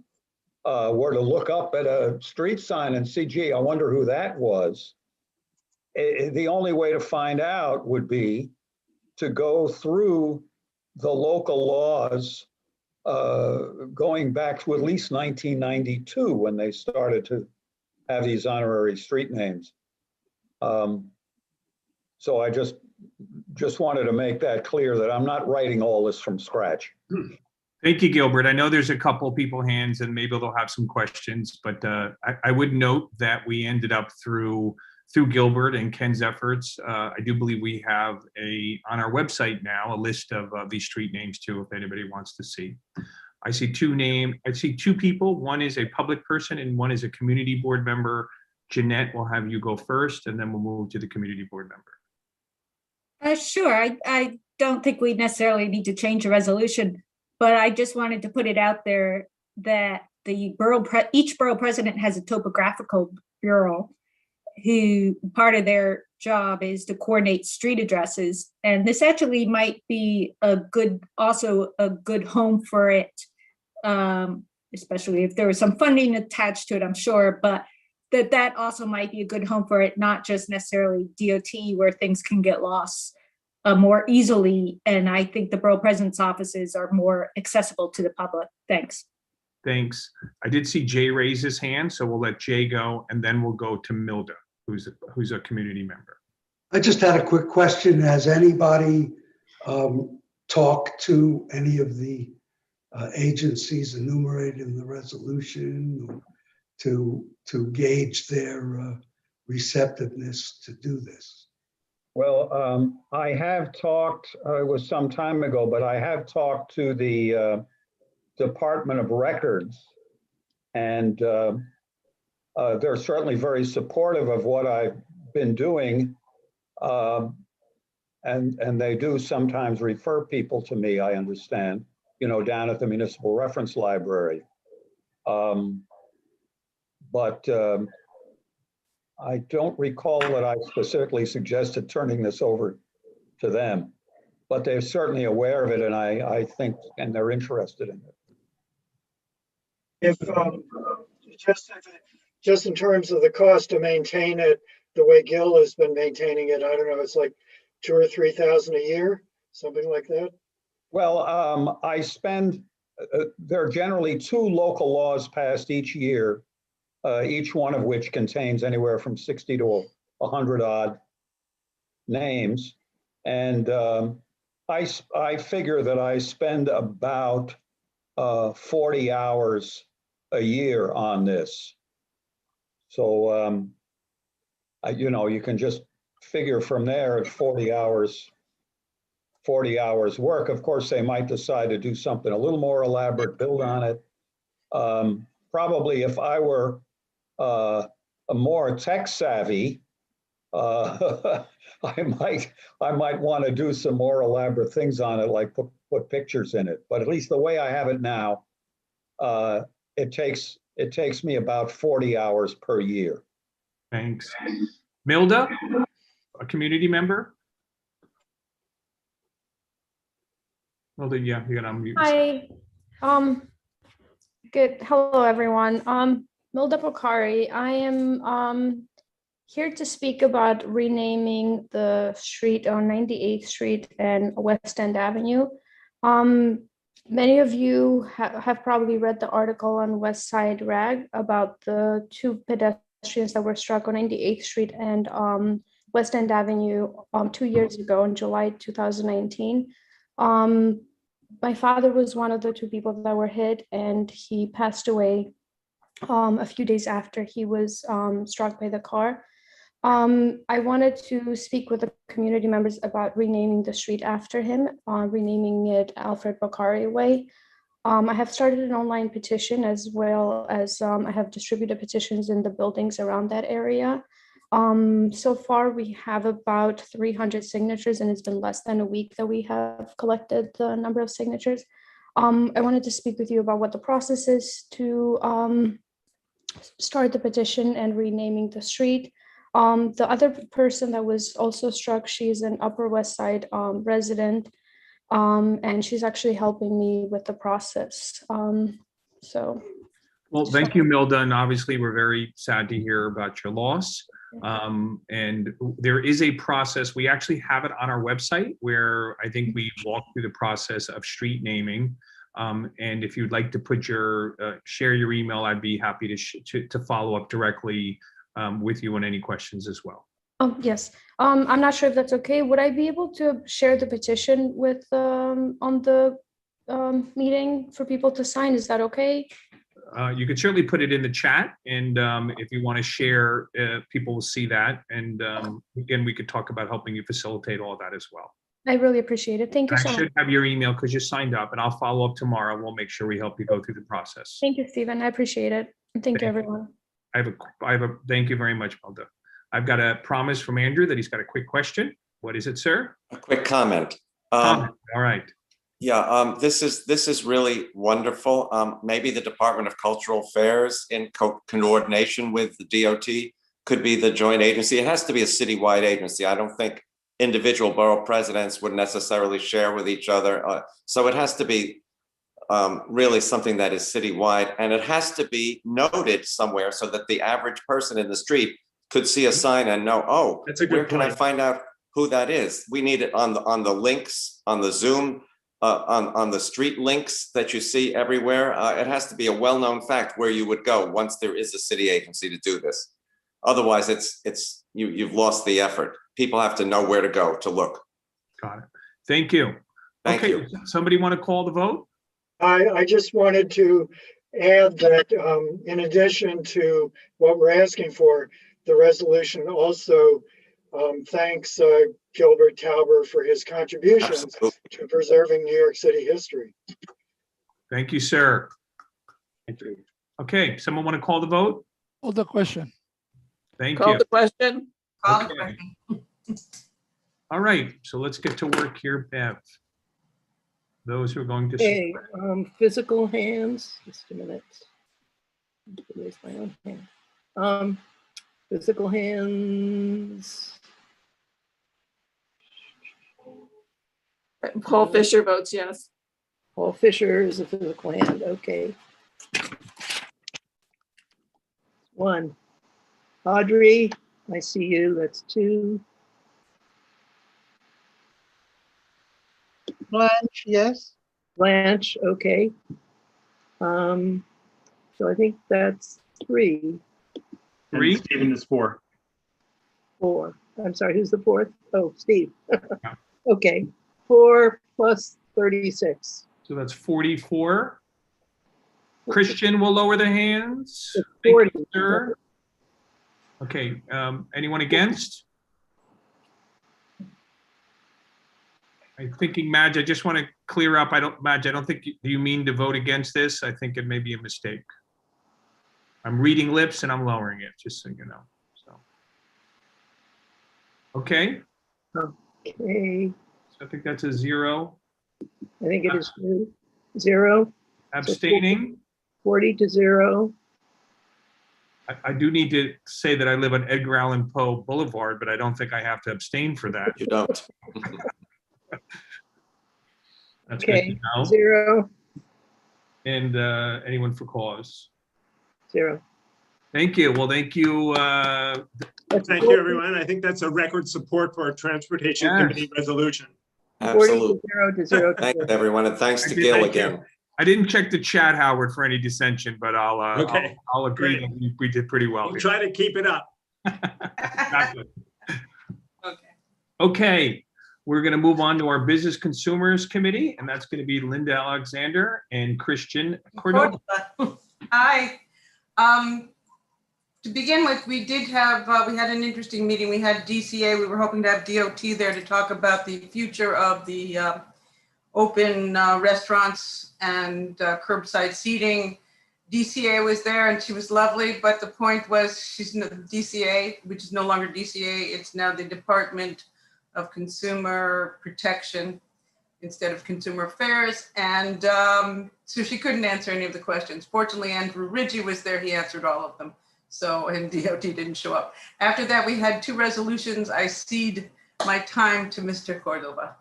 were to look up at a street sign and see, gee, I wonder who that was, the only way to find out would be to go through the local laws going back to at least 1992 when they started to have these honorary street names. So I just wanted to make that clear that I'm not writing all this from scratch. Thank you, Gilbert. I know there's a couple people hands and maybe they'll have some questions, but I would note that we ended up through Gilbert and Ken's efforts. I do believe we have on our website now a list of these street names too, if anybody wants to see. I see two people. One is a public person and one is a community board member. Jeanette, we'll have you go first and then we'll move to the community board member. Sure. I don't think we necessarily need to change the resolution, but I just wanted to put it out there that each borough president has a topographical bureau who part of their job is to coordinate street addresses. And this actually might be also a good home for it, especially if there was some funding attached to it, I'm sure, but that also might be a good home for it, not just necessarily DOT where things can get lost more easily. And I think the borough president's offices are more accessible to the public. Thanks. Thanks. I did see Jay raise his hand, so we'll let Jay go and then we'll go to Milda, who's a community member. I just had a quick question. Has anybody talked to any of the agencies enumerated in the resolution to gauge their receptiveness to do this? Well, I have talked, it was some time ago, but I have talked to the Department of Records, and they're certainly very supportive of what I've been doing. And they do sometimes refer people to me, I understand, down at the Municipal Reference Library. But I don't recall that I specifically suggested turning this over to them, but they're certainly aware of it, and I think, and they're interested in it. Just in terms of the cost to maintain it, the way Gil has been maintaining it, I don't know, it's like $2,000 or $3,000 a year, something like that. Well, I spend, there are generally 2 local laws passed each year, each one of which contains anywhere from 60 to 100 odd names. And I figure that I spend about 40 hours a year on this. So, you can just figure from there at 40 hours work. Of course, they might decide to do something a little more elaborate, build on it. Probably if I were a more tech savvy, I might want to do some more elaborate things on it, like put pictures in it. But at least the way I have it now, it takes me about 40 hours per year. Thanks. Milda, a community member? Milda, yeah, you got to unmute. Hi. Good. Hello, everyone. Milda Pokari. I am here to speak about renaming the street on 98th Street and West End Avenue. Many of you have probably read the article on West Side Rag about the 2 pedestrians that were struck on 98th Street and West End Avenue 2 years ago in July 2019. My father was one of the 2 people that were hit, and he passed away a few days after he was struck by the car. I wanted to speak with the community members about renaming the street after him, renaming it Alfred Bakari Way. I have started an online petition, as well as I have distributed petitions in the buildings around that area. So far, we have about 300 signatures, and it's been less than a week that we have collected the number of signatures. I wanted to speak with you about what the process is to start the petition and renaming the street. The other person that was also struck, she's an Upper West Side resident, and she's actually helping me with the process. So. Well, thank you, Milda, and obviously we're very sad to hear about your loss. And there is a process, we actually have it on our website where I think we walk through the process of street naming. And if you'd like to put your, share your email, I'd be happy to follow up directly with you on any questions as well. Yes, I'm not sure if that's okay. Would I be able to share the petition with on the meeting for people to sign? Is that okay? You could certainly put it in the chat, and if you want to share, people will see that. And again, we could talk about helping you facilitate all that as well. I really appreciate it. Thank you so I much. should have your email because you signed up, and I'll follow up tomorrow. We'll make sure we help you go through the process. Thank you, Stephen. I appreciate it. And thank you, everyone. Thank you very much, Melda. I've got a promise from Andrew that he's got a quick question. What is it, sir? A quick comment. All right. Yeah, this is really wonderful. Maybe the Department of Cultural Affairs in coordination with the DOT could be the joint agency. It has to be a citywide agency. I don't think individual borough presidents would necessarily share with each other. So it has to be really something that is citywide, and it has to be noted somewhere so that the average person in the street could see a sign and know, oh, that's a good where can I find out who that is? We need it on the links, on the Zoom, on the street links that you see everywhere. It has to be a well-known fact where you would go once there is a city agency to do this. Otherwise, you've lost the effort. People have to know where to go to look. Got it. Thank you. Thank you. Somebody want to call the vote? I just wanted to add that in addition to what we're asking for, the resolution also thanks Gilbert Tauber for his contributions to preserving New York City history. Thank you, sir. Okay, someone want to call the vote? Call the question. Thank Call you. the question. Okay. All right, so let's get to work here, Bev. Those who are going to. Okay, physical hands, just a minute. Raise my own hand. Physical hands. Paul Fisher votes yes. Paul Fisher is a physical hand, okay. 1. Audrey, I see you, that's 2. Blanche, yes. Blanche, okay. So I think that's 3. And Stephen is 4. 4. I'm sorry, who's the 4th? Oh, Steve. Okay, 4 plus 36. So that's 44. Christian will lower the hands. 40. Thank you, sir. Okay, anyone against? I'm thinking, Madge, I just want to clear up. Madge, I don't think you mean to vote against this. I think it may be a mistake. I'm reading lips and I'm lowering it, just so you know. So, okay. Okay. So I think that's a 0. I think it is 0. Abstaining. 40 to 0. I do need to say that I live on Edgar Allan Poe Boulevard, but I don't think I have to abstain for that. You don't. That's Okay, good to know. 0. And anyone for cause? 0. Thank you. Well, thank you. Thank you, everyone. I think that's a record support for our Transportation Committee resolution. Absolutely. 0 to 0 to Thanks, 0. everyone, and thanks to Gil again. I didn't check the chat, Howard, for any dissension, but I'll agree Great. that we did pretty well. We'll try to keep it up. Exactly. Okay, we're going to move on to our Business Consumers Committee, and that's going to be Linda Alexander and Christian Cordova. Hi. To begin with, we did have, we had an interesting meeting. We had DCA. We were hoping to have DOT there to talk about the future of the open restaurants and curbside seating. DCA was there and she was lovely, but the point was she's DCA, which is no longer DCA. It's now the Department of Consumer Protection instead of Consumer Affairs. And so she couldn't answer any of the questions. Fortunately, Andrew Ridgie was there. He answered all of them. So, and DOT didn't show up. After that, we had 2 resolutions. I cede my time to Mr. Cordova.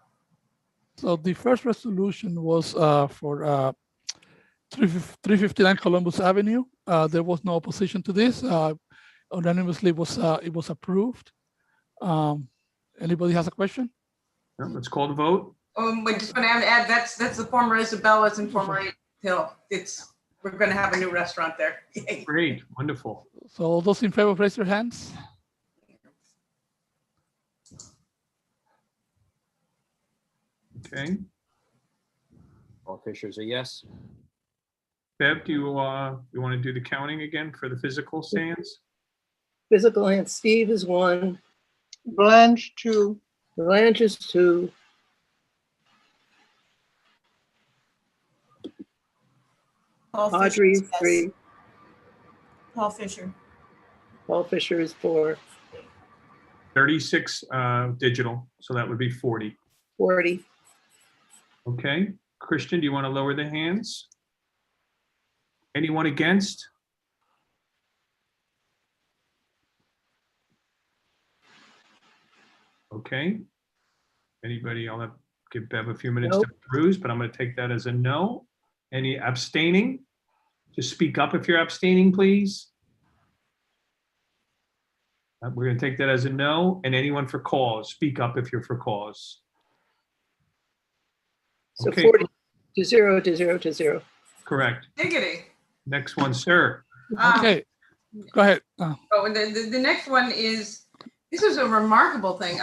So the first resolution was for 359 Columbus Avenue. There was no opposition to this. Unanimously, it was approved. Anybody has a question? Yeah, let's call the vote. We just want to add that's the former Isabella's and former 8 Hill. We're going to have a new restaurant there. Yay. Great, wonderful. So all those in favor, raise your hands. Okay. Paul Fisher's a yes. Bev, do you want to do the counting again for the physical stands? Physical hand, Steve is 1. Blanche, 2. Blanche is 2. Audrey is 3. Paul Fisher. Paul Fisher is 4. 36 digital, so that would be 40. 40. Okay. Christian, do you want to lower the hands? Anyone against? Okay. Anybody? I'll give Bev a few minutes to peruse, but I'm going to take that as a no. Any abstaining? Just speak up if you're abstaining, please. We're going to take that as a no. And anyone for cause, speak up if you're for cause. So Okay. 40 to 0 to 0 to 0. Correct. Diggity. Next one, sir. Okay, go ahead. Oh, and the next one is, this is a remarkable thing.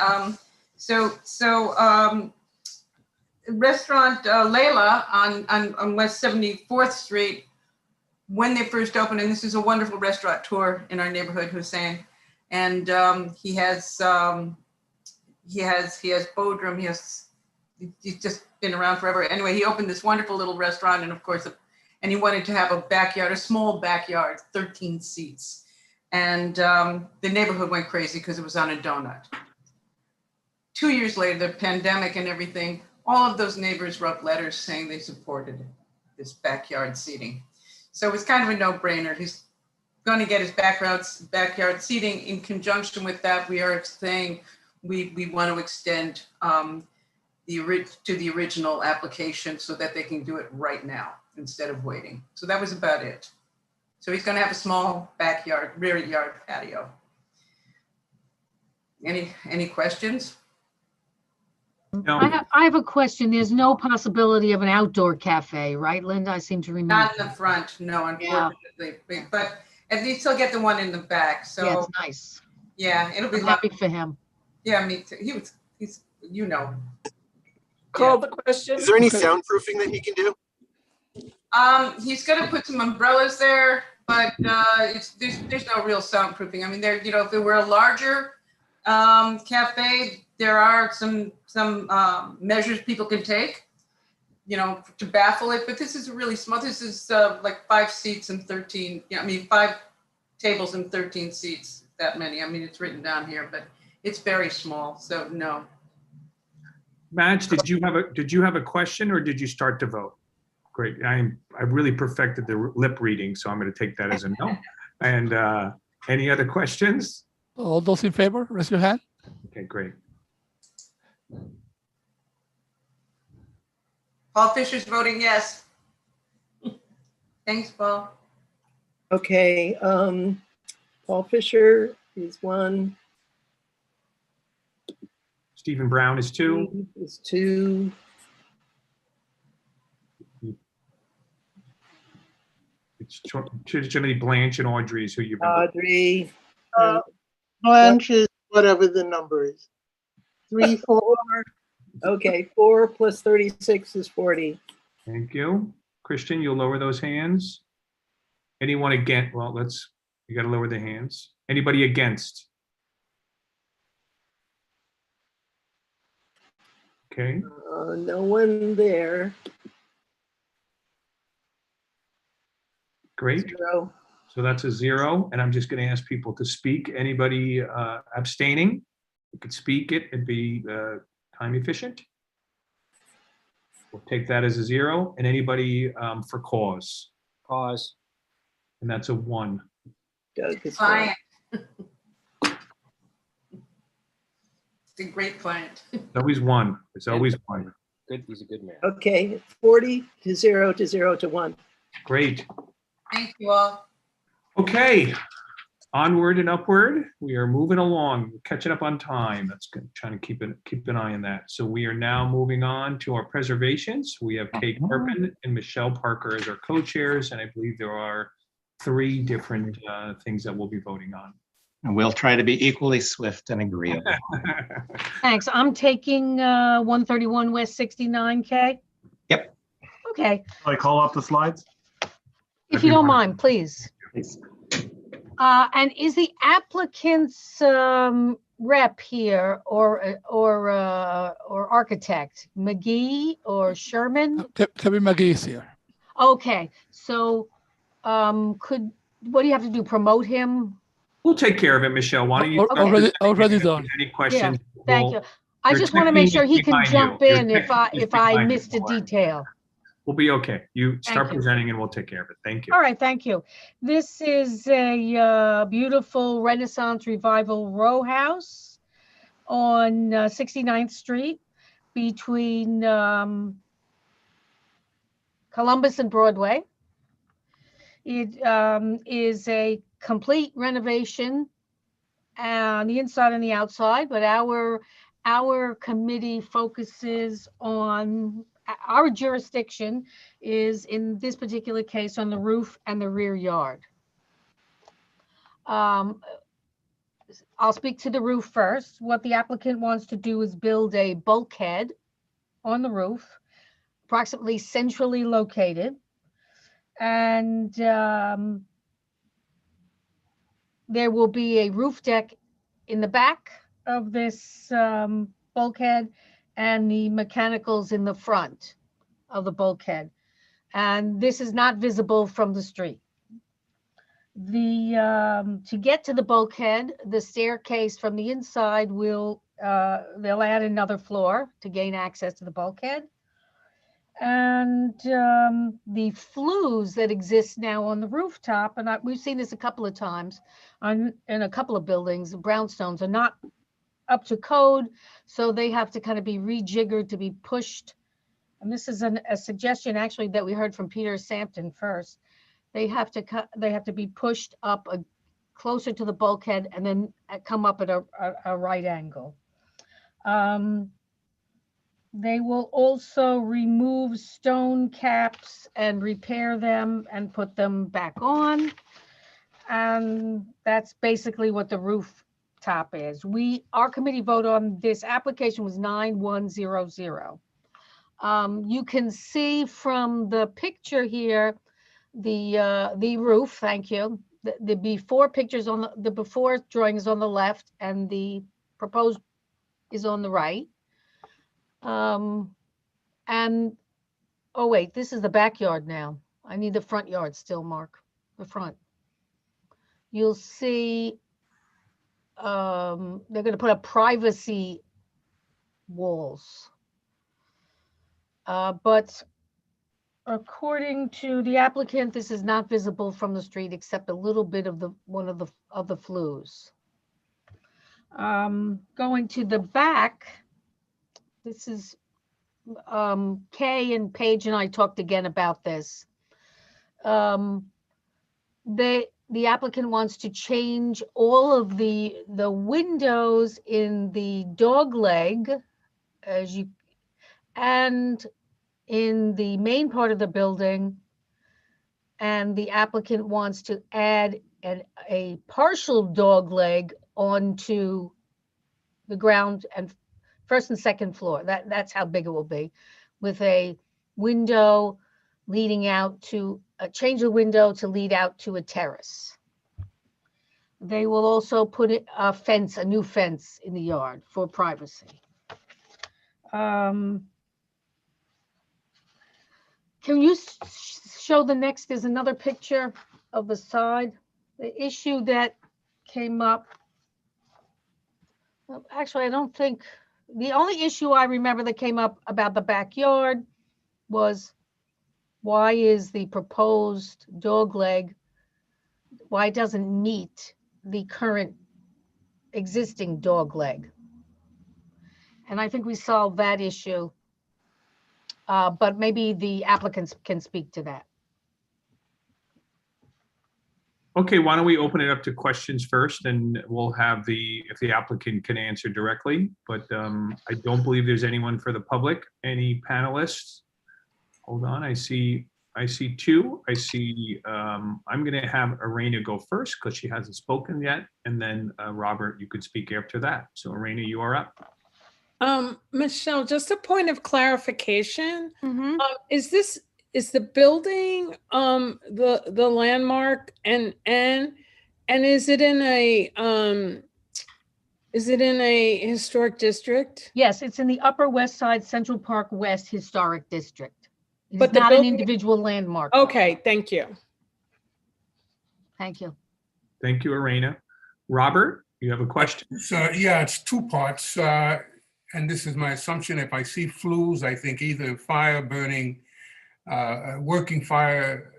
Restaurant Layla on West 74th Street, when they first opened, and this is a wonderful restaurant tour in our neighborhood, Hussein, and he has Bodrum, he's just been around forever. Anyway, he opened this wonderful little restaurant, and of course, and he wanted to have a backyard, a small backyard, 13 seats. And the neighborhood went crazy because it was on a donut. 2 years later, the pandemic and everything, all of those neighbors wrote letters saying they supported this backyard seating. So it was kind of a no-brainer. He's going to get his backyard seating. In conjunction with that, we are saying we want to extend to the original application so that they can do it right now instead of waiting. So that was about it. So he's going to have a small backyard, rear yard patio. Any questions? No. I have a question. There's no possibility of an outdoor cafe, right, Linda? I seem to remember. Not in the front, no, unfortunately. Yeah. But at least he'll get the one in the back. So yeah, it's nice. Yeah, it'll be I'm happy for him. Yeah, me too. He's you know. Call the question. Is there any soundproofing that he can do? He's going to put some umbrellas there, but there's no real soundproofing. I mean, if there were a larger cafe, there are some measures people can take, to baffle it. But this is really small. This is like 5 seats and 13. 5 tables and 13 seats. That many. I mean, it's written down here, but it's very small. So no. Madge, did you have a question or did you start to vote? Great. I really perfected the lip reading, so I'm going to take that as a no. And any other questions? All those in favor, raise your hand. Okay, great. Paul Fisher's voting yes. Thanks, Paul. Okay, Paul Fisher is 1. Stephen Brown is 2. Is 2. It's Jimmy, Blanche, and Audrey's who you've been. Audrey. Blanche is whatever the number is. 3, 4. Okay, 4 plus 36 is 40. Thank you. Christian, you'll lower those hands. Anyone against? Well, you got to lower the hands. Anybody against? Okay. No one there. Great. 0. So that's a 0. And I'm just going to ask people to speak. Anybody abstaining? You could speak it and be time efficient. We'll take that as a 0. And anybody for cause? Cause. And that's a 1. Doug is Client. It's a great client. It's always one. It's always one. Good, he's a good man. Okay, 40 to 0 to 0 to 1. Great. Thank you all. Okay. Onward and upward. We are moving along. We're catching up on time. That's good. Trying to keep an eye on that. So we are now moving on to our preservations. We have Kate Carpin and Michelle Parker as our co-chairs, and I believe there are 3 different things that we'll be voting on. And we'll try to be equally swift and agreeable. Thanks. I'm taking 131 West 69K. Yep. Okay, I call up the slides? if you don't mind, please. Please. And is the applicant's rep here or architect McGee or Sherman? Kevin McGee is here. Okay, so what do you have to do? Promote him? We'll take care of it, Michelle. Why don't you? Already done. Any questions? Yeah, thank you. I just want to make sure he can jump in if I missed a detail. We'll be okay. You start you. presenting and we'll take care of it. Thank you. All right, thank you. This is a beautiful Renaissance Revival row house on 69th Street between Columbus and Broadway. It is a complete renovation on the inside and the outside, but our committee focuses on, our jurisdiction is in this particular case on the roof and the rear yard. I'll speak to the roof first. What the applicant wants to do is build a bulkhead on the roof, approximately centrally located. And there will be a roof deck in the back of this bulkhead and the mechanicals in the front of the bulkhead. And this is not visible from the street. To get to the bulkhead, the staircase from the inside will, they'll add another floor to gain access to the bulkhead. And the flues that exist now on the rooftop, and we've seen this a couple of times in a couple of buildings, brownstones are not up to code, so they have to kind of be rejiggered to be pushed. And this is a suggestion actually that we heard from Peter Sampton first. They have to be pushed up closer to the bulkhead and then come up at a right angle. They will also remove stone caps and repair them and put them back on. And that's basically what the roof top is. Our committee vote on this application was 9100. You can see from the picture here, the roof, thank you. The before pictures on the before drawing is on the left and the proposed is on the right. And oh wait, this is the backyard now. I need the front yard still, Mark, the front. You'll see they're going to put up privacy walls. But according to the applicant, this is not visible from the street except a little bit of one of the flues. Going to the back, this is Kay and Paige and I talked again about this. The applicant wants to change all of the windows in the dog leg and in the main part of the building, and the applicant wants to add a partial dog leg onto the ground and first and second floor. That's how big it will be, with a window leading out to change the window to lead out to a terrace. They will also put a new fence in the yard for privacy. Can you show the next? There's another picture of the side. The issue that came up, well, actually, I don't think, the only issue I remember that came up about the backyard was, why is the proposed dog leg why it doesn't meet the current existing dog leg. And I think we solved that issue. But maybe the applicants can speak to that. Okay, why don't we open it up to questions first, and we'll have if the applicant can answer directly, but I don't believe there's anyone for the public. Any panelists? Hold on, I see two. I'm gonna have Arena go first because she hasn't spoken yet, and then Robert, you could speak after that. So Arena, you are up. Michelle, just a point of clarification. Is the building the landmark and is it in a historic district? Yes, it's in the Upper West Side Central Park West Historic District. But It's not an individual landmark. Okay, thank you. Thank you. Thank you, Arena. Robert, you have a question? So yeah, it's two parts. And this is my assumption. If I see flues, I think either fire burning, working fire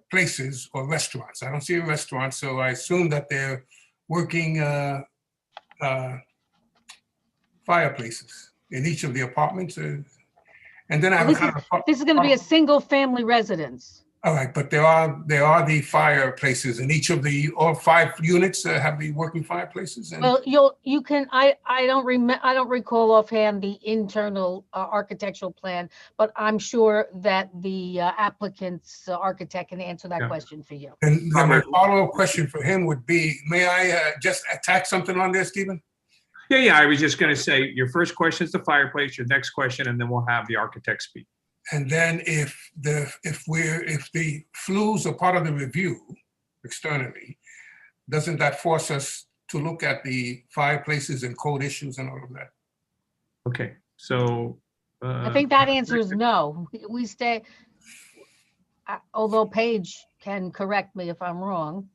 places or restaurants. I don't see a restaurant, so I assume that they're working fireplaces in each of the apartments. And then I have this is going to be a single family residence. All right, but there are the fireplaces in each of all 5 units have the working fireplaces. Well, you can. I don't recall offhand the internal architectural plan, but I'm sure that the applicant's architect can answer that question for you. And then my follow-up question for him would be: may I just attack something on there, Stephen? Yeah. I was just going to say your first question is the fireplace. Your next question, and then we'll have the architect speak. And then if the flues are part of the review externally, doesn't that force us to look at the fireplaces and code issues and all of that? Okay, so I think that answer is no. We stay, although Paige can correct me if I'm wrong.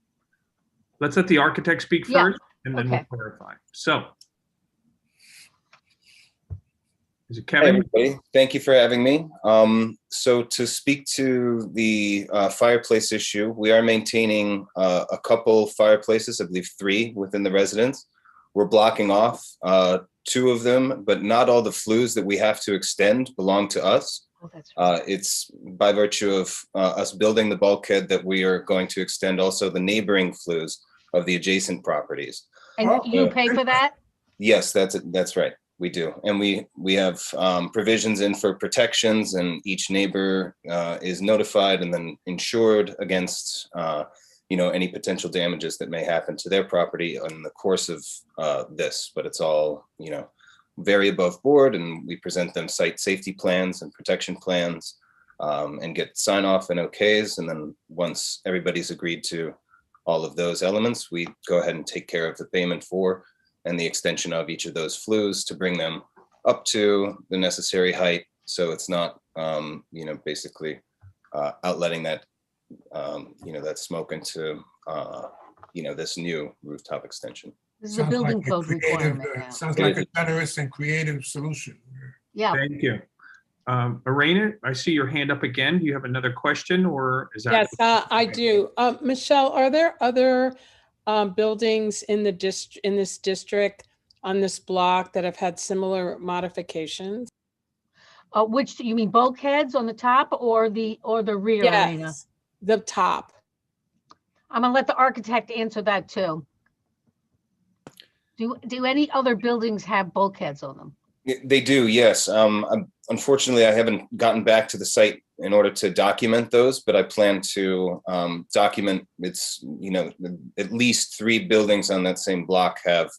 Let's let the architect speak first, and then we'll Okay. clarify. So, is it Hey, Kevin? everybody. Thank you for having me. So to speak to the fireplace issue, we are maintaining a couple fireplaces, I believe 3 within the residence. We're blocking off 2 of them, but not all the flues that we have to extend belong to us. Oh, that's right. It's by virtue of us building the bulkhead that we are going to extend also the neighboring flues of the adjacent properties. And you pay for that? Yes, that's right. We do. And we have provisions in for protections, and each neighbor is notified and then insured against any potential damages that may happen to their property in the course of this. But it's all, very above board, and we present them site safety plans and protection plans and get sign off and okays. And then once everybody's agreed to all of those elements, we go ahead and take care of the payment for and the extension of each of those flues to bring them up to the necessary height. So it's not, basically outletting that, that smoke into, this new rooftop extension. This is a building code requirement now. Sounds like a generous and creative solution. Yeah. Thank you. Arena, I see your hand up again. Do you have another question, or is that? Yes, I do. Michelle, are there other buildings in this district on this block that have had similar modifications? Which you mean bulkheads on the top or the rear? Yes, Arena? the top. I'm gonna let the architect answer that too. Do any other buildings have bulkheads on them? They do, yes. Unfortunately, I haven't gotten back to the site in order to document those, but I plan to document at least 3 buildings on that same block have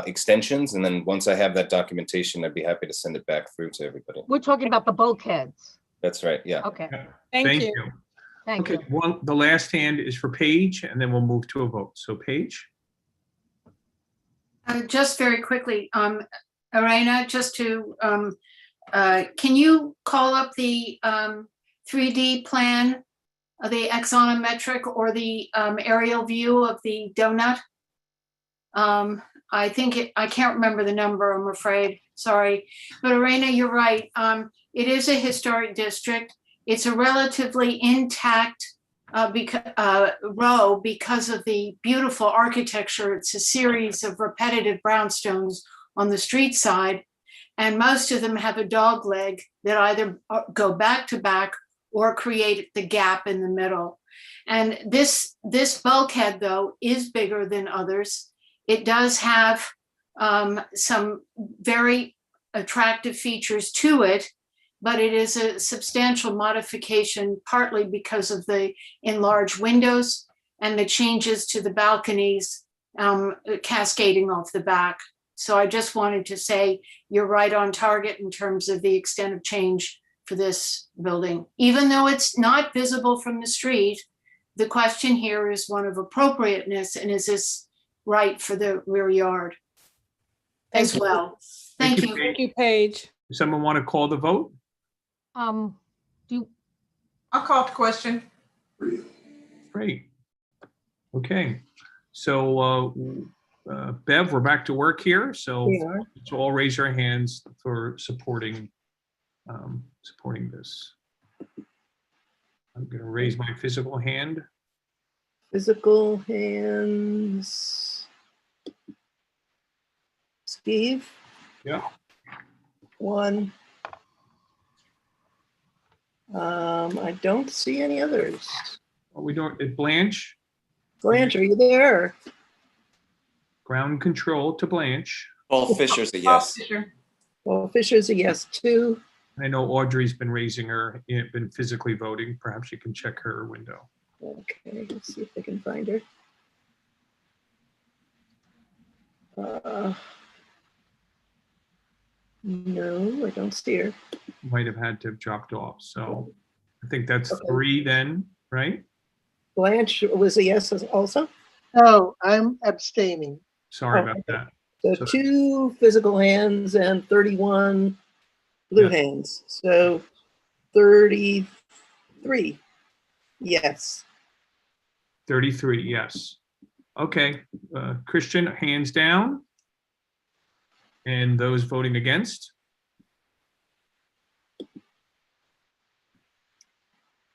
extensions. And then once I have that documentation, I'd be happy to send it back through to everybody. We're talking about the bulkheads. That's right, yeah. Okay. Thank you. Thank Okay, you. the last hand is for Paige, and then we'll move to a vote. So Paige? Just very quickly, Arena, just to, can you call up the 3D plan, the axonometric or the aerial view of the donut? I can't remember the number, I'm afraid, sorry. But Arena, you're right. It is a historic district. It's a relatively intact row because of the beautiful architecture. It's a series of repetitive brownstones on the street side, and most of them have a dog leg that either go back to back or create the gap in the middle. And this bulkhead, though, is bigger than others. It does have some very attractive features to it, but it is a substantial modification, partly because of the enlarged windows and the changes to the balconies cascading off the back. So I just wanted to say you're right on target in terms of the extent of change for this building. Even though it's not visible from the street, the question here is one of appropriateness, and is this right for the rear yard as well? Thank you. Thank you, Paige. Does someone want to call the vote? I'll call the question. Great. Okay. So Bev, we're back to work here. So let's all raise our hands for supporting this. I'm going to raise my physical hand. Physical hands. Steve? Yeah. One. I don't see any others. Well, we don't, Blanche? Blanche, are you there? Ground control to Blanche. Paul Fisher's a yes. Paul Fisher's a yes too. I know Audrey's been raising her, been physically voting. Perhaps you can check her window. Okay, let's see if I can find her. No, I don't see her. Might have had to have dropped off. So I think that's 3 then, right? Blanche was a yes also? No, I'm abstaining. Sorry about that. So 2 physical hands and 31 blue hands. So 33 yes. 33 yes. Okay. Christian, hands down. And those voting against?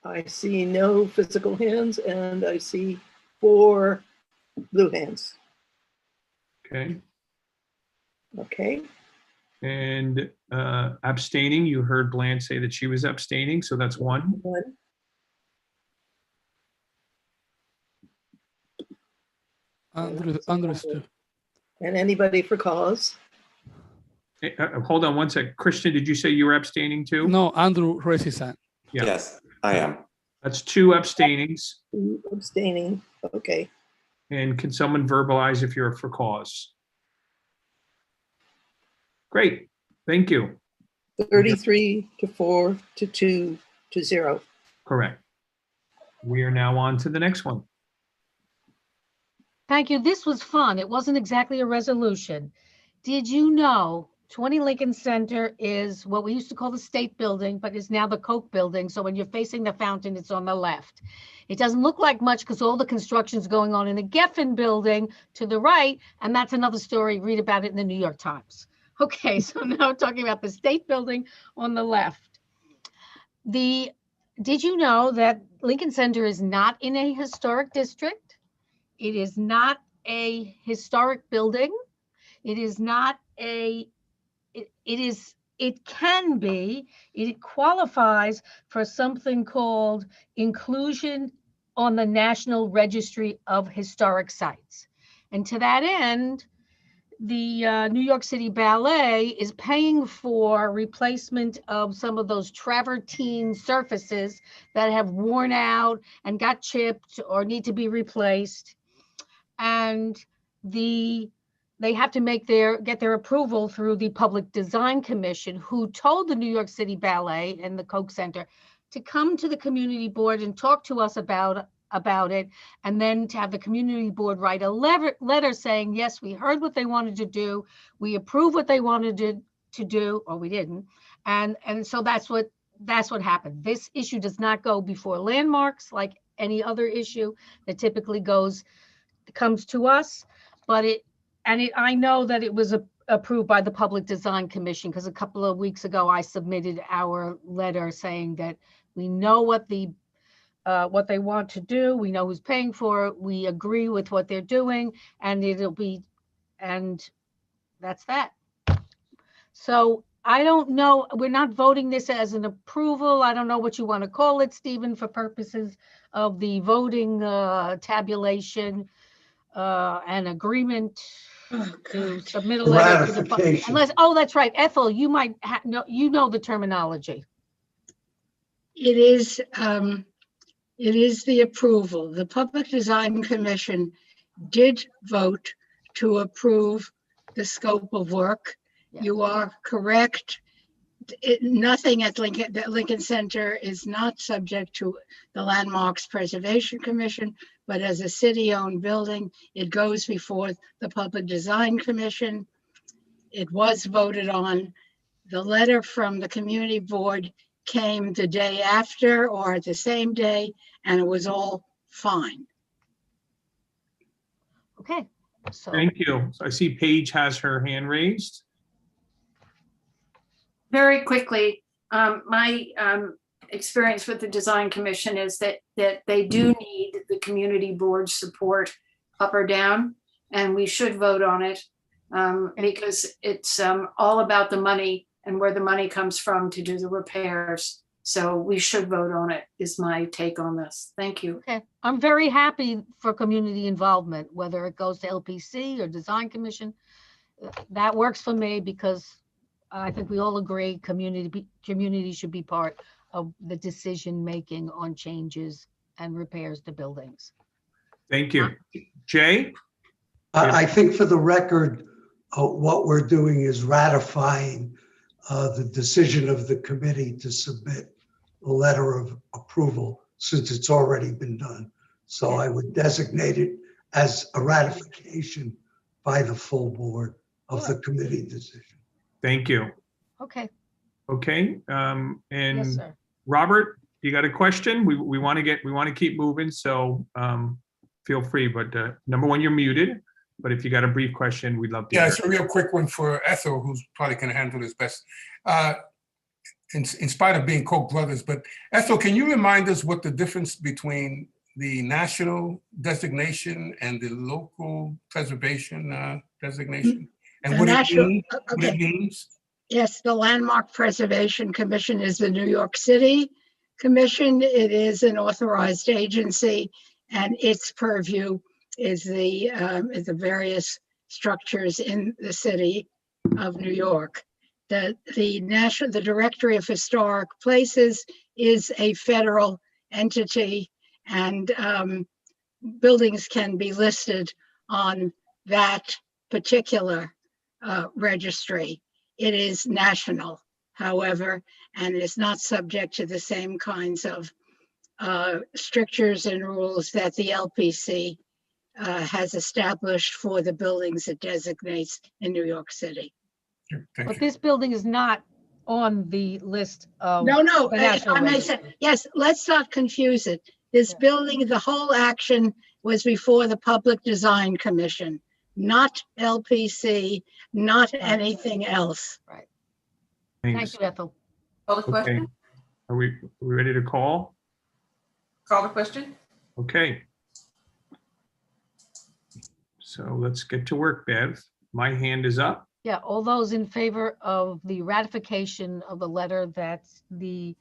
I see no physical hands and I see 4 blue hands. Okay. Okay. And abstaining, you heard Blanche say that she was abstaining, so that's 1. 1. Andres too. And anybody for cause? Hey, hold on one sec. Christian, did you say you were abstaining too? No, Andrew raised his hand. Yeah. Yes, I am. That's 2 abstainings. 2 abstaining. Okay. And can someone verbalize if you're for cause? Great. Thank you. 33 to 4 to 2 to 0. Correct. We are now on to the next one. Thank you. This was fun. It wasn't exactly a resolution. Did you know 20 Lincoln Center is what we used to call the State Building, but is now the Koch Building. So when you're facing the fountain, it's on the left. It doesn't look like much because all the construction's going on in the Geffen Building to the right. And that's another story. Read about it in the New York Times. Okay, so now talking about the State Building on the left. Did you know that Lincoln Center is not in a historic district? It is not a historic building. It is not a, it can be, it qualifies for something called inclusion on the National Registry of Historic Sites. And to that end, the New York City Ballet is paying for replacement of some of those travertine surfaces that have worn out and got chipped or need to be replaced. And they have to get their approval through the Public Design Commission, who told the New York City Ballet and the Koch Center to come to the community board and talk to us about it, and then to have the community board write a letter saying, yes, we heard what they wanted to do, we approve what they wanted to do, or we didn't. And so that's what happened. This issue does not go before landmarks like any other issue that typically comes to us, but I know that it was approved by the Public Design Commission, because a couple of weeks ago I submitted our letter saying that we know what the what they want to do. We know who's paying for it. We agree with what they're doing, and and that's that. So I don't know, we're not voting this as an approval. I don't know what you want to call it, Stephen, for purposes of the voting tabulation and agreement to submit a letter to the Ratification. unless, oh, that's right, Ethel, you might know, you know the terminology. It is the approval. The Public Design Commission did vote to approve the scope of work. Yes. You are correct. Nothing at Lincoln Center is not subject to the Landmarks Preservation Commission, but as a city-owned building, it goes before the Public Design Commission. It was voted on. The letter from the community board came the day after or the same day, and it was all fine. Okay. So Thank you. So I see Paige has her hand raised. Very quickly, my experience with the Design Commission is that they do need the community board support up or down, and we should vote on it because it's all about the money and where the money comes from to do the repairs. So we should vote on it, is my take on this. Thank you. okay, I'm very happy for community involvement, whether it goes to LPC or Design Commission. That works for me because I think we all agree community should be part of the decision making on changes and repairs to buildings. Thank you. Jay? I think for the record, what we're doing is ratifying the decision of the committee to submit a letter of approval since it's already been done. So I would designate it as a ratification by the full board of the committee decision. Thank you. Okay. Okay. Yes, And sir. Robert, you got a question? We want to keep moving, so feel free. But number one, you're muted. But if you got a brief question, we'd love to Yeah, hear it's a real quick one for Ethel, who's probably can handle this best. In spite of being Koch brothers, but Ethel, can you remind us what the difference between the national designation and the local preservation designation, and what it means? Yes, the Landmark Preservation Commission is the New York City Commission. It is an authorized agency, and its purview is the various structures in the city of New York. The Directory of Historic Places is a federal entity, and buildings can be listed on that particular registry. It is national, however, and is not subject to the same kinds of strictures and rules that the LPC has established for the buildings it designates in New York City. But this building is not on the list of No, the national I may register. say, yes, let's not confuse it. This building, the whole action was before the Public Design Commission, not LPC, not anything else. Right. Thanks. Thank you, Ethel. Call the question? Okay. Are we ready to call? Call the question? Okay. So let's get to work, Bev. My hand is up. Yeah, all those in favor of the ratification of the letter that the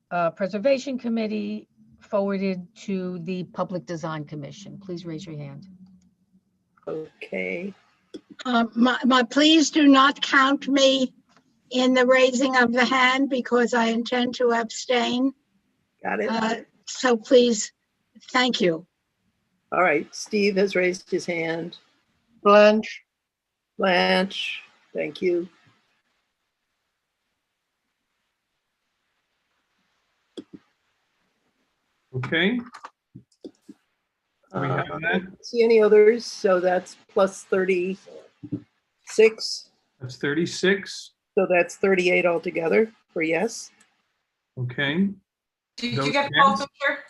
Preservation Committee forwarded to the Public Design Commission, please raise your hand. Okay. Please do not count me in the raising of the hand because I intend to abstain. Got it. So please, thank you. All right, Steve has raised his hand. Blanche? Blanche, thank you. Okay. We have I that. don't see any others, so that's plus 36. That's 36. So that's 38 altogether for yes. Okay. Did Those you get hands? both, Fisher?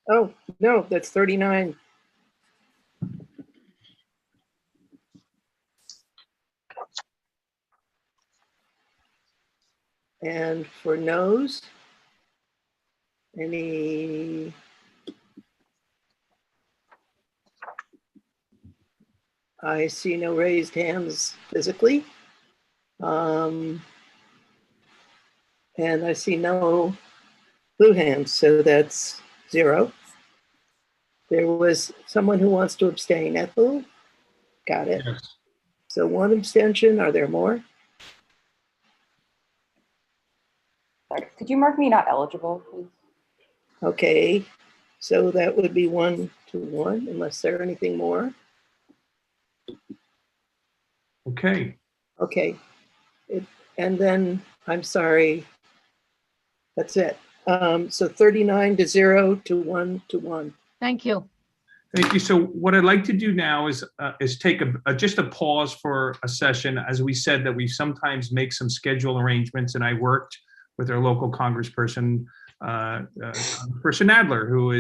Oh, no, that's 39. And for no's, any I see no raised hands physically. And I see no blue hands, so that's 0. There was someone who wants to abstain. Ethel? Got it. Yes. So 1 abstention. Are there more? Sorry, could you mark me not eligible, please? Okay, so that would be 1 to 1, unless there are anything more. Okay. Okay, and then, I'm sorry, that's it. So 39 to 0 to 1 to 1. Thank you. Thank you. So what I'd like to do now is take just a pause for a session. As we said, that we sometimes make some schedule arrangements, and I worked with our local congressperson, Congressperson Adler, who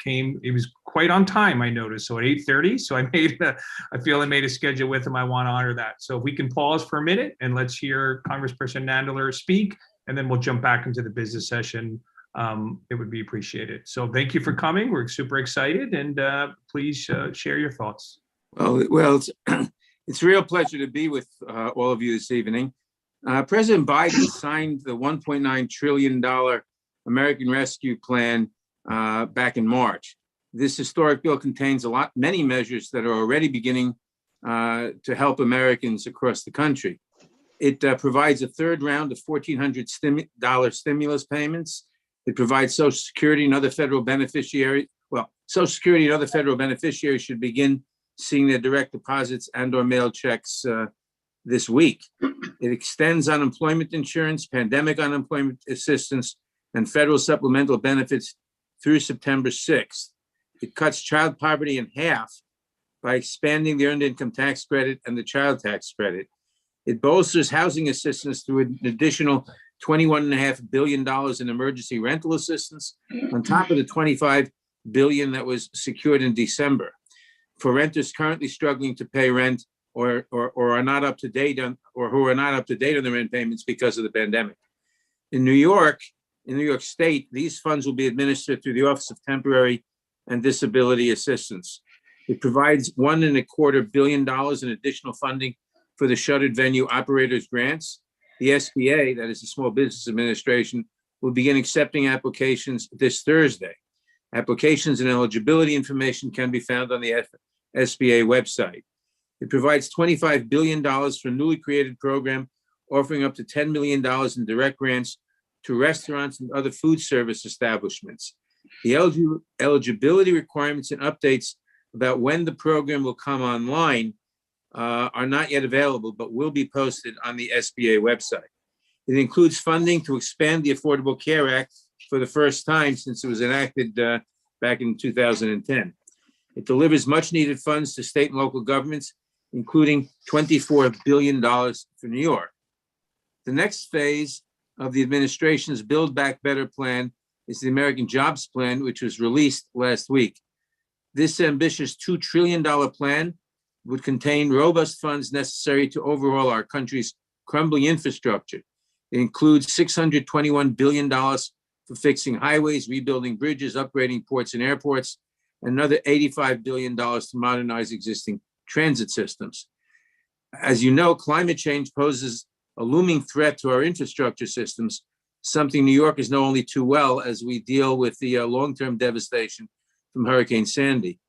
came. He was quite on time, I noticed. So at 8:30. So I feel I made a schedule with him. I want to honor that. So if we can pause for a minute and let's hear Congressperson Adler speak, and then we'll jump back into the business session. It would be appreciated. So thank you for coming. We're super excited, and please share your thoughts. Well, it's a real pleasure to be with all of you this evening. President Biden signed the $1.9 trillion American Rescue Plan back in March. This historic bill contains many measures that are already beginning to help Americans across the country. It provides a third round of $1,400 stimulus payments. It provides Social Security and other federal beneficiaries. Well, Social Security and other federal beneficiaries should begin seeing their direct deposits and/or mail checks this week. It extends unemployment insurance, pandemic unemployment assistance, and federal supplemental benefits through September 6th. It cuts child poverty in half by expanding the earned income tax credit and the child tax credit. It bolsters housing assistance through an additional $21.5 billion in emergency rental assistance on top of the $25 billion that was secured in December for renters currently struggling to pay rent or are not up to date on, or who are not up to date on their rent payments because of the pandemic. In New York State, these funds will be administered through the Office of Temporary and Disability Assistance. It provides $1.25 billion in additional funding for the shuttered venue operators grants. The SBA, that is the Small Business Administration, will begin accepting applications this Thursday. Applications and eligibility information can be found on the SBA website. It provides $25 billion for a newly created program offering up to $10 million in direct grants to restaurants and other food service establishments. The eligibility requirements and updates about when the program will come online are not yet available, but will be posted on the SBA website. It includes funding to expand the Affordable Care Act for the first time since it was enacted back in 2010. It delivers much needed funds to state and local governments, including $24 billion for New York. The next phase of the administration's Build Back Better plan is the American Jobs Plan, which was released last week. This ambitious $2 trillion plan would contain robust funds necessary to overhaul our country's crumbling infrastructure. It includes $621 billion for fixing highways, rebuilding bridges, upgrading ports and airports, and another $85 billion to modernize existing transit systems. As you know, climate change poses a looming threat to our infrastructure systems, something New Yorkers know only too well as we deal with the long-term devastation from Hurricane Sandy.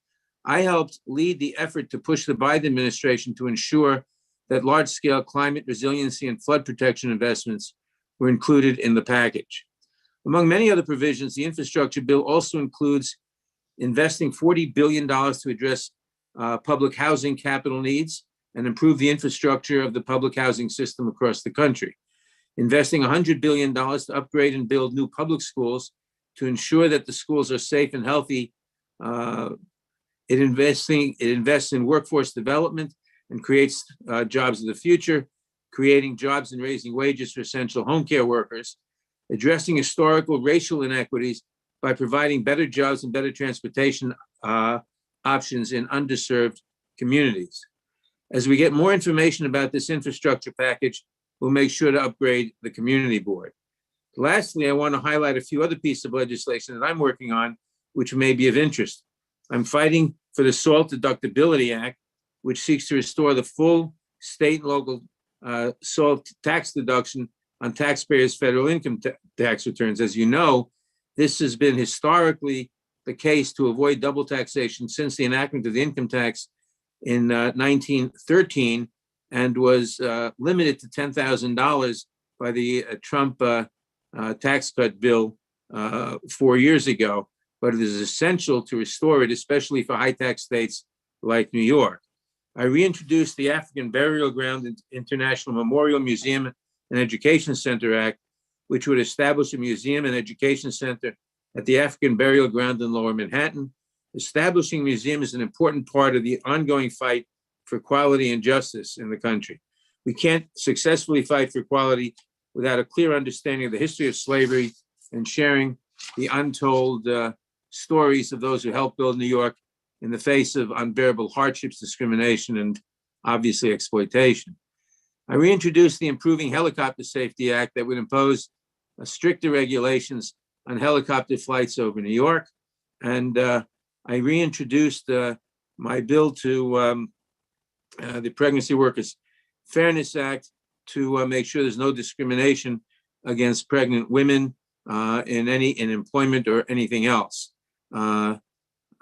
I helped lead the effort to push the Biden administration to ensure that large-scale climate resiliency and flood protection investments were included in the package. Among many other provisions, the infrastructure bill also includes investing $40 billion to address public housing capital needs and improve the infrastructure of the public housing system across the country. Investing $100 billion to upgrade and build new public schools to ensure that the schools are safe and healthy. It invests in workforce development and creates jobs of the future, creating jobs and raising wages for essential home care workers, addressing historical racial inequities by providing better jobs and better transportation options in underserved communities. As we get more information about this infrastructure package, we'll make sure to upgrade the community board. Lastly, I want to highlight a few other pieces of legislation that I'm working on, which may be of interest. I'm fighting for the SALT Deductibility Act, which seeks to restore the full state and local SALT tax deduction on taxpayers' federal income tax returns. As you know, this has been historically the case to avoid double taxation since the enactment of the income tax in 1913, and was limited to $10,000 by the Trump tax cut bill 4 years ago. But it is essential to restore it, especially for high tax states like New York. I reintroduced the African Burial Ground International Memorial Museum and Education Center Act, which would establish a museum and education center at the African Burial Ground in Lower Manhattan. Establishing a museum is an important part of the ongoing fight for equality and justice in the country. We can't successfully fight for equality without a clear understanding of the history of slavery and sharing the untold stories of those who helped build New York in the face of unbearable hardships, discrimination, and obviously exploitation. I reintroduced the Improving Helicopter Safety Act that would impose stricter regulations on helicopter flights over New York. And I reintroduced my bill to the Pregnancy Workers Fairness Act to make sure there's no discrimination against pregnant women in employment or anything else.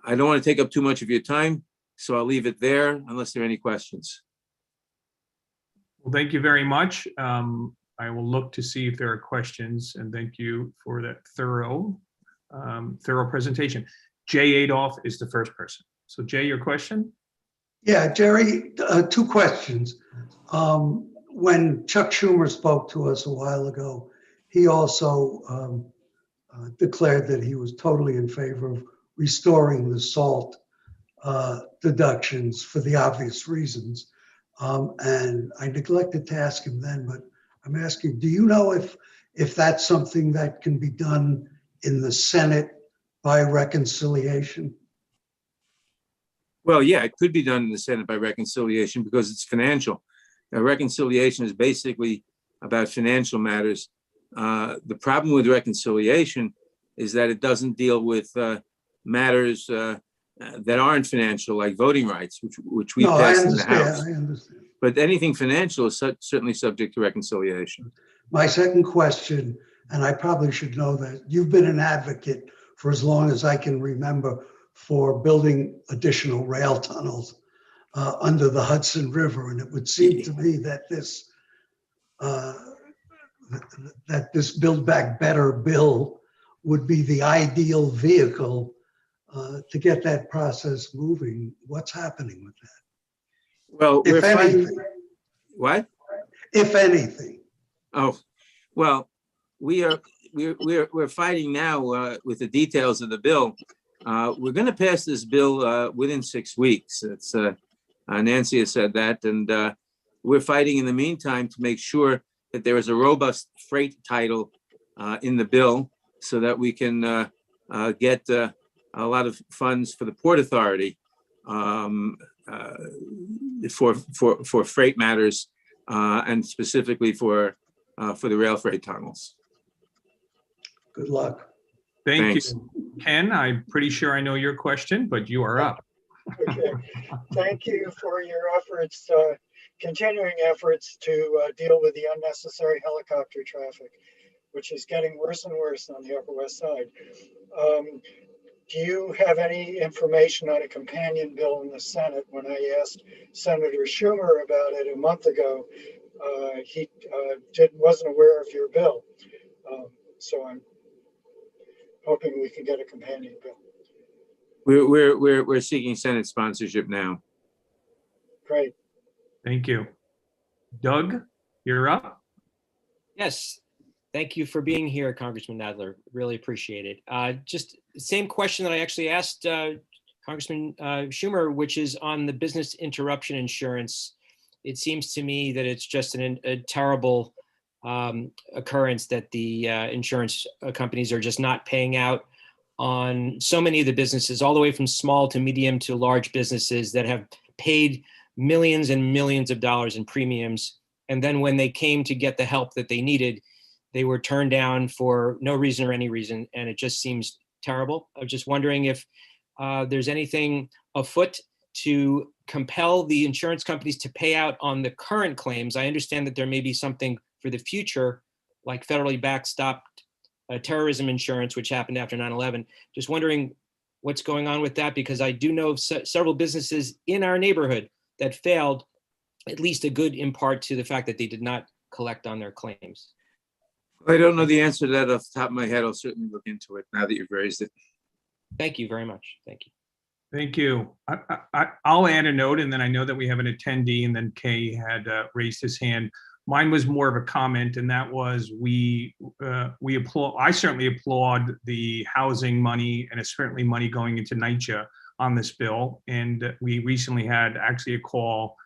I don't want to take up too much of your time, so I'll leave it there unless there are any questions. Well, thank you very much. I will look to see if there are questions, and thank you for that thorough presentation. Jay Adolph is the first person. So Jay, your question? Yeah, Jerry, two questions. When Chuck Schumer spoke to us a while ago, he also declared that he was totally in favor of restoring the SALT deductions for the obvious reasons. And I neglected to ask him then, but I'm asking, do you know if that's something that can be done in the Senate by reconciliation? Well, yeah, it could be done in the Senate by reconciliation because it's financial. Reconciliation is basically about financial matters. The problem with reconciliation is that it doesn't deal with matters that aren't financial, like voting rights, which we passed in the House. I understand. But anything financial is certainly subject to reconciliation. My second question, and I probably should know that, you've been an advocate for as long as I can remember for building additional rail tunnels under the Hudson River. And it would seem to me that this Build Back Better bill would be the ideal vehicle to get that process moving. What's happening with that? Well, if anything. What? If anything. Oh, well, we're fighting now with the details of the bill. We're going to pass this bill within 6 weeks. It's Nancy has said that, and we're fighting in the meantime to make sure that there is a robust freight title in the bill, so that we can get a lot of funds for the Port Authority for freight matters, and specifically for the rail freight tunnels. Good luck. Thank you. Ken, I'm pretty sure I know your question, but you are up. Okay. Thank you for your efforts, continuing efforts to deal with the unnecessary helicopter traffic, which is getting worse and worse on the Upper West Side. Do you have any information on a companion bill in the Senate? When I asked Senator Schumer about it a month ago, he wasn't aware of your bill. So I'm hoping we can get a companion bill. We're seeking Senate sponsorship now. Great. Thank you. Doug, you're up. Yes. Thank you for being here, Congressman Nadler. Really appreciate it. Just the same question that I actually asked Congressman Schumer, which is on the business interruption insurance. It seems to me that it's just a terrible occurrence that the insurance companies are just not paying out on so many of the businesses, all the way from small to medium to large businesses that have paid millions and millions of dollars in premiums. And then when they came to get the help that they needed, they were turned down for no reason or any reason. And it just seems terrible. I was just wondering if there's anything afoot to compel the insurance companies to pay out on the current claims. I understand that there may be something for the future, like federally backstopped terrorism insurance, which happened after 9/11. Just wondering what's going on with that, because I do know of several businesses in our neighborhood that failed, at least a good in part to the fact that they did not collect on their claims. I don't know the answer to that off the top of my head. I'll certainly look into it now that you've raised it. Thank you very much. Thank you. Thank you. I'll add a note, and then I know that we have an attendee, and then Kay had raised his hand. Mine was more of a comment, and that was we applaud. I certainly applaud the housing money, and certainly money going into NYCHA on this bill. And we recently had actually a call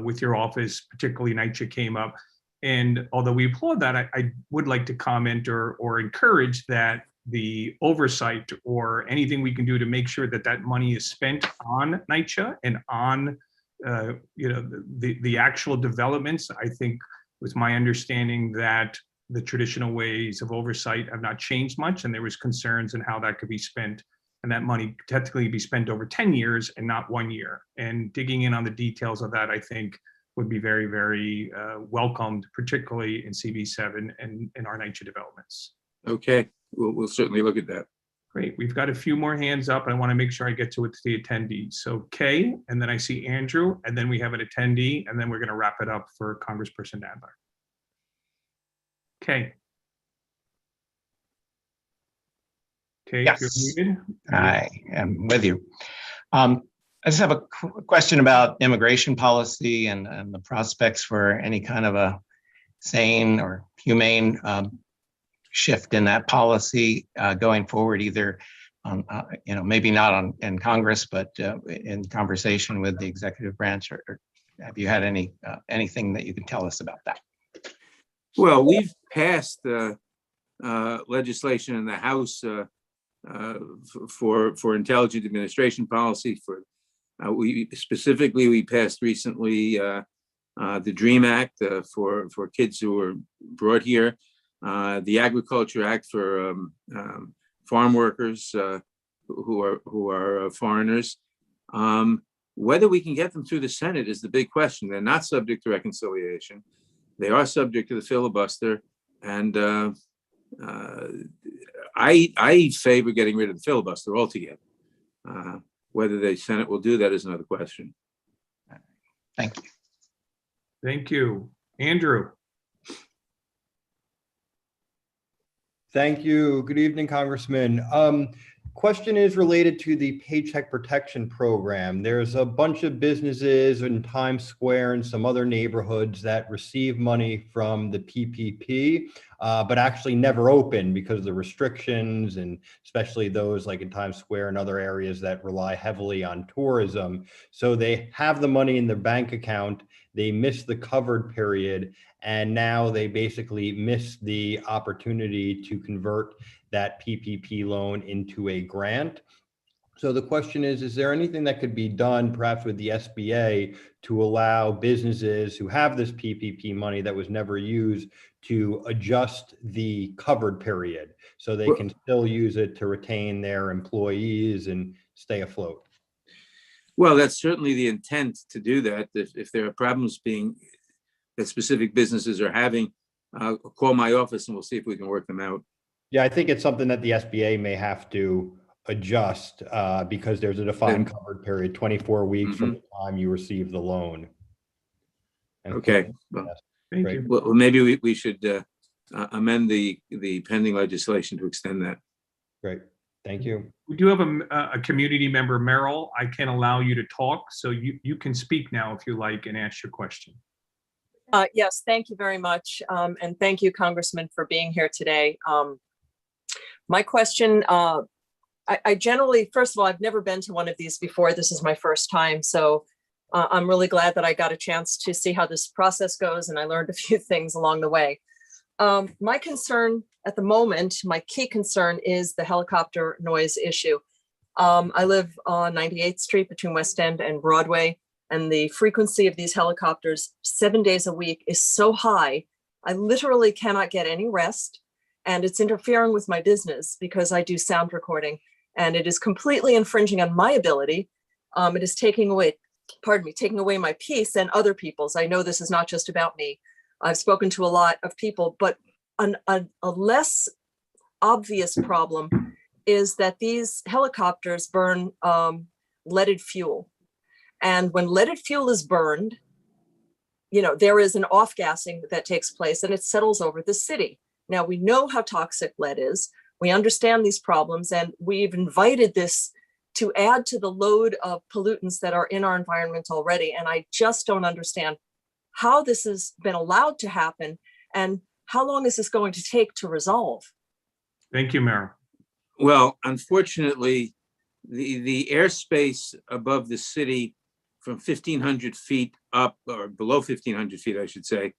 with your office, particularly NYCHA came up. And although we applaud that, I would like to comment or encourage that the oversight or anything we can do to make sure that that money is spent on NYCHA and on the actual developments. I think it was my understanding that the traditional ways of oversight have not changed much, and there was concerns in how that could be spent, and that money technically be spent over 10 years and not 1 year. And digging in on the details of that, I think, would be very, very welcomed, particularly in CB7 and in our NYCHA developments. Okay, we'll certainly look at that. Great. We've got a few more hands up. I want to make sure I get to it to the attendees. So Kay, and then I see Andrew, and then we have an attendee, and then we're going to wrap it up for Congressperson Nadler. Kay. Kay, Yes. if you're muted. I am with you. I just have a question about immigration policy and the prospects for any kind of a sane or humane shift in that policy going forward, either on, maybe not in Congress, but in conversation with the executive branch, or have you had anything that you can tell us about that? Well, we've passed legislation in the House for intelligent administration policy. We passed recently the DREAM Act for kids who were brought here. The Agriculture Act for farm workers who are foreigners. Whether we can get them through the Senate is the big question. They're not subject to reconciliation. They are subject to the filibuster, and I favor getting rid of the filibuster altogether. Whether the Senate will do that is another question. Thank you. Thank you. Andrew. Thank you. Good evening, Congressman. Question is related to the Paycheck Protection Program. There's a bunch of businesses in Times Square and some other neighborhoods that receive money from the PPP, but actually never open because of the restrictions, and especially those like in Times Square and other areas that rely heavily on tourism. So they have the money in their bank account, they miss the covered period, and now they basically miss the opportunity to convert that PPP loan into a grant. So the question is there anything that could be done perhaps with the SBA to allow businesses who have this PPP money that was never used to adjust the covered period so they can still use it to retain their employees and stay afloat? Well, that's certainly the intent to do that. If there are problems that specific businesses are having, call my office and we'll see if we can work them out. Yeah, I think it's something that the SBA may have to adjust because there's a defined covered period, 24 weeks from the time you receive the loan. Okay. Well, thank you. Well, maybe we should amend the pending legislation to extend that. Great. Thank you. We do have a community member, Merrill. I can allow you to talk, so you can speak now if you like and ask your question. Yes, thank you very much. And thank you, Congressman, for being here today. My question, I generally, first of all, I've never been to one of these before. This is my first time. So I'm really glad that I got a chance to see how this process goes, and I learned a few things along the way. My concern at the moment, my key concern is the helicopter noise issue. I live on 98th Street between West End and Broadway, and the frequency of these helicopters 7 days a week is so high, I literally cannot get any rest. And it's interfering with my business because I do sound recording, and it is completely infringing on my ability. It is taking away pardon me, taking away my peace and other people's. I know this is not just about me. I've spoken to a lot of people, but a less obvious problem is that these helicopters burn leaded fuel. And when leaded fuel is burned, there is an off-gassing that takes place and it settles over the city. Now, we know how toxic lead is. We understand these problems, and we've invited this to add to the load of pollutants that are in our environment already. And I just don't understand how this has been allowed to happen and how long is this going to take to resolve? Thank you, Mayor. Well, unfortunately, the airspace above the city from 1,500 feet up, or below 1,500 feet, I should say,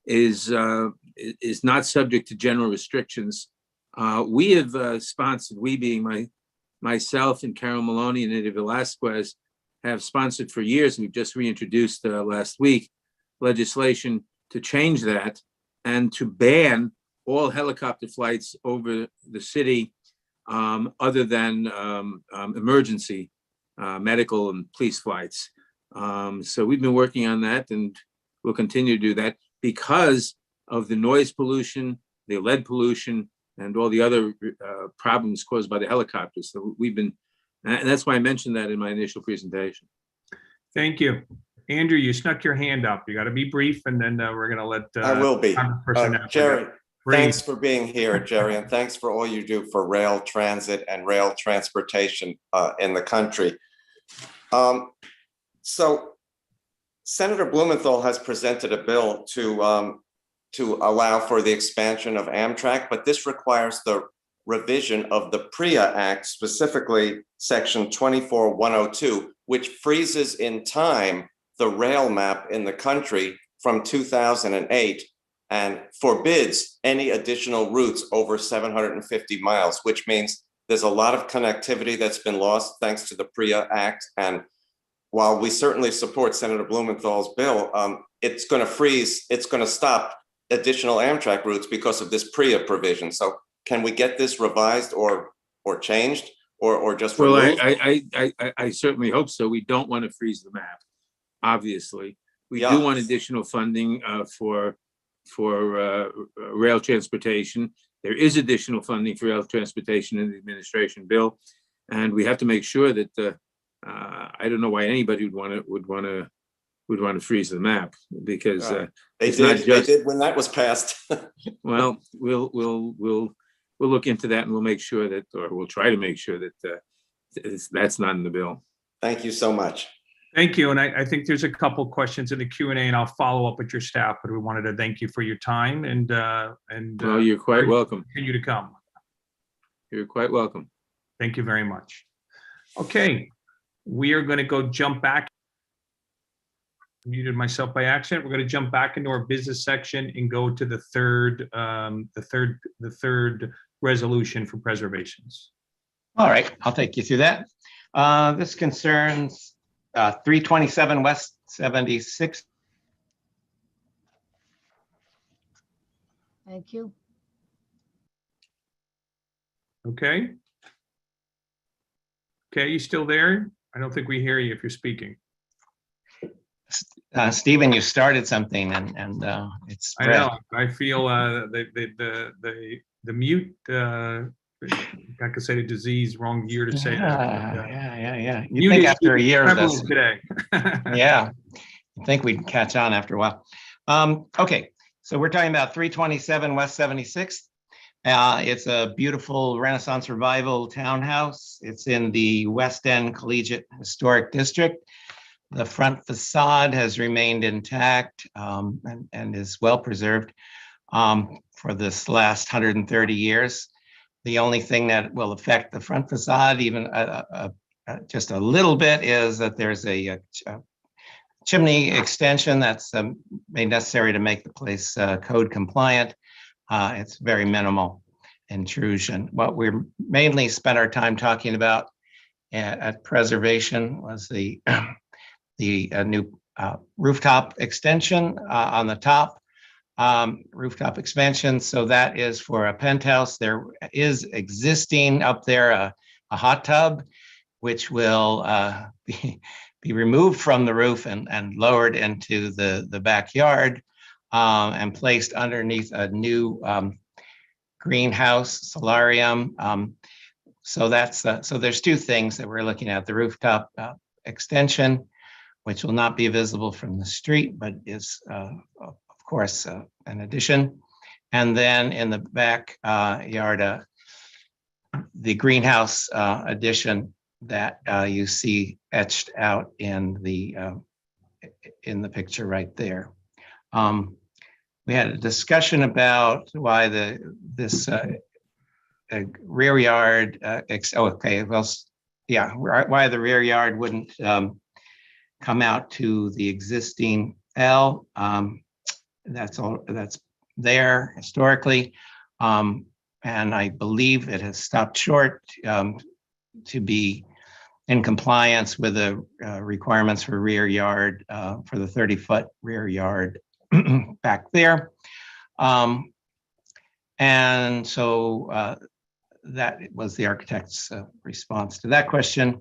is not subject to general restrictions. We have sponsored, we being myself and Carol Maloney and Eddie Velasquez, have sponsored for years. We've just reintroduced last week legislation to change that and to ban all helicopter flights over the city other than emergency medical and police flights. So we've been working on that, and we'll continue to do that because of the noise pollution, the lead pollution, and all the other problems caused by the helicopters. So we've been, and that's why I mentioned that in my initial presentation. Thank you. Andrew, you snuck your hand up. You got to be brief, and then we're going to let I will be. Jerry, Brief. thanks for being here, Jerry, and thanks for all you do for rail transit and rail transportation in the country. So Senator Blumenthal has presented a bill to allow for the expansion of Amtrak, but this requires the revision of the PREA Act, specifically Section 24102, which freezes in time the rail map in the country from 2008 and forbids any additional routes over 750 miles, which means there's a lot of connectivity that's been lost thanks to the PREA Act. And while we certainly support Senator Blumenthal's bill, it's going to freeze, it's going to stop additional Amtrak routes because of this PREA provision. So can we get this revised or changed or just removed? Well, I certainly hope so. We don't want to freeze the map, obviously. We do want additional funding for rail transportation. There is additional funding for rail transportation in the administration bill, and we have to make sure that I don't know why anybody would want to freeze the map, because they did when that was passed. Well, we'll look into that, and we'll make sure that, or we'll try to make sure that that's not in the bill. Thank you so much. Thank you. And I think there's a couple questions in the Q&A, and I'll follow up with your staff, but we wanted to thank you for your time and well, you're quite welcome. Continue to come. You're quite welcome. Thank you very much. Okay, we are going to go jump back. Muted myself by accident. We're going to jump back into our business section and go to the third resolution for preservations. All right, I'll take you through that. This concerns 327 West 76. Thank you. Okay. Okay, you still there? I don't think we hear you if you're speaking. Stephen, you started something, and it's. I know. I feel the mute. I could say the disease. Wrong year to say that. Yeah. You think after a year of this today? Yeah, you think we'd catch on after a while. Okay, so we're talking about 327 West 76th. It's a beautiful Renaissance Revival townhouse. It's in the West End Collegiate Historic District. The front facade has remained intact and is well preserved for this last 130 years. The only thing that will affect the front facade, even just a little bit, is that there's a chimney extension that's made necessary to make the place code compliant. It's very minimal intrusion. What we mainly spent our time talking about at preservation was the new rooftop extension on the top. Rooftop expansion, so that is for a penthouse. There is existing up there a hot tub, which will be removed from the roof and lowered into the backyard and placed underneath a new greenhouse solarium. So there's two things that we're looking at: the rooftop extension, which will not be visible from the street, but is of course an addition. And then in the back yard, the greenhouse addition that you see etched out in the picture right there. We had a discussion about why this rear yard. Why the rear yard wouldn't come out to the existing L. That's there historically, and I believe it has stopped short to be in compliance with the requirements for rear yard, for the 30-foot rear yard back there. And so that was the architect's response to that question.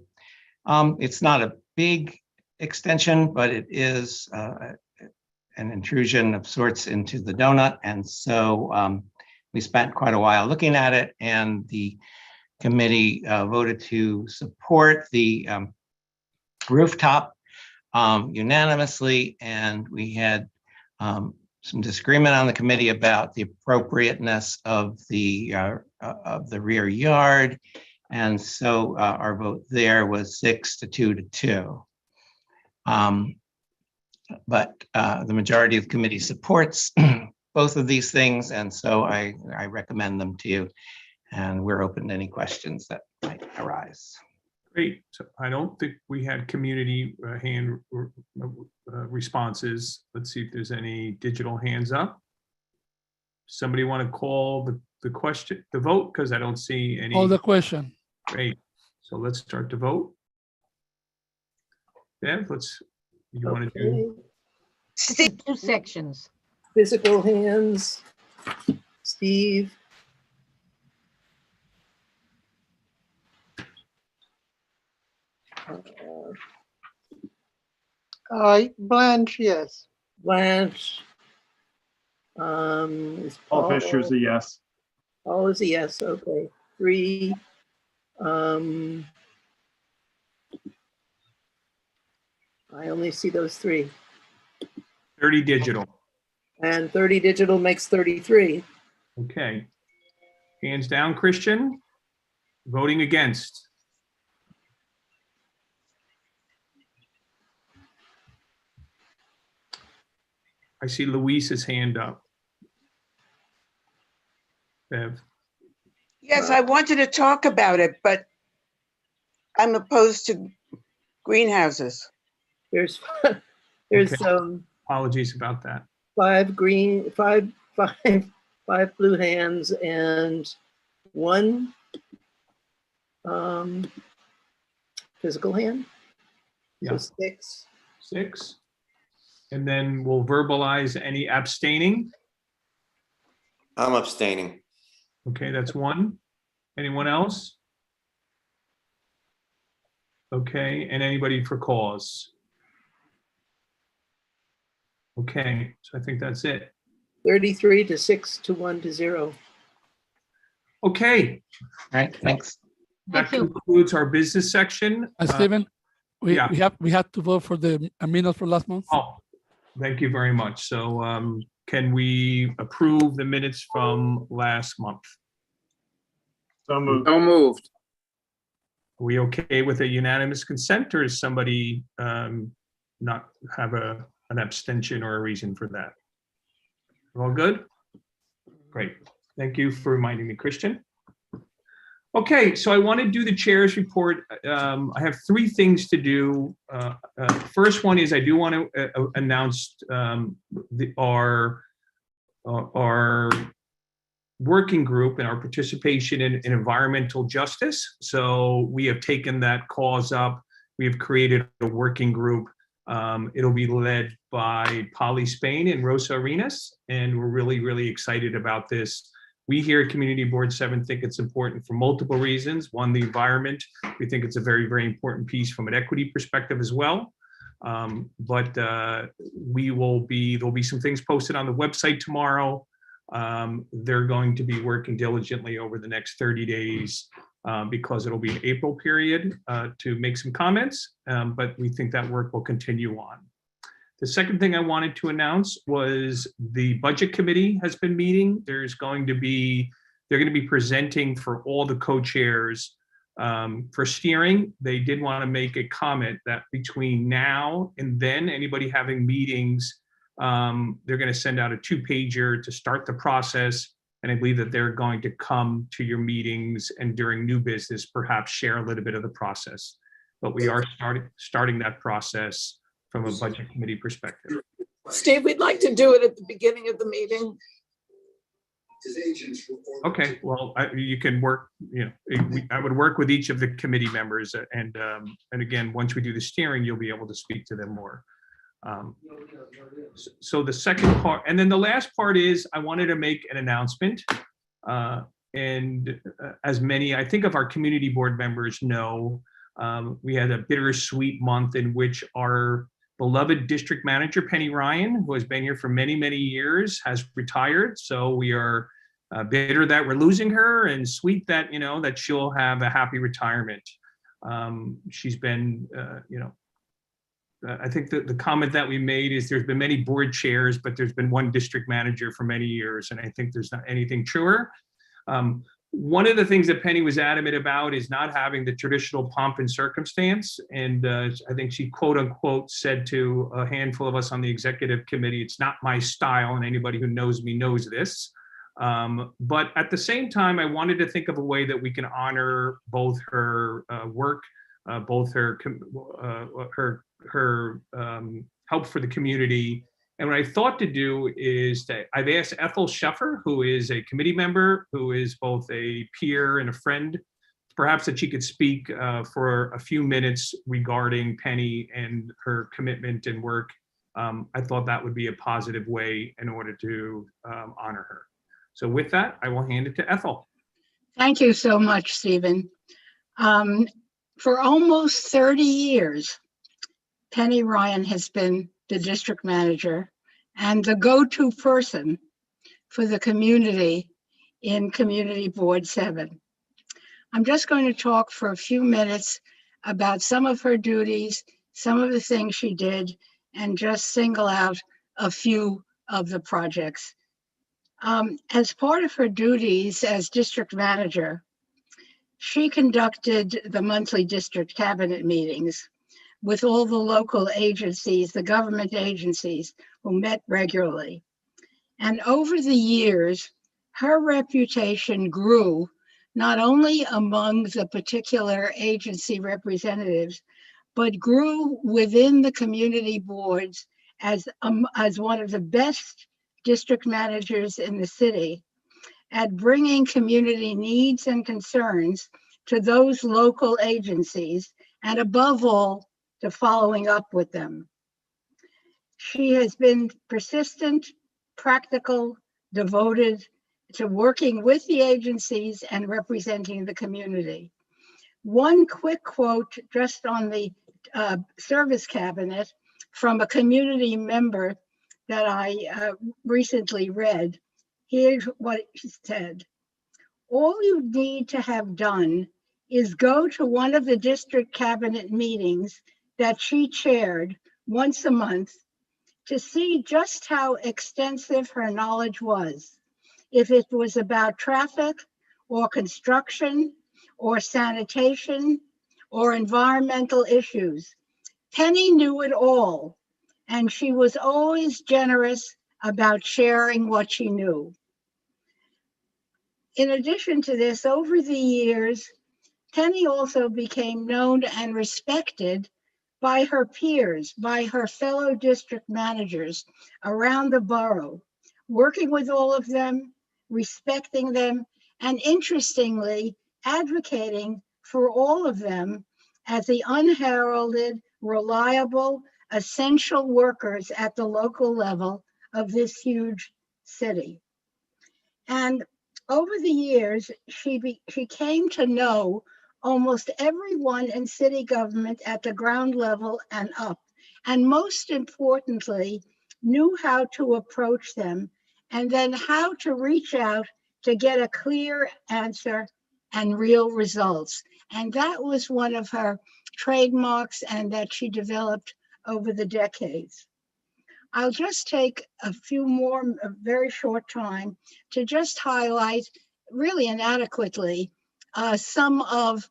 It's not a big extension, but it is an intrusion of sorts into the donut. And so we spent quite a while looking at it, and the committee voted to support the rooftop unanimously. And we had some disagreement on the committee about the appropriateness of the rear yard. And so our vote there was 6-2 to 2. But the majority of the committee supports both of these things, and so I recommend them to you, and we're open to any questions that might arise. Great. So I don't think we had community hand responses. Let's see if there's any digital hands up. Somebody want to call the question, the vote, because I don't see any. Call the question. Great. So let's start the vote. Bev, you want to do? Two sections. Physical hands. Steve. Blanche, yes. Blanche. Is Paul Fisher's a yes. Paul is a yes. Okay. 3. I only see those 3. 30 digital. And 30 digital makes 33. Okay. Hands down, Christian. Voting against. I see Luis's hand up. Bev. Yes, I wanted to talk about it, but I'm opposed to greenhouses. There's Okay. Apologies about that. 5 blue hands and 1 physical hand. Yeah. So 6. 6. And then we'll verbalize any abstaining. I'm abstaining. Okay, that's 1. Anyone else? Okay, and anybody for cause? Okay, so I think that's it. 33 to 6 to 1 to 0. Okay. All right, thanks. That concludes our business section. Stephen, we yeah. have to vote for the minutes for last month. Oh, thank you very much. So can we approve the minutes from last month? So moved. So moved. Are we okay with a unanimous consent, or does somebody not have an abstention or a reason for that? All good? Great. Thank you for reminding me, Christian. Okay, so I want to do the chair's report. I have 3 things to do. First one is I do want to announce our working group and our participation in environmental justice. So we have taken that cause up. We have created a working group. It'll be led by Polly Spain and Rosa Arenas, and we're really, really excited about this. We here at Community Board 7 think it's important for multiple reasons. One, the environment. We think it's a very, very important piece from an equity perspective as well. But there'll be some things posted on the website tomorrow. They're going to be working diligently over the next 30 days because it'll be an April period to make some comments, but we think that work will continue on. The second thing I wanted to announce was the budget committee has been meeting. They're going to be presenting for all the co-chairs for steering. They did want to make a comment that between now and then, anybody having meetings, they're going to send out a 2-pager to start the process. And I believe that they're going to come to your meetings and during new business, perhaps share a little bit of the process. But we are starting that process from a budget committee perspective. Steve, we'd like to do it at the beginning of the meeting. Okay, well, you can work, I would work with each of the committee members, and again, once we do the steering, you'll be able to speak to them more. So the second part, and then the last part is I wanted to make an announcement, and as many, I think, of our community board members know, we had a bittersweet month in which our beloved district manager, Penny Ryan, who has been here for many, many years, has retired. So we are bitter that we're losing her, and sweet that, that she'll have a happy retirement. She's been, I think the comment that we made is there's been many board chairs, but there's been one district manager for many years. And I think there's not anything truer. One of the things that Penny was adamant about is not having the traditional pomp and circumstance. And I think she quote unquote said to a handful of us on the executive committee, it's not my style, and anybody who knows me knows this. But at the same time, I wanted to think of a way that we can honor both her work, both her help for the community. And what I thought to do is that I've asked Ethel Sheffer, who is a committee member, who is both a peer and a friend, perhaps that she could speak for a few minutes regarding Penny and her commitment and work. I thought that would be a positive way in order to honor her. So with that, I will hand it to Ethel. Thank you so much, Stephen. For almost 30 years, Penny Ryan has been the district manager and the go-to person for the community in Community Board 7. I'm just going to talk for a few minutes about some of her duties, some of the things she did, and just single out a few of the projects. As part of her duties as district manager, she conducted the monthly district cabinet meetings with all the local agencies, the government agencies who met regularly. And over the years, her reputation grew not only among the particular agency representatives, but grew within the community boards as one of the best district managers in the city at bringing community needs and concerns to those local agencies, and above all, to following up with them. She has been persistent, practical, devoted to working with the agencies and representing the community. One quick quote just on the service cabinet from a community member that I recently read. Here's what she said: all you need to have done is go to one of the district cabinet meetings that she chaired once a month to see just how extensive her knowledge was. If it was about traffic or construction or sanitation or environmental issues, Penny knew it all, and she was always generous about sharing what she knew. In addition to this, over the years, Penny also became known and respected by her peers, by her fellow district managers around the borough, working with all of them, respecting them, and interestingly, advocating for all of them as the unheralded, reliable, essential workers at the local level of this huge city. And Over the years, she came to know almost everyone in city government at the ground level and up, and most importantly, knew how to approach them and then how to reach out to get a clear answer and real results. And that was one of her trademarks and that she developed over the decades. I'll just take a few more, a very short time to just highlight really inadequately some of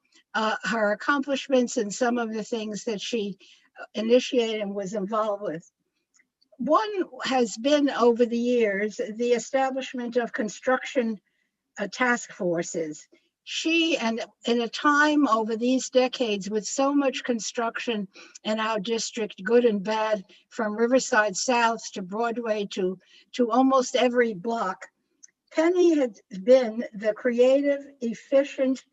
her accomplishments and some of the things that she initiated and was involved with. One has been over the years, the establishment of construction task forces. She, and in a time over these decades with so much construction in our district, good and bad, from Riverside South to Broadway to almost every block, Penny had been the creative, efficient,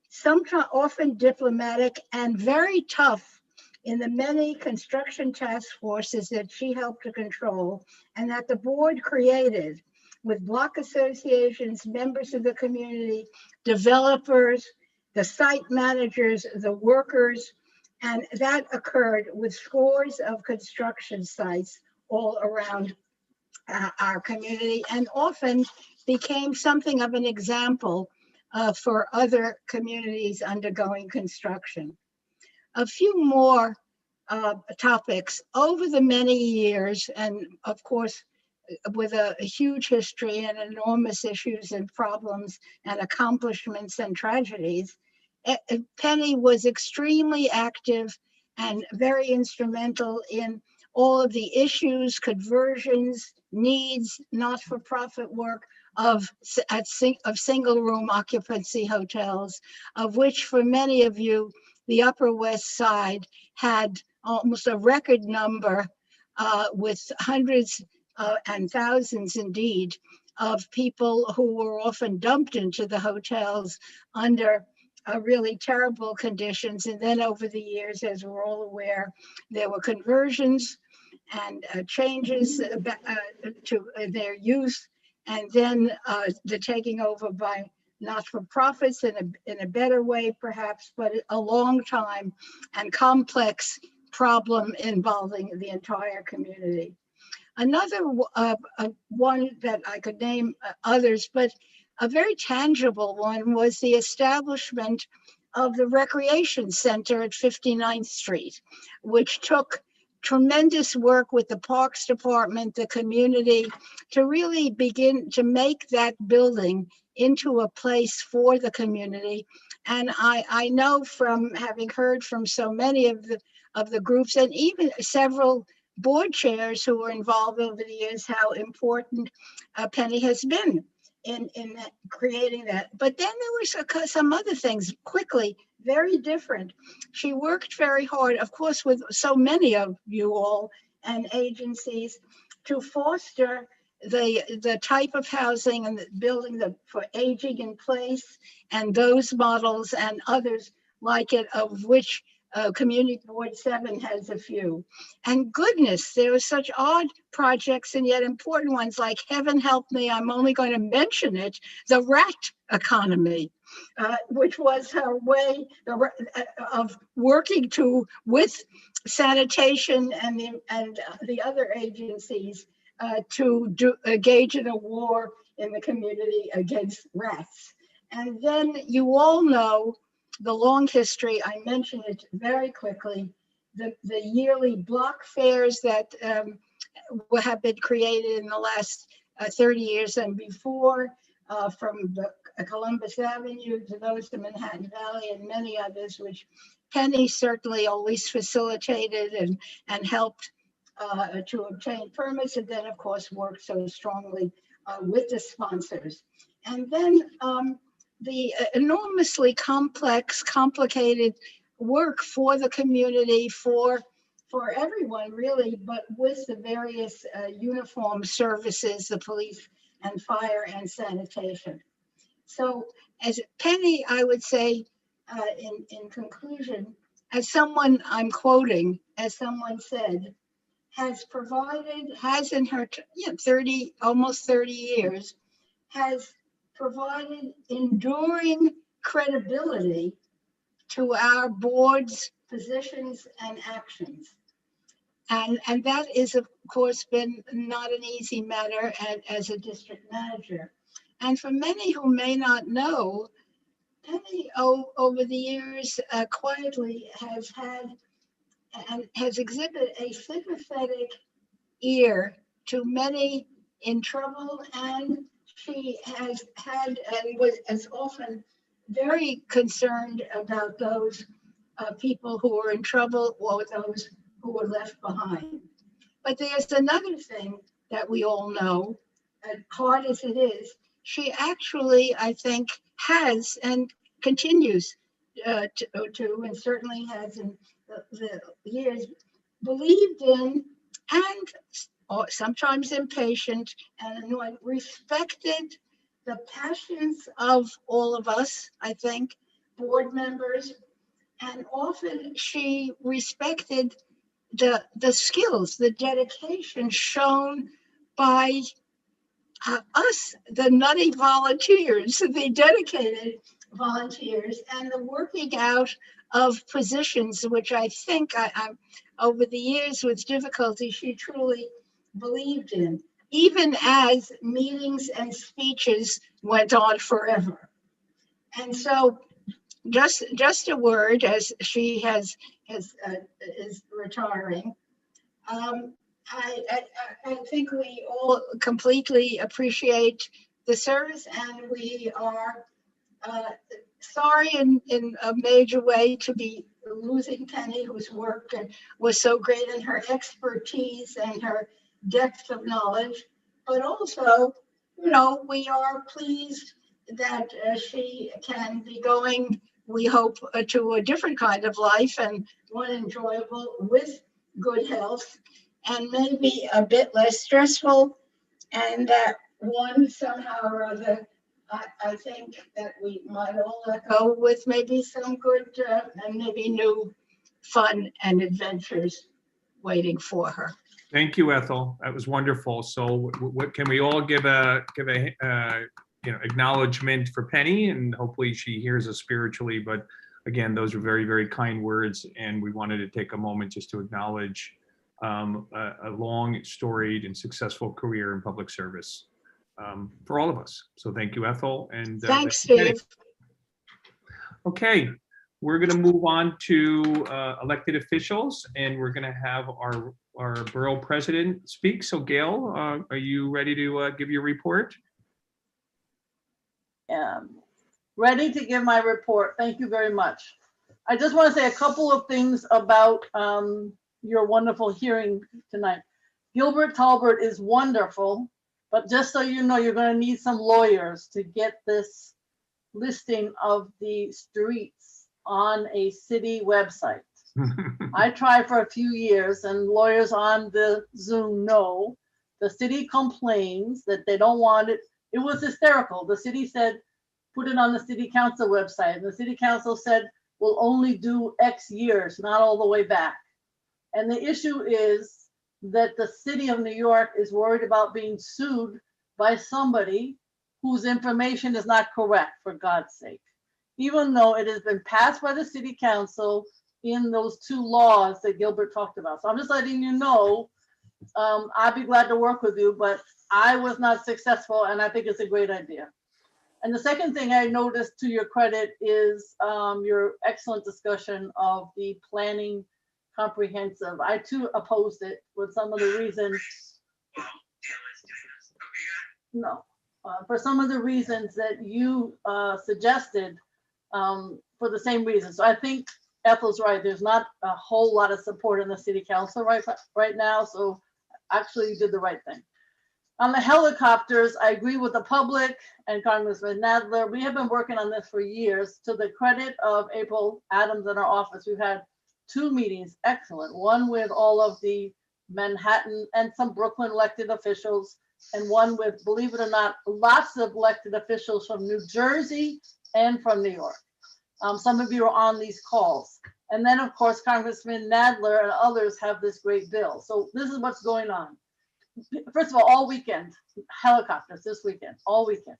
sometimes often diplomatic, and very tough in the many construction task forces that she helped to control and that the board created with block associations, members of the community, developers, the site managers, the workers, and that occurred with scores of construction sites all around our community and often became something of an example for other communities undergoing construction. A few more topics over the many years, and of course, with a huge history and enormous issues and problems and accomplishments and tragedies, Penny was extremely active and very instrumental in all of the issues, conversions, needs, not-for-profit work of single room occupancy hotels, of which for many of you, the Upper West Side had almost a record number with hundreds and thousands indeed of people who were often dumped into the hotels under really terrible conditions. And then over the years, as we're all aware, there were conversions and changes to their use, and then the taking over by not-for-profits in a better way, perhaps, but a long time and complex problem involving the entire community. Another one that I could name others, but a very tangible one was the establishment of the Recreation Center at 59th Street, which took tremendous work with the Parks Department, the community, to really begin to make that building into a place for the community. And I know from having heard from so many of the groups and even several board chairs who were involved over the years, how important Penny has been in creating that. But then there were some other things quickly, very different. She worked very hard, of course, with so many of you all and agencies to foster the type of housing and the building for aging in place and those models and others like it, of which Community Board 7 has a few. And goodness, there were such odd projects and yet important ones like, heaven help me, I'm only going to mention it, the rat economy, which was her way of working with sanitation and the other agencies to engage in a war in the community against rats. And then you all know the long history, I mentioned it very quickly, the yearly block fairs that have been created in the last 30 years and before, from the Columbus Avenue to those to Manhattan Valley and many others, which Penny certainly always facilitated and helped to obtain permits, and then of course worked so strongly with the sponsors. And then the enormously complex, complicated work for the community, for everyone really, but with the various uniform services, the police and fire and sanitation. So as Penny, I would say in conclusion, as someone I'm quoting, as someone said, has in her almost 30 years, has provided enduring credibility to our board's positions and actions. And that is, of course, been not an easy matter as a district manager. And for many who may not know, Penny over the years quietly has had and has exhibited a sympathetic ear to many in trouble, and she has had and is often very concerned about those people who are in trouble or those who were left behind. But there's another thing that we all know, as hard as it is, she actually, I think, has and continues to and certainly has in the years, believed in and sometimes impatient and respected the passions of all of us, I think, board members, and often she respected the skills, the dedication shown by us, the nutty volunteers, the dedicated volunteers, and the working out of positions, which I think I over the years with difficulty, she truly believed in, even as meetings and speeches went on forever. And so just a word, as she is retiring. I think we all completely appreciate the service, and we are sorry in a major way to be losing Penny, whose work was so great in her expertise and her depth of knowledge. But also, you know, we are pleased that she can be going, we hope, to a different kind of life, and one enjoyable with good health and maybe a bit less stressful, and that one somehow or other, I think that we might all let go with maybe some good and maybe new fun and adventures waiting for her. Thank you, Ethel. That was wonderful. So what can we all give a acknowledgement for Penny, and hopefully she hears us spiritually. But again, those are very, very kind words, and we wanted to take a moment just to acknowledge a long, storied, and successful career in public service for all of us. So thank you, Ethel. And thanks, Steve. Okay, we're going to move on to elected officials, and we're going to have our borough president speak. So Gail, are you ready to give your report? Ready to give my report. Thank you very much. I just want to say a couple of things about your wonderful hearing tonight. Gilbert Talbert is wonderful, but just so you know, you're going to need some lawyers to get this listing of the streets on a city website. I tried for a few years, and lawyers on the Zoom know the city complains that they don't want it. It was hysterical. The city said, put it on the city council website. And the city council said, we'll only do X years, not all the way back. And the issue is that the city of New York is worried about being sued by somebody whose information is not correct, for God's sake, even though it has been passed by the city council in those two laws that Gilbert talked about. So I'm just letting you know, I'd be glad to work with you, but I was not successful, and I think it's a great idea. And the second thing I noticed, to your credit, is your excellent discussion of the planning comprehensive. I too opposed it with some of the reasons. No, for some of the reasons that you suggested, for the same reason. So I think Ethel's right. There's not a whole lot of support in the city council right now. So actually, you did the right thing. On the helicopters, I agree with the public and Congressman Nadler. We have been working on this for years. To the credit of April Adams in our office, we've had 2 meetings, excellent. One with all of the Manhattan and some Brooklyn elected officials, and one with, believe it or not, lots of elected officials from New Jersey and from New York. Some of you are on these calls. And then, of course, Congressman Nadler and others have this great bill. So this is what's going on. First of all weekend, helicopters this weekend, all weekend.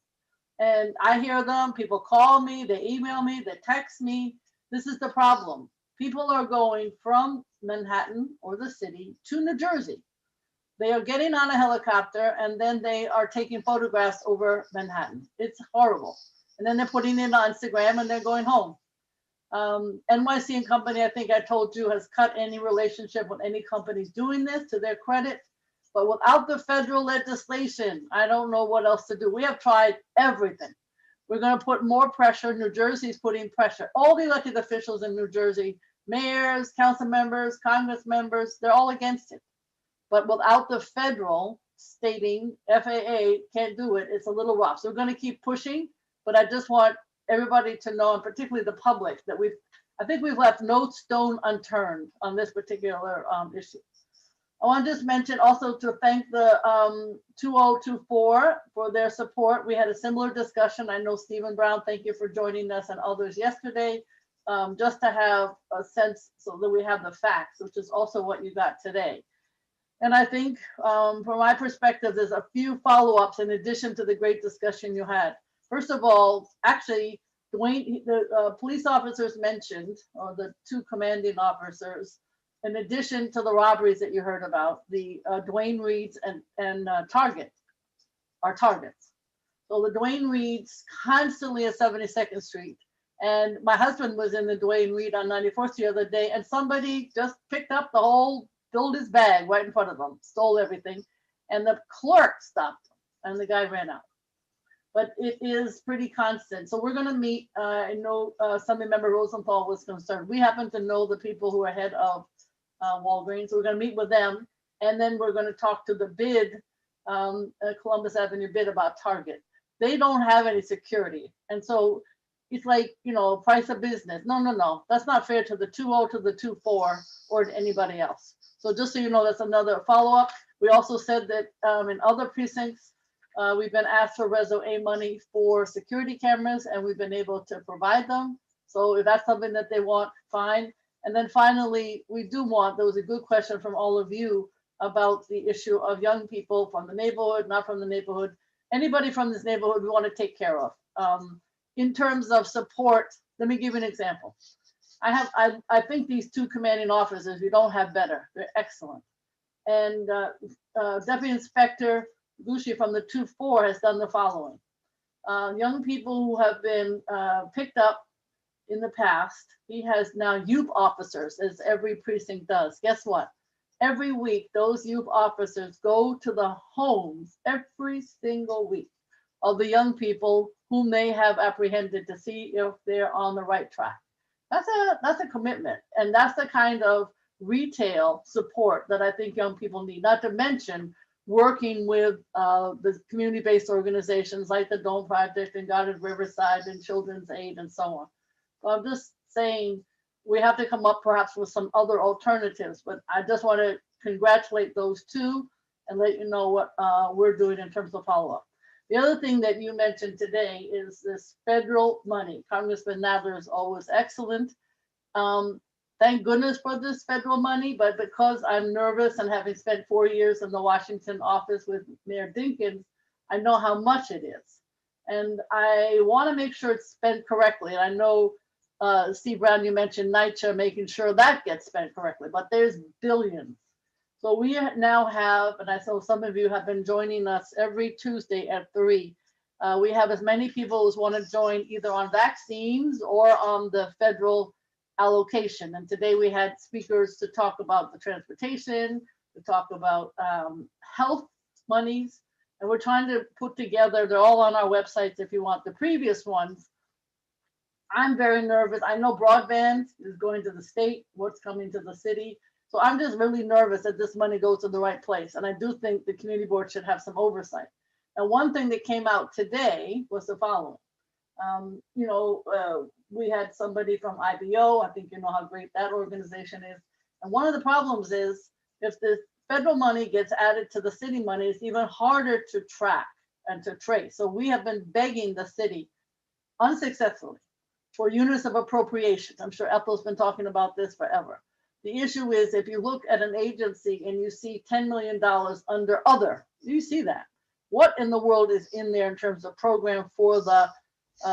And I hear them, people call me, they email me, they text me. This is the problem. People are going from Manhattan or the city to New Jersey. They are getting on a helicopter and then they are taking photographs over Manhattan. It's horrible. And then they're putting it on Instagram and they're going home. NYC and Company, I think I told you, has cut any relationship with any companies doing this, to their credit. But without the federal legislation, I don't know what else to do. We have tried everything. We're going to put more pressure. New Jersey's putting pressure. All the elected officials in New Jersey, mayors, council members, Congress members, they're all against it. But without the federal stating FAA can't do it, it's a little rough. So we're going to keep pushing, but I just want everybody to know, and particularly the public, that I think we've left no stone unturned on this particular issue. I want to just mention also to thank the 2024 for their support. We had a similar discussion. I know Stephen Brown, thank you for joining us, and others yesterday, just to have a sense so that we have the facts, which is also what you got today. And I think from my perspective, there's a few follow-ups in addition to the great discussion you had. First of all, actually, Dwayne, the police officers mentioned, or the two commanding officers, in addition to the robberies that you heard about, the Dwayne Reeds and Target are targets. So the Dwayne Reeds constantly at 72nd Street. And my husband was in the Dwayne Reed on 94th the other day, and somebody just picked up the whole, filled his bag right in front of him, stole everything. And the clerk stopped him and the guy ran out. But it is pretty constant. So we're going to meet. I know Assembly Member Rosenthal was concerned. We happen to know the people who are head of Walgreens. So we're going to meet with them. And then we're going to talk to the bid, Columbus Avenue bid about Target. They don't have any security. And so it's like, you know, price of business. No. That's not fair to the 2.0, to the 2.4, or to anybody else. So just so you know, that's another follow-up. We also said that in other precincts, we've been asked for Reso A money for security cameras, and we've been able to provide them. So if that's something that they want, fine. And then finally, we do want, there was a good question from all of you about the issue of young people from the neighborhood, not from the neighborhood. Anybody from this neighborhood we want to take care of. In terms of support, let me give you an example. I think these two commanding officers, we don't have better. They're excellent. And Deputy Inspector Gucci from the 2.4 has done the following. Young people who have been picked up in the past, he has now youth officers, as every precinct does. Guess what? Every week, those youth officers go to the homes every single week of the young people whom they have apprehended to see if they're on the right track. That's a commitment. And that's the kind of retail support that I think young people need, not to mention working with the community-based organizations like the Dome Project and Guarded Riverside and Children's Aid and so on. So I'm just saying we have to come up perhaps with some other alternatives, but I just want to congratulate those two and let you know what we're doing in terms of follow-up. The other thing that you mentioned today is this federal money. Congressman Nadler is always excellent. Thank goodness for this federal money, but because I'm nervous and having spent 4 years in the Washington office with Mayor Dinkins, I know how much it is. And I want to make sure it's spent correctly. And I know, Steve Brown, you mentioned NYCHA, making sure that gets spent correctly, but there's billions. So we now have, and I know some of you have been joining us every Tuesday at 3. We have as many people as want to join either on vaccines or on the federal allocation. And today we had speakers to talk about the transportation, to talk about health monies, and we're trying to put together, they're all on our websites if you want the previous ones. I'm very nervous. I know broadband is going to the state, what's coming to the city. So I'm just really nervous that this money goes to the right place. And I do think the community board should have some oversight. And one thing that came out today was the following. We had somebody from IBO. I think you know how great that organization is. And one of the problems is if the federal money gets added to the city money, it's even harder to track and to trace. So we have been begging the city unsuccessfully for units of appropriation. I'm sure Ethel's been talking about this forever. The issue is if you look at an agency and you see $10 million under other, you see that. what in the world is in there in terms of program for the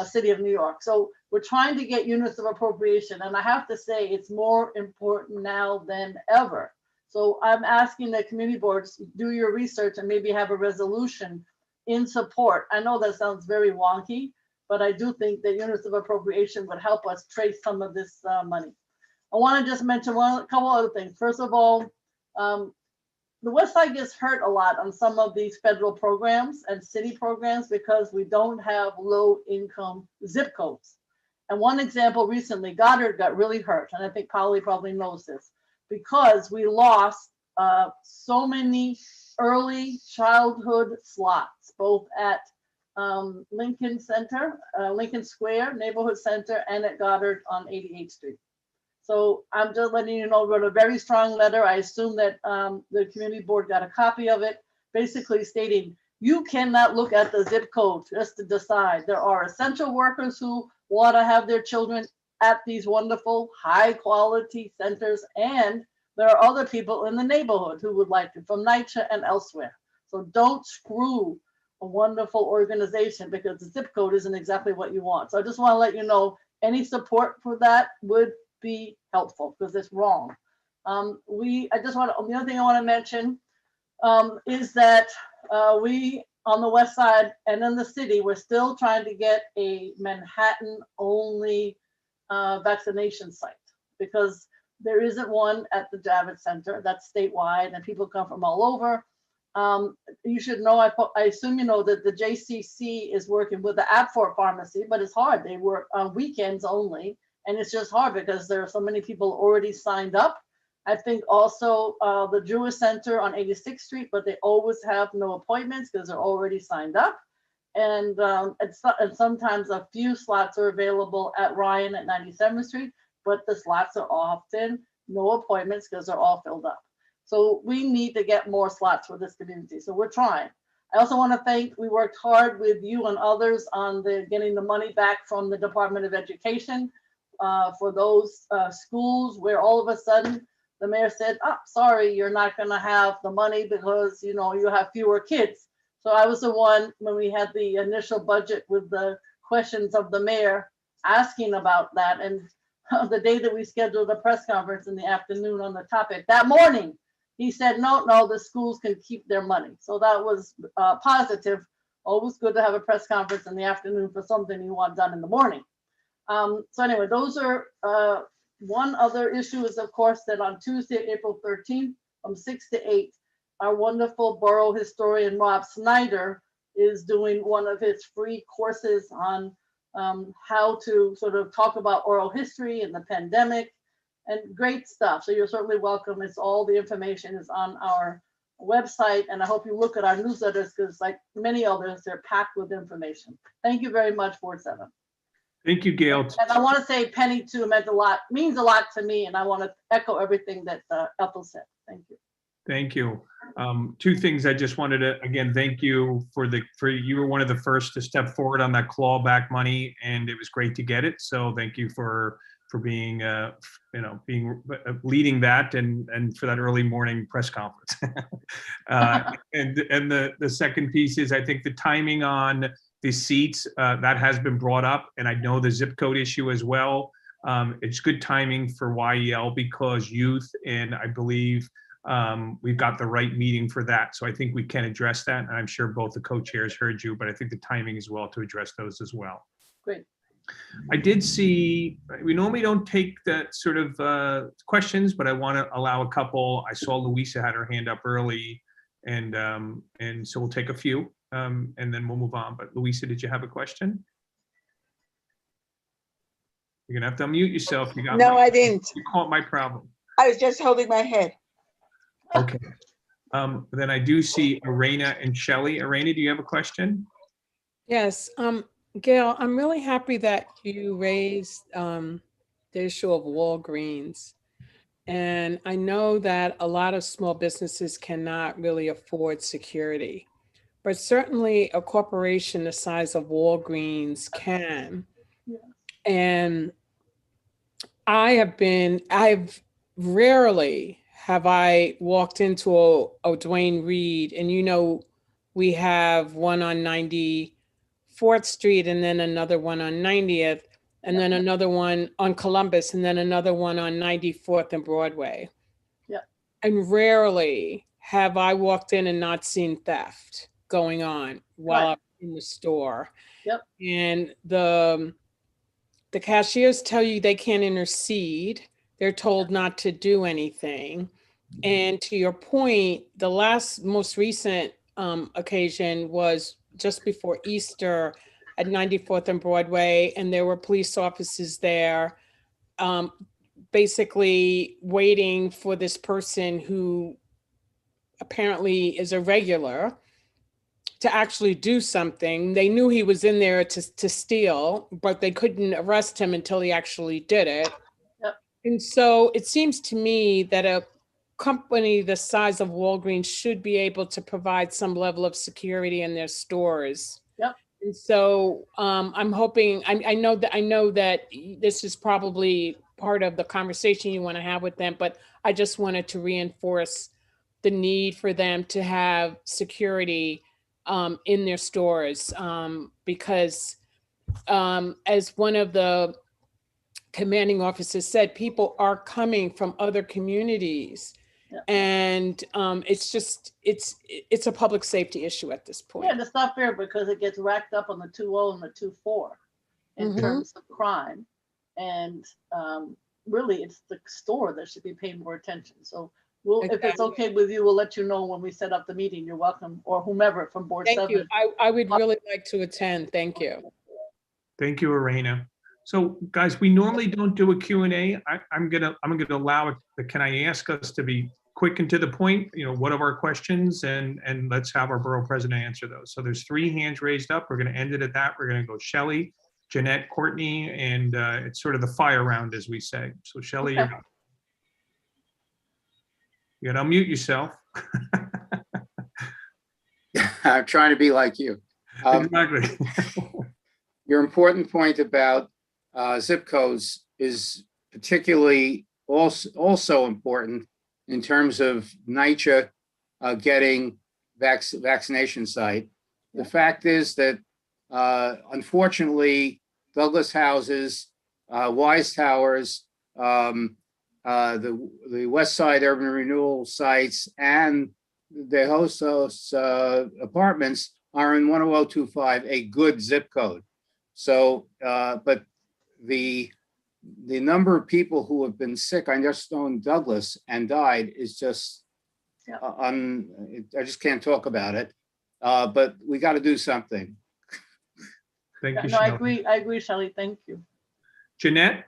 city of New York. So we're trying to get units of appropriation, and I have to say it's more important now than ever. So I'm asking the community boards, do your research and maybe have a resolution in support. I know that sounds very wonky, but I do think that units of appropriation would help us trace some of this money. I want to just mention a couple other things. First of all, the West Side gets hurt a lot on some of these federal programs and city programs because we don't have low income zip codes. And one example recently, Goddard got really hurt, and I think Polly probably knows this, because we lost so many early childhood slots, both at Lincoln Center, Lincoln Square Neighborhood Center, and at Goddard on 88th Street. So I'm just letting you know, wrote a very strong letter. I assume that the community board got a copy of it, basically stating you cannot look at the zip code just to decide. There are essential workers who want to have their children at these wonderful high quality centers, and there are other people in the neighborhood who would like to, from NYCHA and elsewhere. So don't screw a wonderful organization because the zip code isn't exactly what you want. So I just want to let you know any support for that would be helpful because it's wrong. The other thing I want to mention is that we on the West Side and in the city, we're still trying to get a Manhattan only vaccination site because there isn't one at the Javits Center. That's statewide and people come from all over. You should know, I assume you know that the JCC is working with the Apfort Pharmacy, but it's hard. They work on weekends only. And it's just hard because there are so many people already signed up. I think also the Jewish Center on 86th Street, but they always have no appointments because they're already signed up. And sometimes a few slots are available at Ryan at 97th Street, but the slots are often no appointments because they're all filled up. So we need to get more slots for this community. So we're trying. I also want to thank, we worked hard with you and others on getting the money back from the Department of Education. For those schools where all of a sudden the mayor said, oh, sorry, you're not going to have the money because you have fewer kids. So I was the one when we had the initial budget with the questions of the mayor asking about that. And the day that we scheduled a press conference in the afternoon on the topic, that morning, he said, no, the schools can keep their money. So that was positive. Always good to have a press conference in the afternoon for something you want done in the morning. So anyway, those are one other issue is, of course, that on Tuesday, April 13th, from 6 to 8, our wonderful borough historian, Rob Snyder, is doing one of his free courses on how to sort of talk about oral history and the pandemic and great stuff. So you're certainly welcome. It's all the information is on our website. And I hope you look at our newsletters because like many others, they're packed with information. Thank you very much, Ward 7. Thank you, Gail. And I want to say Penny too means a lot to me, and I want to echo everything that Ethel said. Thank you. Thank you. Two things I just wanted to, again, thank you you were one of the first to step forward on that clawback money, and it was great to get it. So thank you for being, leading that and for that early morning press conference. And the second piece is I think the timing on the seats, that has been brought up, and I know the zip code issue as well. It's good timing for YEL because youth, and I believe we've got the right meeting for that. So I think we can address that. And I'm sure both the co-chairs heard you, but I think the timing as well to address those as well. Great. I did see, we normally don't take that sort of questions, but I want to allow a couple. I saw Louisa had her hand up early, and so we'll take a few. And then we'll move on. But Louisa, did you have a question? You're gonna have to unmute yourself. No, I didn't. You caught my problem. I was just holding my head. Okay. Then I do see Arena and Shelley. Arena, do you have a question? Yes. Gail, I'm really happy that you raised the issue of Walgreens. And I know that a lot of small businesses cannot really afford security. But certainly a corporation the size of Walgreens can. Yeah. And I've rarely have I walked into a Dwayne Reed, and we have one on 94th Street, and then another one on 90th, and then another one on Columbus, and then another one on 94th and Broadway. Yeah. And rarely have I walked in and not seen theft going on while I'm in the store. Yep. And the cashiers tell you they can't intercede. They're told not to do anything. And to your point, the most recent occasion was just before Easter at 94th and Broadway, and there were police officers there basically waiting for this person who apparently is a regular to actually do something. They knew he was in there to steal, but they couldn't arrest him until he actually did it. Yep. And so it seems to me that a company the size of Walgreens should be able to provide some level of security in their stores. Yep. And so I'm hoping, I know that this is probably part of the conversation you want to have with them, but I just wanted to reinforce the need for them to have security in their stores, because as one of the commanding officers said, people are coming from other communities. Yeah. And it's a public safety issue at this point. Yeah, and it's not fair because it gets racked up on the 2.0 and the 2.4 in terms of crime. And really, it's the store that should be paying more attention. So if it's okay with you, we'll let you know when we set up the meeting. You're welcome, or whomever from Board 7. Thank you. I would really like to attend. Thank you. Thank you, Arena. So guys, we normally don't do a Q&A. I'm gonna allow it, but can I ask us to be quick and to the point? You know, what are our questions, and let's have our borough president answer those. So there's 3 hands raised up. We're gonna end it at that. We're gonna go Shelley, Jeanette, Courtney, and it's sort of the fire round, as we say. So Shelley, you're up. You gotta unmute yourself. I'm trying to be like you. Exactly. Your important point about zip codes is particularly also important in terms of NYCHA getting vaccination site. The fact is that unfortunately, Douglas houses, Wise Towers, the West Side Urban Renewal sites, and the Hostos apartments are in 10025, a good zip code. So, but the number of people who have been sick on just on Douglas and died is just, I just can't talk about it. But we got to do something. Thank you, No, I Shelley. agree, Shelley. Thank you. Jeanette?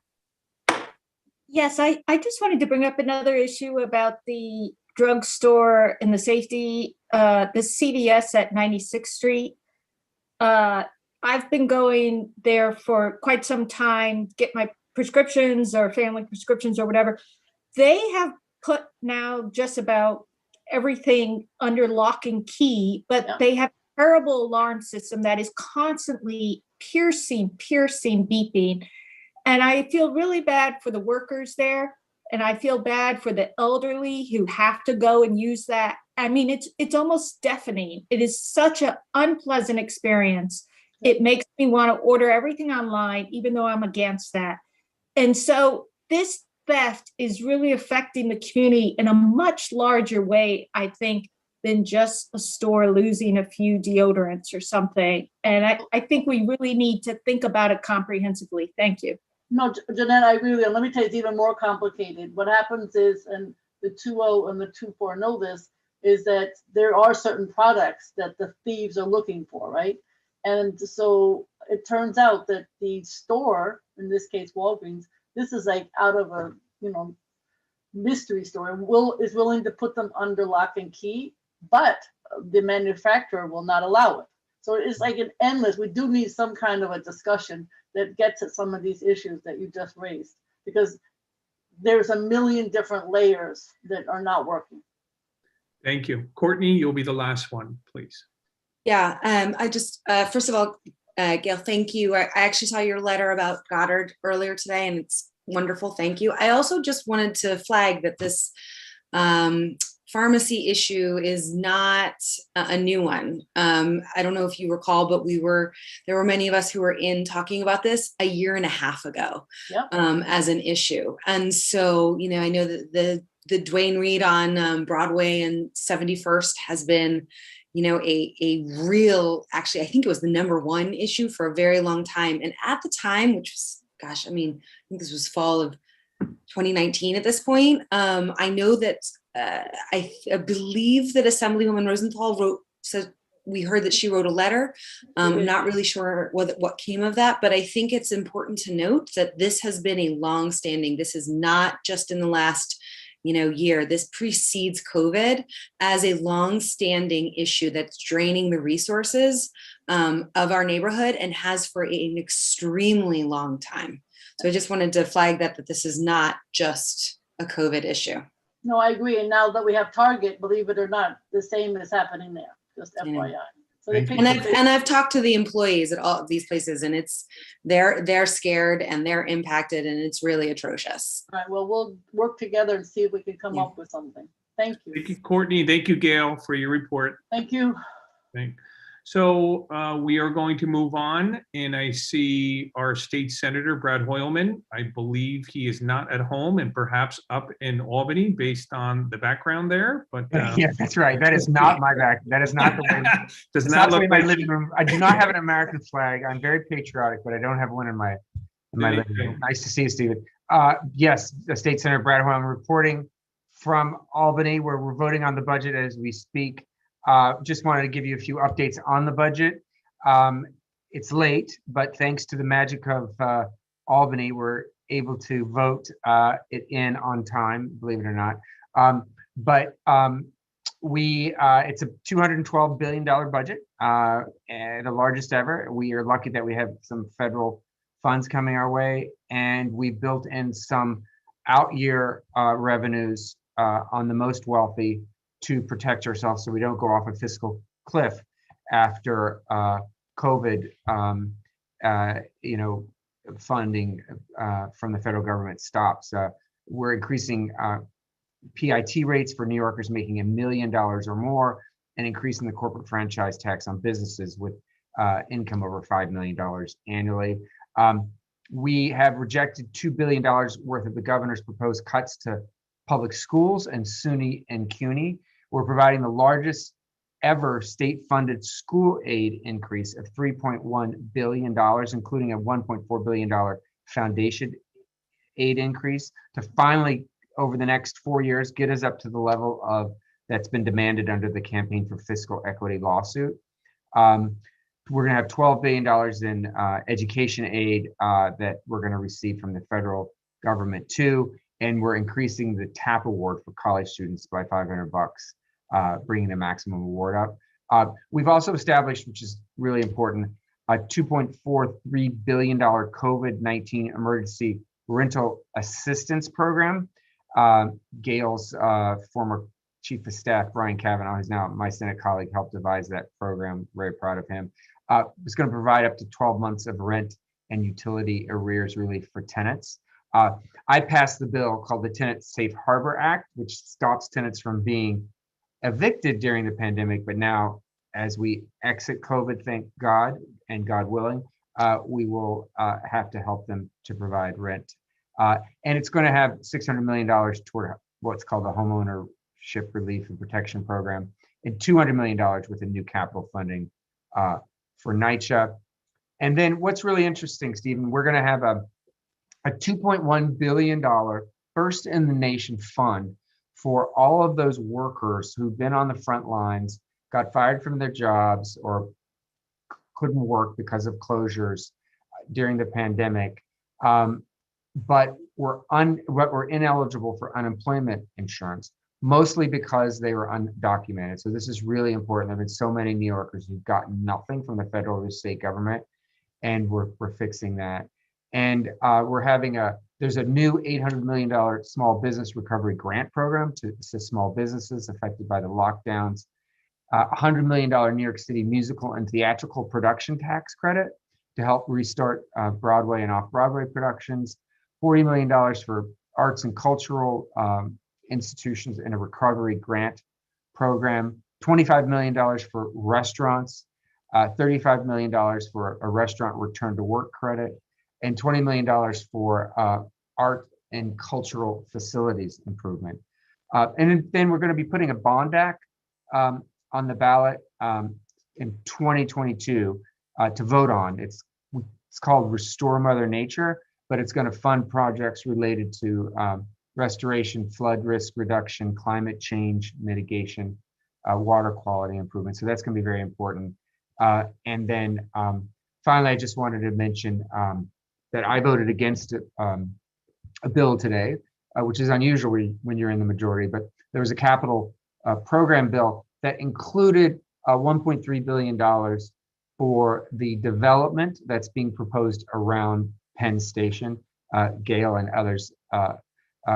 Yes, I just wanted to bring up another issue about the drugstore and the safety, the CVS at 96th Street. I've been going there for quite some time, get my prescriptions or family prescriptions or whatever. They have put now just about everything under lock and key, but they have a terrible alarm system that is constantly piercing, beeping. And I feel really bad for the workers there. And I feel bad for the elderly who have to go and use that. I mean, it's almost deafening. It is such an unpleasant experience. It makes me want to order everything online, even though I'm against that. And so this theft is really affecting the community in a much larger way, I think, than just a store losing a few deodorants or something. And I think we really need to think about it comprehensively. Thank you. No, Jeanette, I agree with you. Let me tell you, it's even more complicated. What happens is, and the 2.0 and the 2.4 know this, is that there are certain products that the thieves are looking for, right? And so it turns out that the store, in this case, Walgreens, this is like out of a, mystery store, is willing to put them under lock and key, but the manufacturer will not allow it. So it's like an endless, we do need some kind of a discussion that gets at some of these issues that you just raised, because there's a million different layers that are not working. Thank you. Courtney, you'll be the last one, please. Yeah, I just, first of all, Gail, thank you. I actually saw your letter about Goddard earlier today, and it's wonderful. Thank you. I also just wanted to flag that this pharmacy issue is not a new one. I don't know if you recall, but there were many of us who were in talking about this a year and a half ago. Yep. As an issue. And so, I know that the Duane Reade on Broadway and 71st has been, a real, actually, I think it was the #1 issue for a very long time. And at the time, which was, gosh, I think this was fall of 2019 at this point. I know that I believe that Assemblywoman Rosenthal we heard that she wrote a letter. I'm not really sure what came of that, but I think it's important to note that this has been a long-standing, this is not just in the last year. This precedes COVID as a long-standing issue that's draining the resources of our neighborhood and has for an extremely long time. So I just wanted to flag that this is not just a COVID issue. No, I agree. And now that we have Target, believe it or not, the same is happening there, just FYI. So I've talked to the employees at all of these places, and they're scared and they're impacted, and it's really atrocious. All right, well, we'll work together and see if we can come up with something. Thank you. Thank you, Courtney. Thank you, Gail, for your report. Thank you. So we are going to move on, and I see our state senator, Brad Hoylman. I believe he is not at home and perhaps up in Albany based on the background there. But yeah, that's right. That is not my back. That is not the way. Does not look my like living room. I do not have an American flag. I'm very patriotic, but I don't have one in my living room. Nice to see you, Stephen. Yes, the state senator Brad Hoylman reporting from Albany, where we're voting on the budget as we speak. Just wanted to give you a few updates on the budget. It's late, but thanks to the magic of Albany, we're able to vote it in on time, believe it or not. It's a $212 billion budget, and the largest ever. We are lucky that we have some federal funds coming our way, and we built in some out-year revenues on the most wealthy to protect ourselves so we don't go off a fiscal cliff after COVID, funding from the federal government stops. We're increasing PIT rates for New Yorkers making $1 million or more, and increasing the corporate franchise tax on businesses with income over $5 million annually. We have rejected $2 billion worth of the governor's proposed cuts to public schools and SUNY and CUNY. We're providing the largest ever state-funded school aid increase of $3.1 billion, including a $1.4 billion foundation aid increase to finally, over the next 4 years, get us up to the level of that's been demanded under the Campaign for Fiscal Equity lawsuit. We're going to have $12 billion in education aid that we're going to receive from the federal government too. And we're increasing the TAP award for college students by $500, bringing the maximum award up. We've also established, which is really important, a $2.43 billion COVID-19 emergency rental assistance program. Gail's former chief of staff, Brian Cavanaugh, who's now my Senate colleague, helped devise that program. Very proud of him. It's going to provide up to 12 months of rent and utility arrears relief for tenants. I passed the bill called the Tenant Safe Harbor Act, which stops tenants from being evicted during the pandemic. But now, as we exit COVID, thank God, and God willing, we will have to help them to provide rent. And it's going to have $600 million toward what's called the Homeownership Relief and Protection Program, and $200 million with a new capital funding for NYCHA. And then what's really interesting, Stephen, we're going to have a $2.1 billion first in the nation fund for all of those workers who've been on the front lines, got fired from their jobs, or couldn't work because of closures during the pandemic, but were ineligible for unemployment insurance, mostly because they were undocumented. So this is really important. There have been so many New Yorkers who've gotten nothing from the federal or state government, and we're fixing that. And we're having there's a new $800 million small business recovery grant program to assist small businesses affected by the lockdowns. $100 million New York City musical and theatrical production tax credit to help restart Broadway and off-Broadway productions. $40 million for arts and cultural institutions in a recovery grant program, $25 million for restaurants, $35 million for a restaurant return to work credit, and $20 million for art and cultural facilities improvement. And then we're going to be putting a bond act on the ballot in 2022 to vote on. It's called Restore Mother Nature, but it's going to fund projects related to restoration, flood risk reduction, climate change mitigation, water quality improvement. So that's going to be very important. And then finally, I just wanted to mention that I voted against a bill today, which is unusual when you're in the majority, but there was a capital program bill that included $1.3 billion for the development that's being proposed around Penn Station. Gail and others,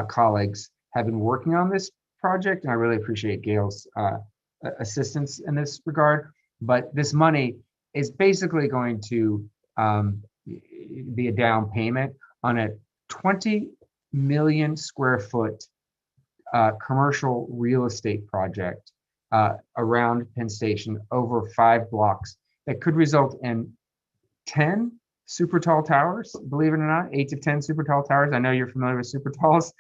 colleagues, have been working on this project, and I really appreciate Gail's assistance in this regard. But this money is basically going to be a down payment on a 20 million square foot commercial real estate project around Penn Station over 5 blocks that could result in 10 super tall towers, believe it or not, 8 to 10 super tall towers. I know you're familiar with super talls.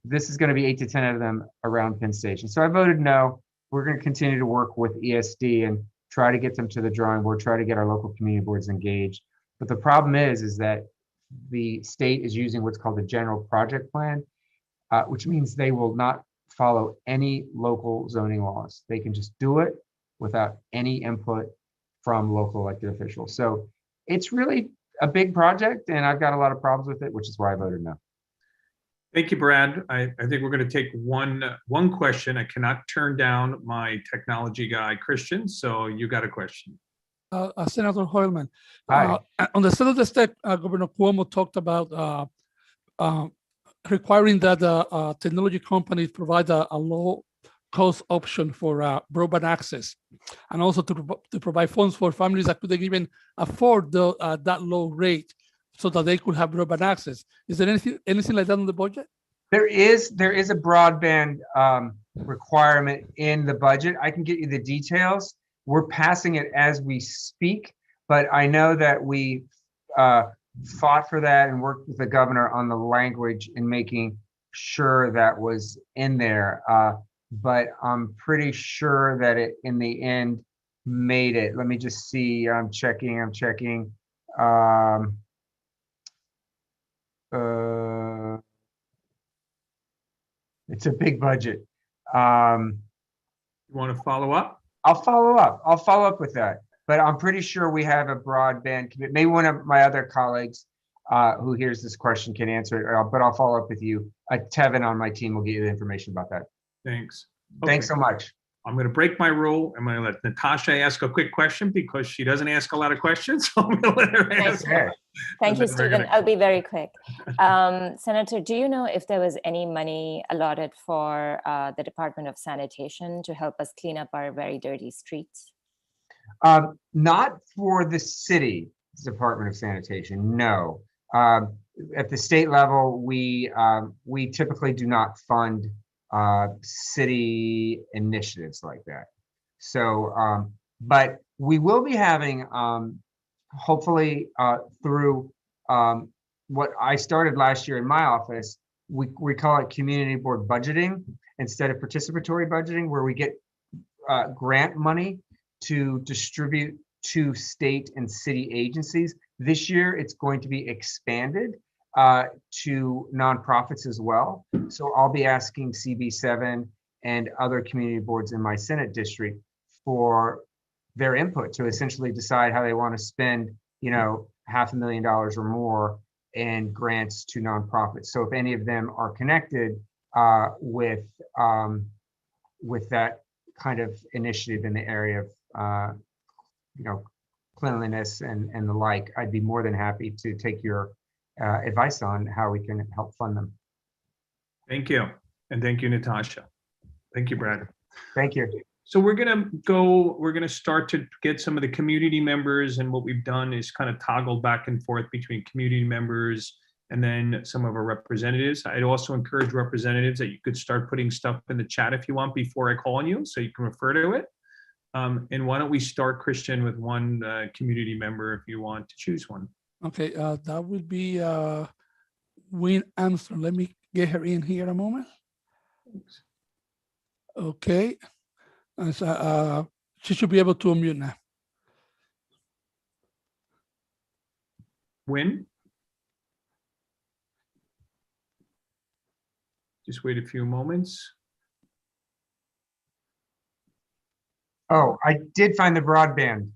This is going to be 8 to 10 of them around Penn Station. So I voted no. We're going to continue to work with ESD and try to get them to the drawing board, try to get our local community boards engaged. But the problem is that the state is using what's called a general project plan, which means they will not follow any local zoning laws. They can just do it without any input from local elected officials. So it's really a big project, and I've got a lot of problems with it, which is why I voted no. Thank you, Brad. I think we're going to take one question. I cannot turn down my technology guy, Christian. So you got a question. Senator Hoylman, Hi. on the Senate state, Governor Cuomo talked about requiring that technology companies provide a low-cost option for broadband access, and also to provide funds for families that couldn't even afford that low rate, so that they could have broadband access. Is there anything like that in the budget? There is a broadband requirement in the budget. I can get you the details. We're passing it as we speak, but I know that we fought for that and worked with the governor on the language in making sure that was in there. But I'm pretty sure that it, in the end, made it. Let me just see. I'm checking. It's a big budget. You want to follow up? I'll follow up with that. But I'm pretty sure we have a broadband commitment. Maybe one of my other colleagues who hears this question can answer it, but I'll follow up with you. Tevin on my team will get you the information about that. Thanks. Thanks so much. I'm going to break my rule. I'm going to let Natasha ask a quick question because she doesn't ask a lot of questions. So I'm going to let her ask. Thank you, Stephen. I'll be very quick. Senator, do you know if there was any money allotted for the Department of Sanitation to help us clean up our very dirty streets? Not for the city Department of Sanitation, no. At the state level, we typically do not fund city initiatives like that. So, but we will be having, hopefully through what I started last year in my office, we call it community board budgeting instead of participatory budgeting, where we get grant money to distribute to state and city agencies. This year, it's going to be expanded to nonprofits as well. So I'll be asking MCB7 and other community boards in my Senate district for their input to essentially decide how they want to spend, $500,000 or more in grants to nonprofits. So if any of them are connected with that kind of initiative in the area of, cleanliness and the like, I'd be more than happy to take your advice on how we can help fund them. Thank you. And thank you, Natasha. Thank you, Brad. Thank you. So we're going to start to get some of the community members, and what we've done is kind of toggle back and forth between community members and then some of our representatives. I'd also encourage representatives that you could start putting stuff in the chat if you want before I call on you, so you can refer to it. And why don't we start, Christian, with one community member if you want to choose one. Okay, that would be Wynn Armstrong. Let me get her in here a moment. Thanks. Okay, and so, she should be able to unmute now. Wynn? Just wait a few moments. Oh, I did find the broadband.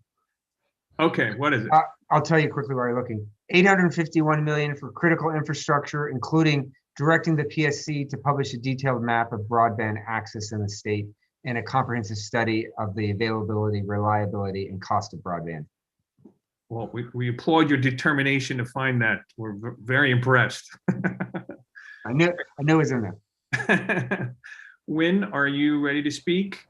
Okay, what is it? I'll tell you quickly while you're looking. 851 million for critical infrastructure, including directing the PSC to publish a detailed map of broadband access in the state and a comprehensive study of the availability, reliability, and cost of broadband. Well, we applaud your determination to find that. We're very impressed. I knew it was in there. Wynn, are you ready to speak?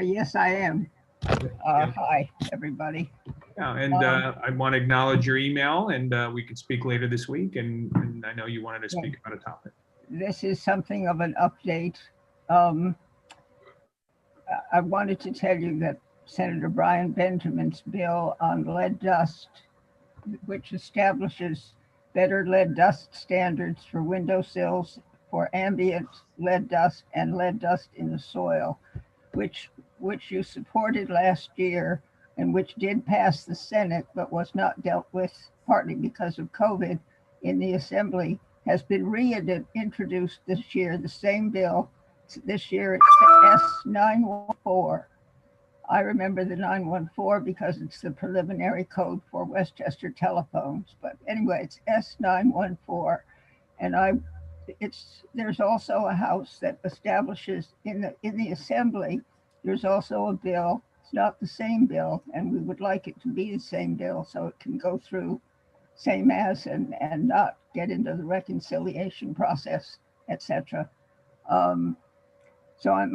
Yes, I am. Hi, everybody. Yeah, and I want to acknowledge your email, and we could speak later this week, and I know you wanted to speak about a topic. This is something of an update. I wanted to tell you that Senator Brian Benjamin's bill on lead dust, which establishes better lead dust standards for windowsills for ambient lead dust and lead dust in the soil, which you supported last year and which did pass the Senate but was not dealt with partly because of COVID in the Assembly, has been reintroduced this year, the same bill. This year it's S914. I remember the 914 because it's the preliminary code for Westchester telephones. But anyway, it's S914. And there's also a House that establishes in the Assembly, there's also a bill. It's not the same bill, and we would like it to be the same bill so it can go through same as and not get into the reconciliation process, etc. So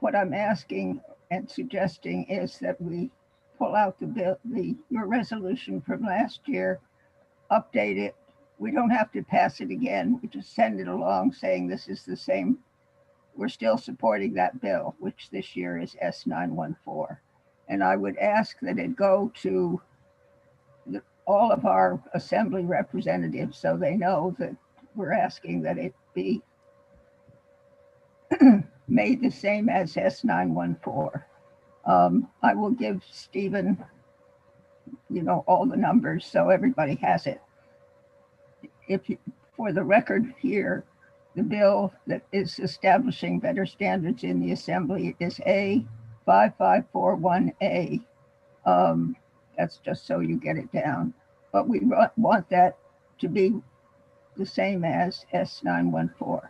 what I'm asking and suggesting is that we pull out your resolution from last year, update it. We don't have to pass it again. We just send it along saying this is the same. We're still supporting that bill, which this year is S914. And I would ask that it go to all of our Assembly representatives so they know that we're asking that it be made the same as S914. I will give Stephen, all the numbers so everybody has it. For the record here, the bill that is establishing better standards in the Assembly is A5541A. That's just so you get it down. But we want that to be the same as S914.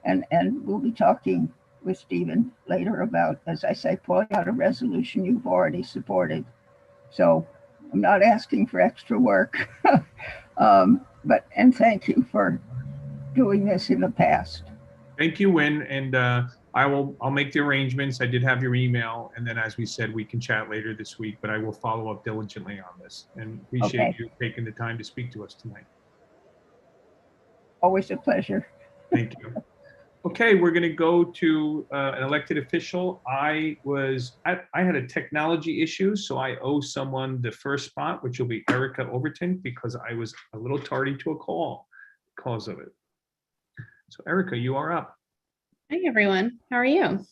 And we'll be talking with Stephen later about, as I say, pulling out a resolution you've already supported. So I'm not asking for extra work, and thank you for doing this in the past. Thank you, Wynn, and I'll make the arrangements. I did have your email, and then as we said, we can chat later this week, but I will follow up diligently on this and appreciate you taking the time to speak to us tonight. Always a pleasure. Thank you. Okay, we're going to go to an elected official. I had a technology issue, so I owe someone the first spot, which will be Erica Overton, because I was a little tardy to a call because of it. So Erica, you are up. Hi, everyone. How are you?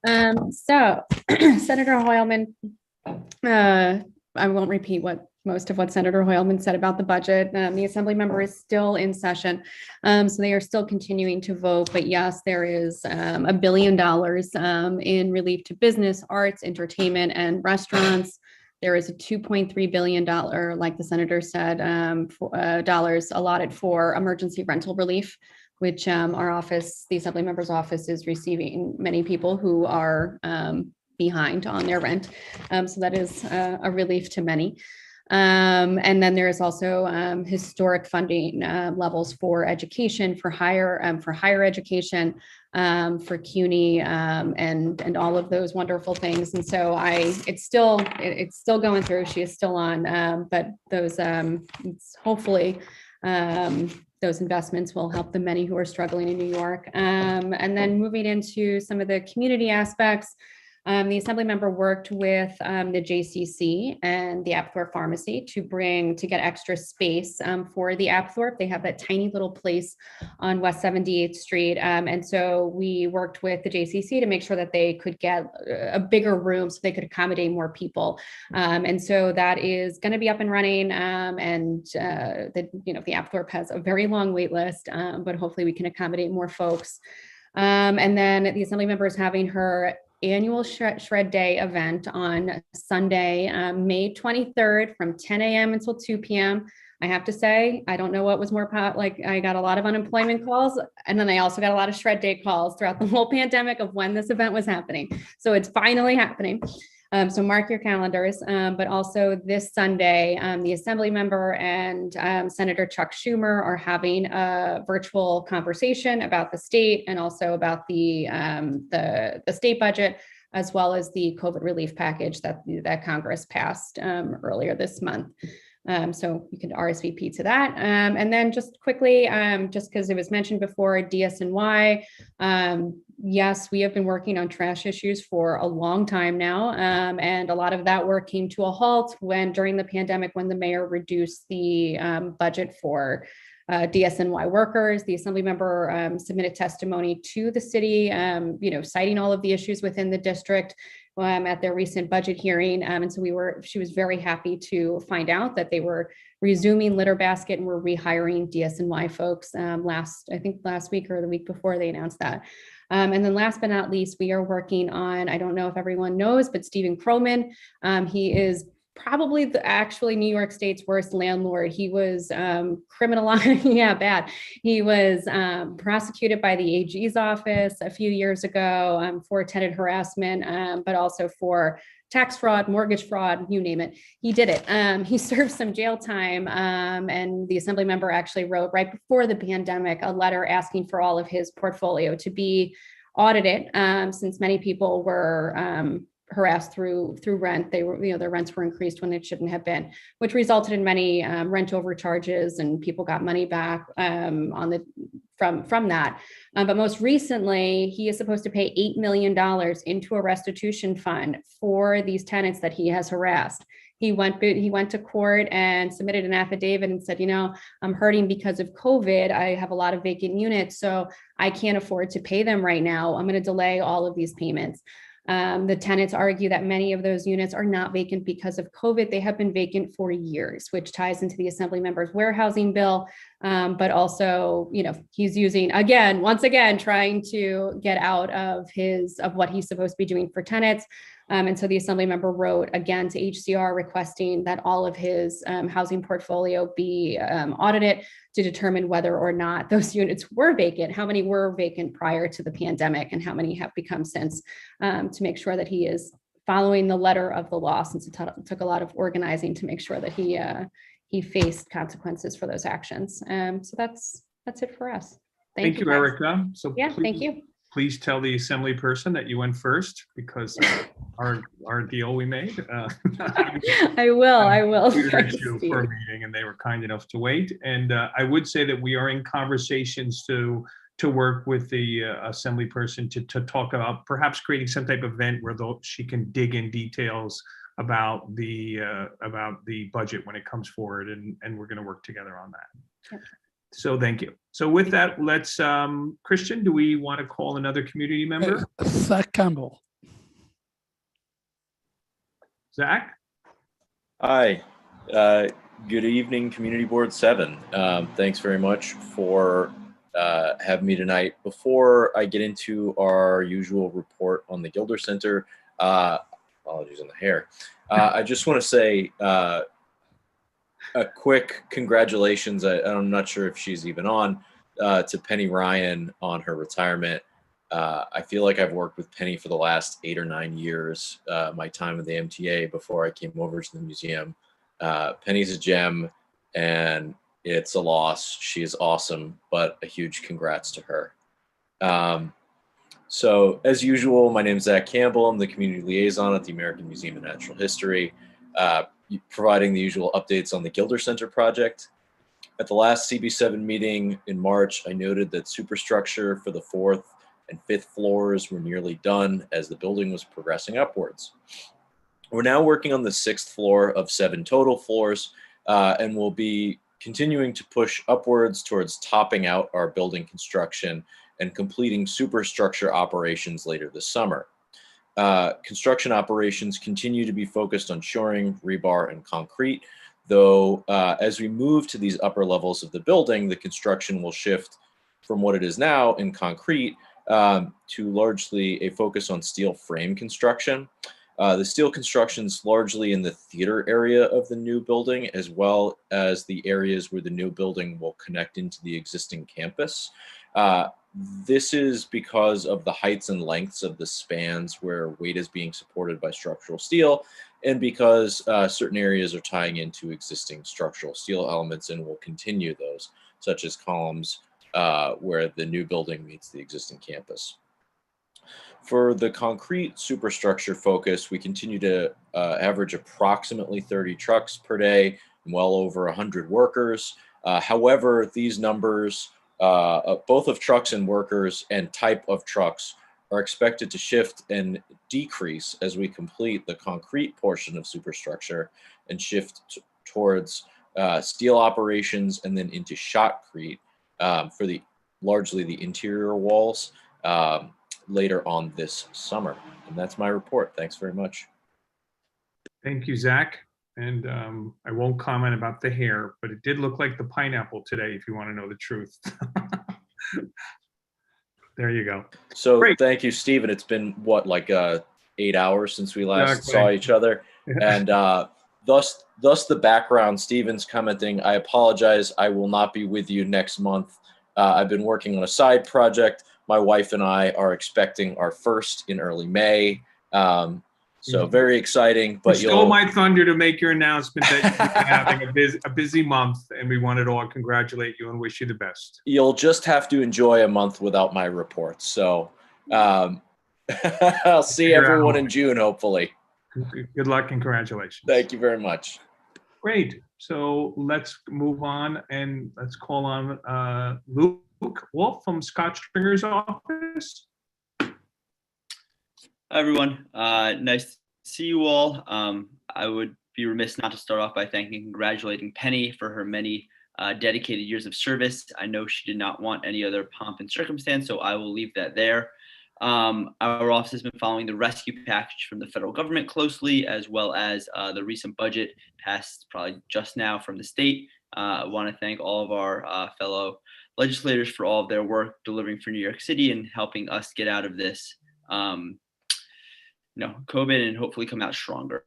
So Senator Hoylman, I won't repeat most of what Senator Hoylman said about the budget. The Assembly member is still in session, so they are still continuing to vote. But yes, there is $1 billion in relief to business, arts, entertainment, and restaurants. There is a $2.3 billion, like the senator said, dollars allotted for emergency rental relief, which our office, the Assembly member's office, is receiving many people who are behind on their rent. So that is a relief to many. And then there is also historic funding levels for education, for higher education, for CUNY, and all of those wonderful things. And so it's still going through. She is still on, but those it's hopefully those investments will help the many who are struggling in New York. And then moving into some of the community aspects, the assembly member worked with the JCC and the Apthorpe Pharmacy to get extra space for the Apthorpe. They have that tiny little place on West 78th Street. And so we worked with the JCC to make sure that they could get a bigger room so they could accommodate more people. And so that is going to be up and running. The Apthorpe has a very long wait list, but hopefully we can accommodate more folks. And then the assembly member is having her annual Shred Day event on Sunday, May 23rd from 10 a.m. until 2 p.m. I have to say, I don't know what was more I got a lot of unemployment calls, and then I also got a lot of Shred Day calls throughout the whole pandemic of when this event was happening. So it's finally happening. So mark your calendars, but also this Sunday, the assembly member and Senator Chuck Schumer are having a virtual conversation about the state and also about the state budget, as well as the COVID relief package that Congress passed earlier this month. So you can RSVP to that. And then just quickly, just because it was mentioned before, DSNY, yes, we have been working on trash issues for a long time now. And a lot of that work came to a halt during the pandemic, when the mayor reduced the budget for DSNY workers. The assembly member submitted testimony to the city, citing all of the issues within the district at their recent budget hearing. And so she was very happy to find out that they were resuming litter basket and were rehiring DSNY folks last week or the week before they announced that. And then last but not least, we are working on, I don't know if everyone knows, but Stephen Croman, he is probably actually New York State's worst landlord. He was criminalized, bad. He was prosecuted by the AG's office a few years ago for tenant harassment, but also for tax fraud, mortgage fraud, you name it. He did it. He served some jail time, and the assembly member actually wrote right before the pandemic a letter asking for all of his portfolio to be audited, since many people were harassed through rent. They were, their rents were increased when it shouldn't have been, which resulted in many rent overcharges, and people got money back from that. But most recently, he is supposed to pay $8 million into a restitution fund for these tenants that he has harassed. He went to court and submitted an affidavit and said, I'm hurting because of COVID. I have a lot of vacant units, so I can't afford to pay them right now. I'm going to delay all of these payments. The tenants argue that many of those units are not vacant because of COVID. They have been vacant for years, which ties into the assembly member's warehousing bill. But also, he's using, once again, trying to get out of what he's supposed to be doing for tenants. And so the assembly member wrote again to HCR requesting that all of his housing portfolio be audited to determine whether or not those units were vacant, how many were vacant prior to the pandemic, and how many have become since, to make sure that he is following the letter of the law, since it took a lot of organizing to make sure that he faced consequences for those actions. So that's it for us. Thank you, guys. Erica. So thank you. Please tell the assembly person that you went first, because our deal we made. I will. Thank you for a meeting, and they were kind enough to wait. And I would say that we are in conversations to work with the assembly person to talk about perhaps creating some type of event where she can dig in details about the budget when it comes forward, and we're going to work together on that. Okay. So thank you. So with that, let's, Christian, do we want to call another community member? Zach Campbell. Zach? Hi. Good evening, Community Board 7. Thanks very much for having me tonight. Before I get into our usual report on the Gilder Center, apologies on the hair, I just want to say a quick congratulations. I'm not sure if she's even on, to Penny Ryan on her retirement. I feel like I've worked with Penny for the last 8 or 9 years, my time at the MTA before I came over to the museum. Penny's a gem, and it's a loss. She is awesome, but a huge congrats to her. So as usual, my name is Zach Campbell. I'm the community liaison at the American Museum of Natural History, providing the usual updates on the Gilder Center project. At the last CB7 meeting in March, I noted that superstructure for the 4th and 5th floors were nearly done as the building was progressing upwards. We're now working on the 6th floor of 7 total floors, and we'll be continuing to push upwards towards topping out our building construction and completing superstructure operations later this summer. Construction operations continue to be focused on shoring, rebar, and concrete, though as we move to these upper levels of the building, the construction will shift from what it is now in concrete to largely a focus on steel frame construction. The steel construction is largely in the theater area of the new building, as well as the areas where the new building will connect into the existing campus. This is because of the heights and lengths of the spans where weight is being supported by structural steel, and because certain areas are tying into existing structural steel elements and will continue those, such as columns where the new building meets the existing campus. For the concrete superstructure focus, we continue to average approximately 30 trucks per day and well over 100 workers. However, these numbers, both of trucks and workers and type of trucks, are expected to shift and decrease as we complete the concrete portion of superstructure and shift towards steel operations and then into shotcrete for largely the interior walls later on this summer. And that's my report. Thanks very much. Thank you, Zach. And I won't comment about the hair, but it did look like the pineapple today, if you want to know the truth. There you go. So Great. Thank you, Stephen. It's been what, like 8 hours since we last Exactly. saw each other. And thus the background. Stephen's commenting, I apologize. I will not be with you next month. I've been working on a side project. My wife and I are expecting our first in early May. So very exciting. But you stole my thunder to make your announcement that you're having a busy month, and we wanted to all congratulate you and wish you the best. You'll just have to enjoy a month without my reports. So I'll see everyone in June, hopefully. Good luck and congratulations. Thank you very much. Great. So let's move on and let's call on Luke Wolf from Scott Stringer's office. Hi, everyone. Nice to see you all. I would be remiss not to start off by thanking and congratulating Penny for her many dedicated years of service. I know she did not want any other pomp and circumstance, so I will leave that there. Our office has been following the rescue package from the federal government closely, as well as the recent budget passed probably just now from the state. I want to thank all of our fellow legislators for all of their work delivering for New York City and helping us get out of this COVID and hopefully come out stronger.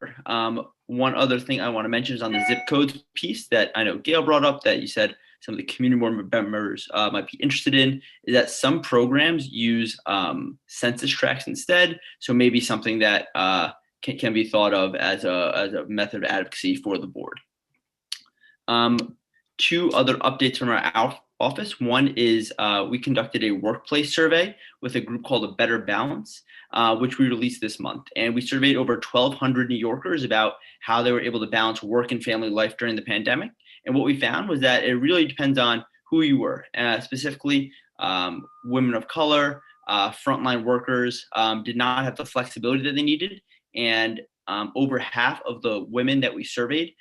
One other thing I want to mention is on the zip codes piece that I know Gail brought up that you said some of the community board members might be interested in, is that some programs use census tracts instead. So maybe something that can be thought of as a method of advocacy for the board. Two other updates from our office. One is we conducted a workplace survey with a group called A Better Balance, which we released this month. And we surveyed over 1,200 New Yorkers about how they were able to balance work and family life during the pandemic. And what we found was that it really depends on who you were, specifically women of color, frontline workers did not have the flexibility that they needed. And over half of the women that we surveyed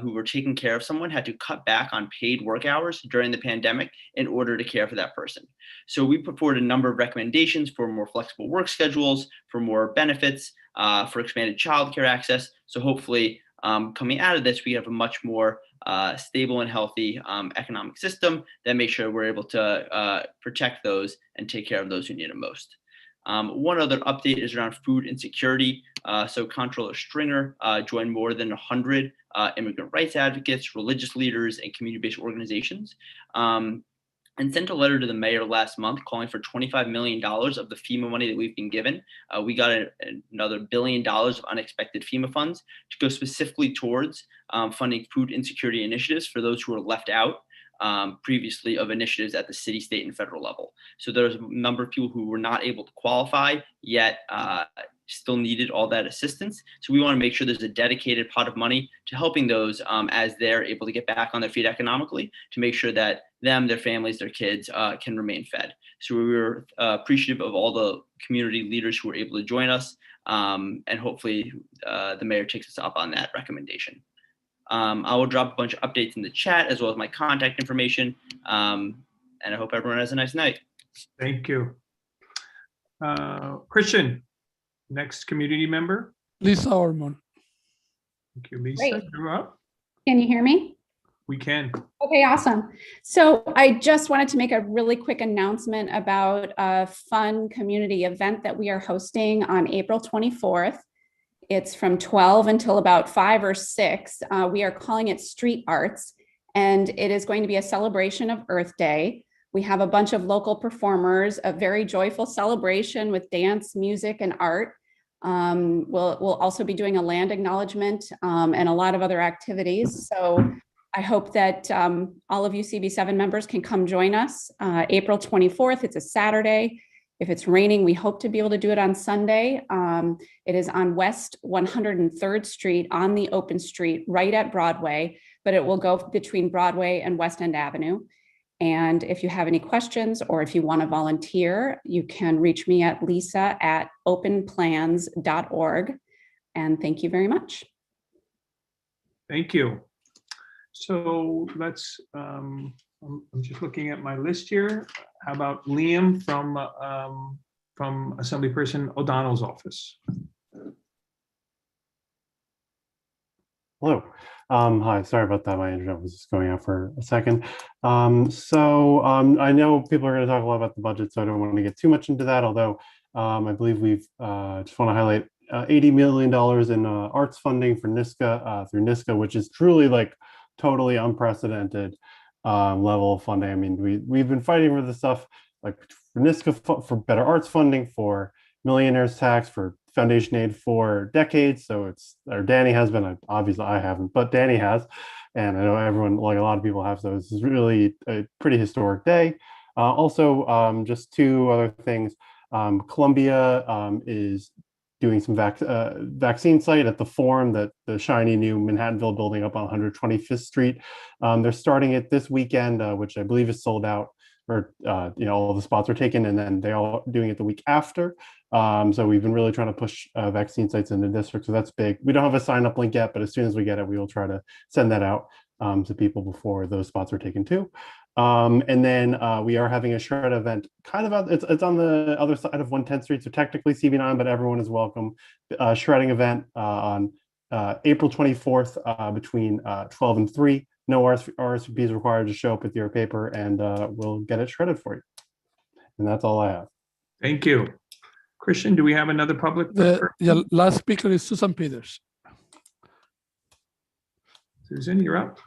who were taking care of someone had to cut back on paid work hours during the pandemic in order to care for that person. So we put forward a number of recommendations for more flexible work schedules, for more benefits, for expanded childcare access. So hopefully coming out of this, we have a much more stable and healthy economic system that makes sure we're able to protect those and take care of those who need it most. One other update is around food insecurity. So Comptroller Stringer joined more than 100 immigrant rights advocates, religious leaders, and community-based organizations, and sent a letter to the mayor last month calling for $25 million of the FEMA money that we've been given. We got another $1 billion of unexpected FEMA funds to go specifically towards funding food insecurity initiatives for those who are left out previously of initiatives at the city, state, and federal level. So there's a number of people who were not able to qualify, yet still needed all that assistance. So we want to make sure there's a dedicated pot of money to helping those as they're able to get back on their feet economically, to make sure that them, their families, their kids can remain fed. So we were appreciative of all the community leaders who were able to join us, and hopefully the mayor takes us up on that recommendation. I will drop a bunch of updates in the chat as well as my contact information, and I hope everyone has a nice night. Thank you. Christian, next community member. Lisa Ormond. Thank you, Lisa. Great. You're up. Can you hear me? We can. Okay, awesome. So I just wanted to make a really quick announcement about a fun community event that we are hosting on April 24th. It's from 12 until about 5 or 6. We are calling it Street Arts, and it is going to be a celebration of Earth Day. We have a bunch of local performers, a very joyful celebration with dance, music, and art. We'll also be doing a land acknowledgement and a lot of other activities. So I hope that all of you CB7 members can come join us. April 24th, it's a Saturday. If it's raining, we hope to be able to do it on Sunday. It is on West 103rd Street on the open street, right at Broadway, but it will go between Broadway and West End Avenue. And if you have any questions or if you want to volunteer, you can reach me at lisa@openplans.org. And thank you very much. Thank you. So let's, I'm just looking at my list here. How about Liam from Assemblyperson O'Donnell's office? Hello. Hi, sorry about that. My internet was just going out for a second. I know people are going to talk a lot about the budget, so I don't want to get too much into that, although I believe we've just want to highlight $80 million in arts funding for NISCA through NISCA, which is truly like totally unprecedented level of funding. I mean, we've been fighting for this stuff like for NISCA, for better arts funding, for millionaires tax, for foundation aid for decades. So or Danny has been, obviously I haven't, but Danny has. And I know everyone, like a lot of people have. So this is really a pretty historic day. Also, just two other things. Columbia is doing some vaccine site at the Forum, that the shiny new Manhattanville building up on 125th Street. They're starting it this weekend, which I believe is sold out, or all the spots are taken, and then they're all doing it the week after. So we've been really trying to push vaccine sites in the district. So that's big. We don't have a sign up link yet, but as soon as we get it, we will try to send that out to people before those spots are taken too. And then we are having a shred event, kind of it's on the other side of 110th Street, so technically CB9, but everyone is welcome. Shredding event on April 24th between 12 and 3. No RSVP is required. To show up with your paper, and we'll get it shredded for you. And that's all I have. Thank you. Christian, do we have another public? The last speaker is Susan Peters. Susan, you're up.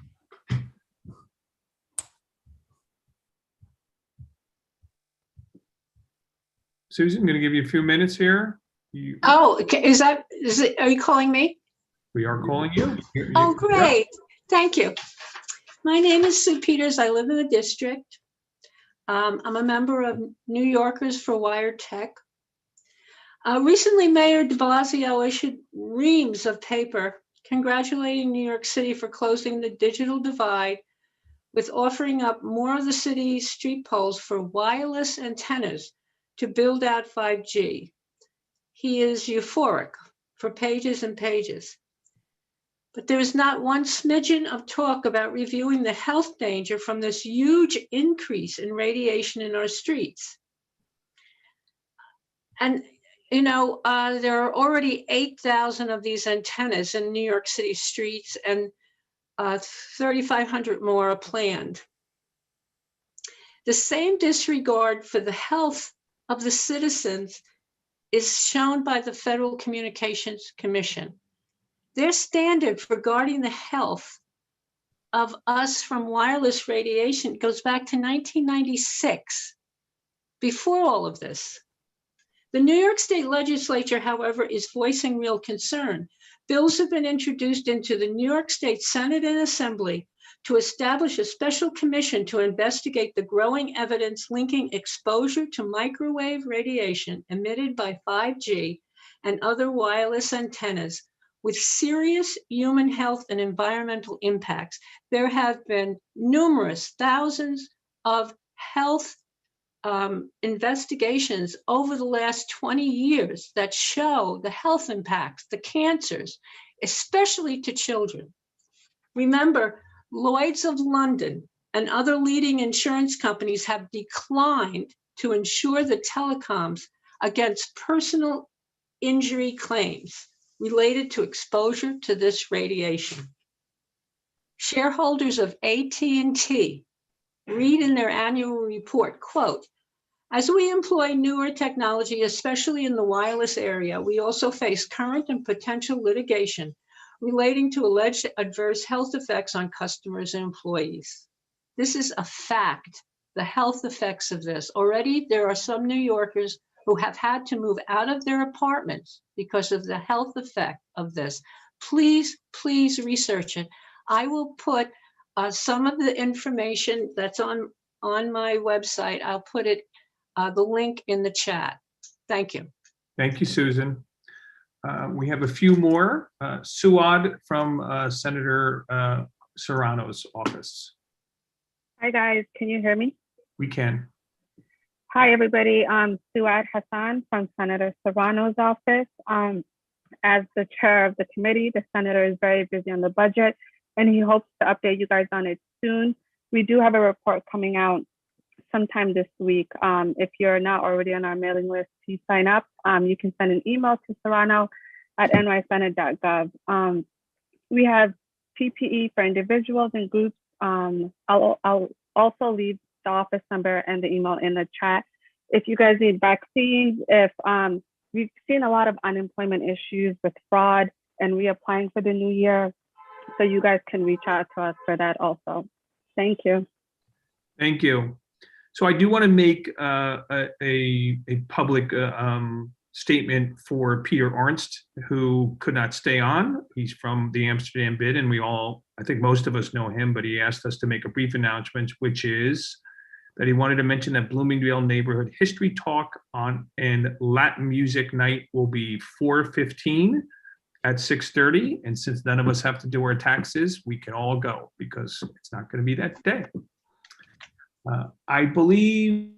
Susan, I'm going to give you a few minutes here. Oh, is it, are you calling me? We are calling you. Oh, great. Thank you. My name is Sue Peters. I live in the district. I'm a member of New Yorkers for Wired Tech. Recently, Mayor de Blasio issued reams of paper congratulating New York City for closing the digital divide with offering up more of the city's street poles for wireless antennas to build out 5G. He is euphoric for pages and pages. But there is not one smidgen of talk about reviewing the health danger from this huge increase in radiation in our streets. And there are already 8,000 of these antennas in New York City streets, and 3,500 more are planned. The same disregard for the health of the citizens is shown by the Federal Communications Commission. Their standard for guarding the health of us from wireless radiation goes back to 1996, before all of this. The New York State Legislature, however, is voicing real concern. Bills have been introduced into the New York State Senate and Assembly to establish a special commission to investigate the growing evidence linking exposure to microwave radiation emitted by 5G and other wireless antennas with serious human health and environmental impacts. There have been numerous thousands of health investigations over the last 20 years that show the health impacts, the cancers, especially to children. Remember, Lloyd's of London and other leading insurance companies have declined to insure the telecoms against personal injury claims related to exposure to this radiation. Shareholders of AT&T read in their annual report, quote, "As we employ newer technology, especially in the wireless area, we also face current and potential litigation relating to alleged adverse health effects on customers and employees." This is a fact, the health effects of this. Already, there are some New Yorkers who have had to move out of their apartments because of the health effect of this. Please, please research it. I will put some of the information that's on my website. I'll put it, the link in the chat. Thank you. Thank you, Susan. We have a few more. Suad from Senator Serrano's office. Hi, guys. Can you hear me? We can. Hi, everybody. I'm Suad Hassan from Senator Serrano's office. As the chair of the committee, the senator is very busy on the budget, and he hopes to update you guys on it soon. We do have a report coming out sometime this week. If you're not already on our mailing list, please sign up. You can send an email to serrano@nysenate.gov. We have PPE for individuals and groups. I'll also leave the office number and the email in the chat. If you guys need vaccines, if we've seen a lot of unemployment issues with fraud and reapplying for the new year, so you guys can reach out to us for that also. Thank you. Thank you. So I do want to make a public statement for Peter Arnst, who could not stay on. He's from the Amsterdam bid, and I think most of us know him, but he asked us to make a brief announcement, which is that he wanted to mention that Bloomingdale Neighborhood History Talk and Latin Music Night will be 4:15 at 6:30. And since none of us have to do our taxes, we can all go because it's not going to be that day. I believe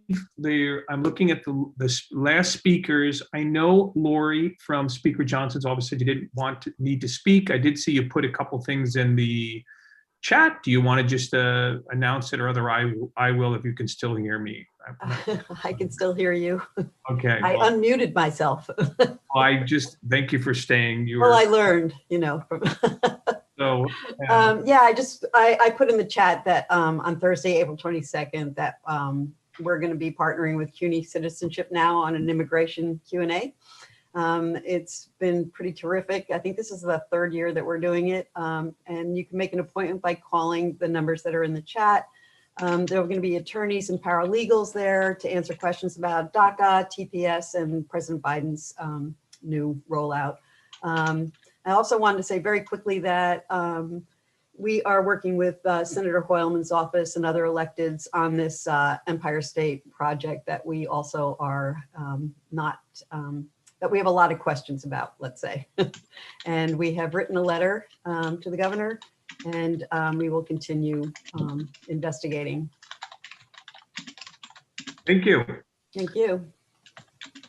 I'm looking at the last speakers. I know Lori from Speaker Johnson's office said you didn't need to speak. I did see you put a couple things in the chat. Do you want to just announce it, or other I will if you can still hear me? I can still hear you. Okay. I unmuted myself. I just thank you for staying. Well, I learned, from So yeah, I put in the chat that on Thursday, April 22nd, that we're going to be partnering with CUNY Citizenship Now on an immigration Q&A. It's been pretty terrific. I think this is the third year that we're doing it. And you can make an appointment by calling the numbers that are in the chat. There are going to be attorneys and paralegals there to answer questions about DACA, TPS, and President Biden's new rollout. I also wanted to say very quickly that we are working with Senator Hoylman's office and other electeds on this Empire State project that we also are that we have a lot of questions about, let's say. And we have written a letter to the governor, and we will continue investigating. Thank you. Thank you.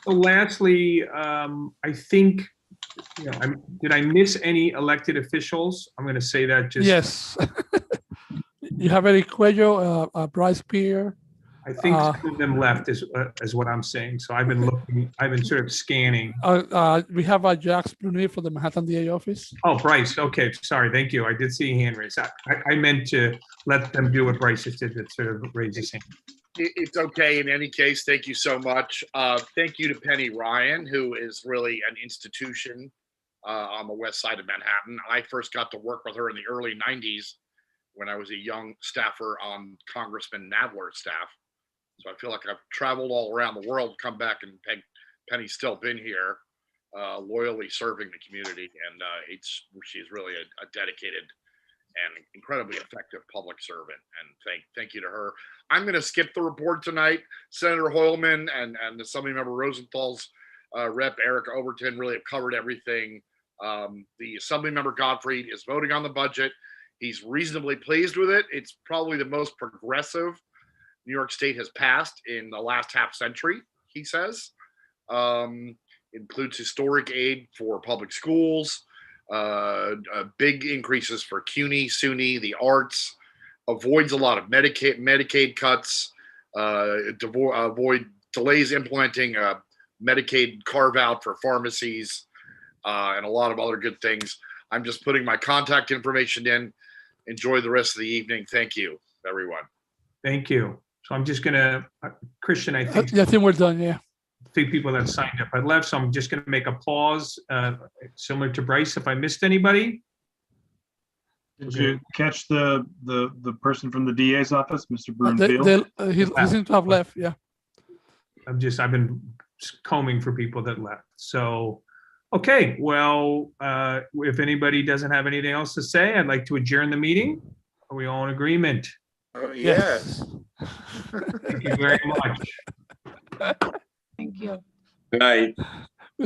So lastly, I think, did I miss any elected officials? I'm going to say that just. Yes. You have Eric Cuello, Bryce Peer. I think some of them left is what I'm saying. So I've been looking, I've been sort of scanning. We have Jacques Brunet for the Manhattan DA office. Oh, Bryce. Okay. Sorry. Thank you. I did see a hand raise. I meant to let them do what Bryce just did, that sort of raise his hand. It's okay. In any case, thank you so much. Thank you to Penny Ryan, who is really an institution on the west side of Manhattan. I first got to work with her in the early 90s when I was a young staffer on Congressman Nadler's staff. So I feel like I've traveled all around the world, come back, and Penny's still been here, loyally serving the community. And she's really a dedicated and incredibly effective public servant. And thank you to her. I'm going to skip the report tonight. Senator Hoylman and Assembly Member Rosenthal's Rep Eric Overton really have covered everything. The Assembly Member Gottfried is voting on the budget. He's reasonably pleased with it. It's probably the most progressive New York State has passed in the last half century, he says. Includes historic aid for public schools, big increases for CUNY, SUNY, the arts, avoids a lot of Medicaid cuts, avoid delays implementing a Medicaid carve out for pharmacies, and a lot of other good things. I'm just putting my contact information in. Enjoy the rest of the evening. Thank you, everyone. Thank you. So I'm just gonna, Christian, I think. Yeah, I think we're done, yeah. 3 people that signed up. I left, so I'm just gonna make a pause, similar to Bryce, if I missed anybody. Did you catch the person from the DA's office, Mr. Broomfield? He seems to have left, yeah. I've been combing for people that left. So, okay, well, if anybody doesn't have anything else to say, I'd like to adjourn the meeting. Are we all in agreement? Oh, yes. Thank you very much. Thank you. Good night.